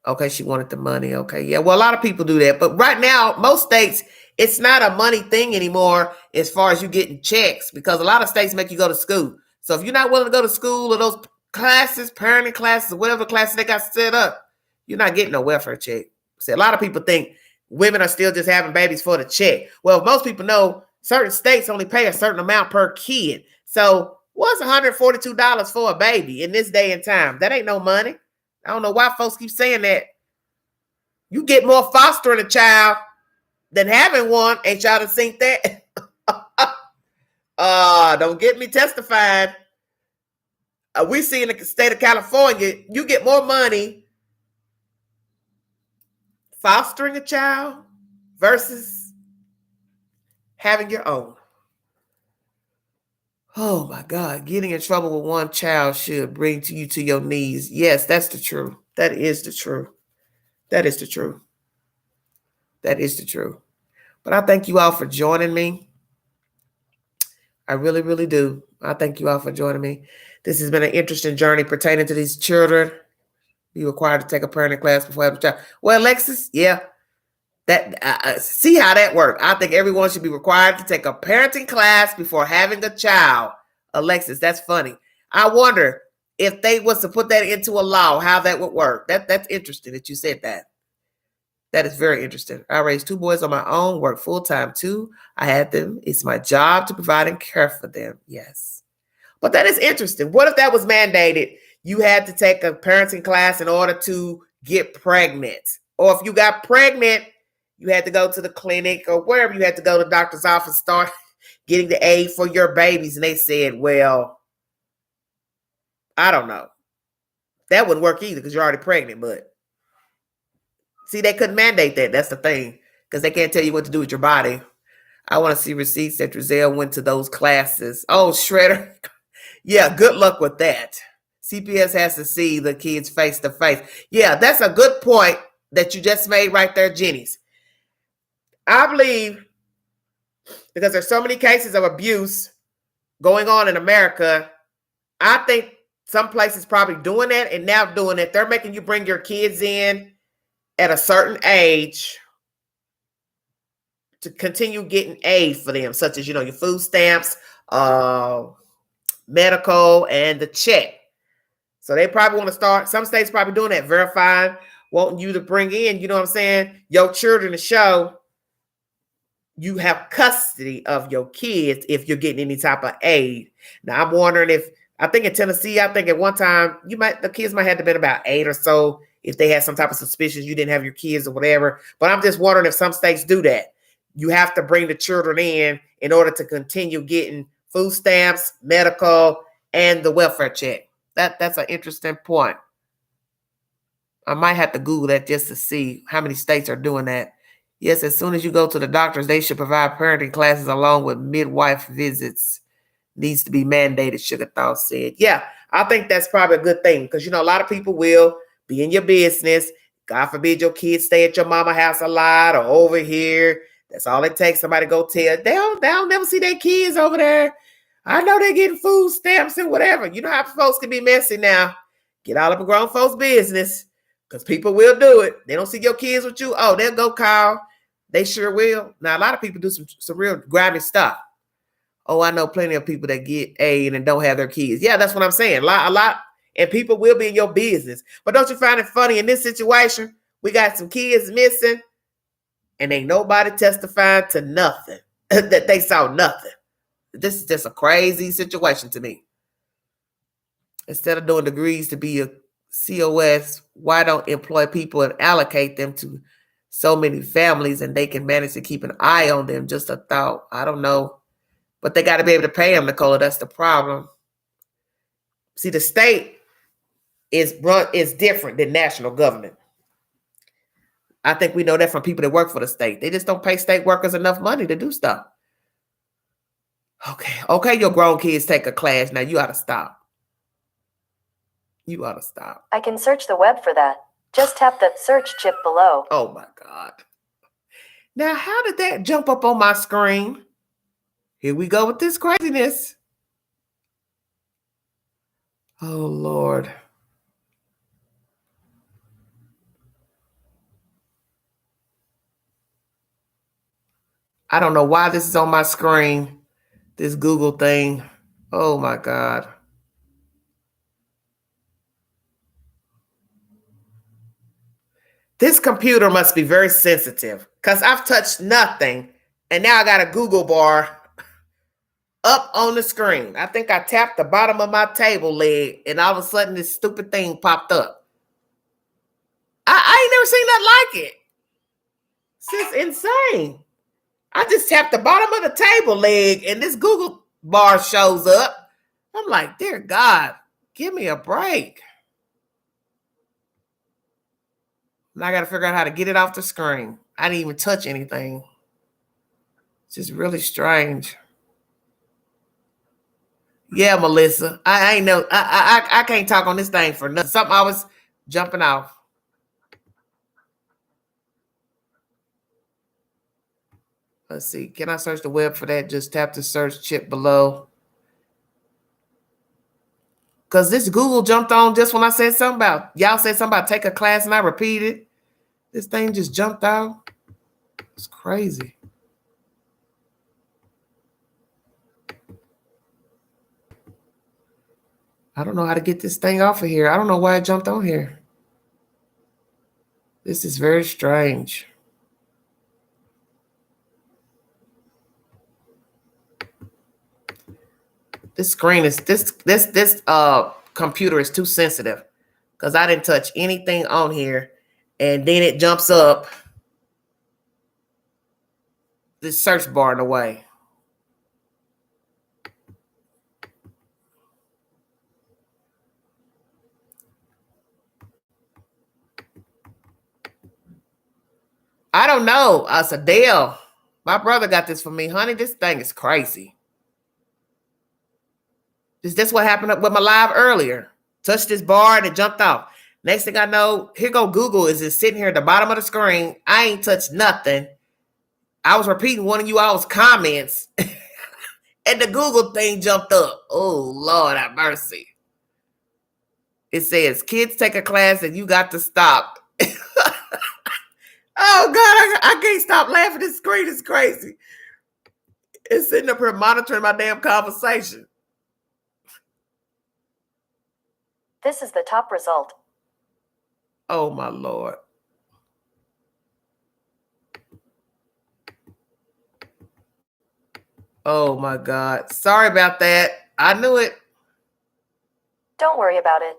Okay, she wanted the money. Okay, yeah. Well, a lot of people do that. But right now, most states, it's not a money thing anymore as far as you getting checks, because a lot of states make you go to school. So if you're not willing to go to school or those classes, parenting classes, or whatever classes they got set up, you're not getting no welfare check. See, a lot of people think women are still just having babies for the check. Well, most people know certain states only pay a certain amount per kid. So what's $142 for a baby in this day and time? That ain't no money. I don't know why folks keep saying that. You get more fostering a child than having one. Ain't y'all to think that? Don't get me testifying. We see in the state of California, you get more money fostering a child versus having your own. Oh my God, getting in trouble with one child should bring you to your knees. Yes, that's the truth. That is the truth. That is the truth. That is the truth. But I thank you all for joining me. I really, really do. I thank you all for joining me. This has been an interesting journey pertaining to these children. Be required to take a parenting class before having a child. Well, Alexis, yeah, that see how that works. I think everyone should be required to take a parenting class before having a child. Alexis, that's funny. I wonder if they was to put that into a law, how that would work. That's interesting that you said that. That is very interesting. I raised 2 boys on my own, work full-time too. I had them. It's my job to provide and care for them. Yes. But that is interesting. What if that was mandated? You had to take a parenting class in order to get pregnant. Or if you got pregnant, you had to go to the clinic or wherever you had to go to the doctor's office, start getting the aid for your babies. And they said, well, I don't know. That wouldn't work either because you're already pregnant. But see, they couldn't mandate that. That's the thing. Because they can't tell you what to do with your body. I want to see receipts that Giselle went to those classes. Oh, Shredder. Yeah, good luck with that. CPS has to see the kids face to face. Yeah, that's a good point that you just made right there, Jenny's. I believe because there's so many cases of abuse going on in America, I think some places probably doing that and now doing it. They're making you bring your kids in at a certain age to continue getting aid for them, such as, your food stamps, medical, and the check. So they probably want to start, some states probably doing that, verifying, wanting you to bring in, you know what I'm saying, your children to show you have custody of your kids if you're getting any type of aid. Now, I'm wondering if, I think in Tennessee, I think at one time, the kids might have been about 8 or so if they had some type of suspicion you didn't have your kids or whatever. But I'm just wondering if some states do that. You have to bring the children in order to continue getting food stamps, medical, and the welfare check. That's an interesting point. I might have to Google that just to see how many states are doing that. Yes, as soon as you go to the doctors, they should provide parenting classes along with midwife visits. Needs to be mandated, Sugar Thought said. Yeah, I think that's probably a good thing because, a lot of people will be in your business. God forbid your kids stay at your mama house a lot or over here. That's all it takes. Somebody go tell. They'll never see their kids over there. I know they're getting food stamps and whatever. You know how folks can be messy now. Get all up in grown folks' business because people will do it. They don't see your kids with you. Oh, they'll go call. They sure will. Now, a lot of people do some real grimy stuff. Oh, I know plenty of people that get aid and don't have their kids. Yeah, that's what I'm saying. A lot. And people will be in your business. But don't you find it funny in this situation? We got some kids missing and ain't nobody testifying to nothing. That they saw nothing. This is just a crazy situation to me. Instead of doing degrees to be a COS, why don't employ people and allocate them to so many families and they can manage to keep an eye on them? Just a thought. I don't know. But they got to be able to pay them, Nicola. That's the problem. See, the state is different than national government. I think we know that from people that work for the state. They just don't pay state workers enough money to do stuff. Okay, your grown kids take a class. Now you ought to stop. You ought to stop. I can search the web for that. Just tap the search chip below. Oh my God. Now, how did that jump up on my screen? Here we go with this craziness. Oh, Lord. I don't know why this is on my screen, this Google thing. Oh, my God. This computer must be very sensitive because I've touched nothing, and now I got a Google bar up on the screen. I think I tapped the bottom of my table leg, and all of a sudden this stupid thing popped up. I ain't never seen nothing like it. This is insane. I just tapped the bottom of the table leg, and this Google bar shows up. I'm like, dear God, give me a break. Now I got to figure out how to get it off the screen. I didn't even touch anything. It's just really strange. Yeah, Melissa. I ain't know. I can't talk on this thing for nothing. Something always jumping off. Let's see. Can I search the web for that? Just tap the search chip below. Because this Google jumped on just when I said something about, y'all said something about take a class and I repeated. This thing just jumped out. It's crazy. I don't know how to get this thing off of here. I don't know why it jumped on here. This is very strange. This screen is this computer is too sensitive because I didn't touch anything on here, and then it jumps up this search bar in the way. I don't know. It's Adele. My brother got this for me. Honey, this thing is crazy. This what happened with my live earlier. Touched this bar and it jumped off. Next thing I know, here go Google is just sitting here at the bottom of the screen. I ain't touched nothing. I was repeating one of you all's comments. And the Google thing jumped up. Oh, Lord have mercy. It says, kids take a class and you got to stop. Oh God, I can't stop laughing. This screen is crazy. It's sitting up here monitoring my damn conversation. This is the top result. Oh my Lord. Oh my God. Sorry about that. I knew it. Don't worry about it.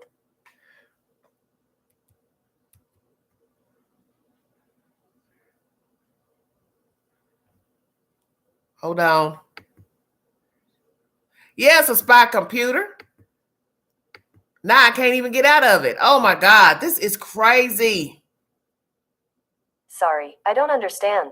Hold on. Yeah, it's a spy computer. Now I can't even get out of it. Oh my God. This is crazy. Sorry, I don't understand.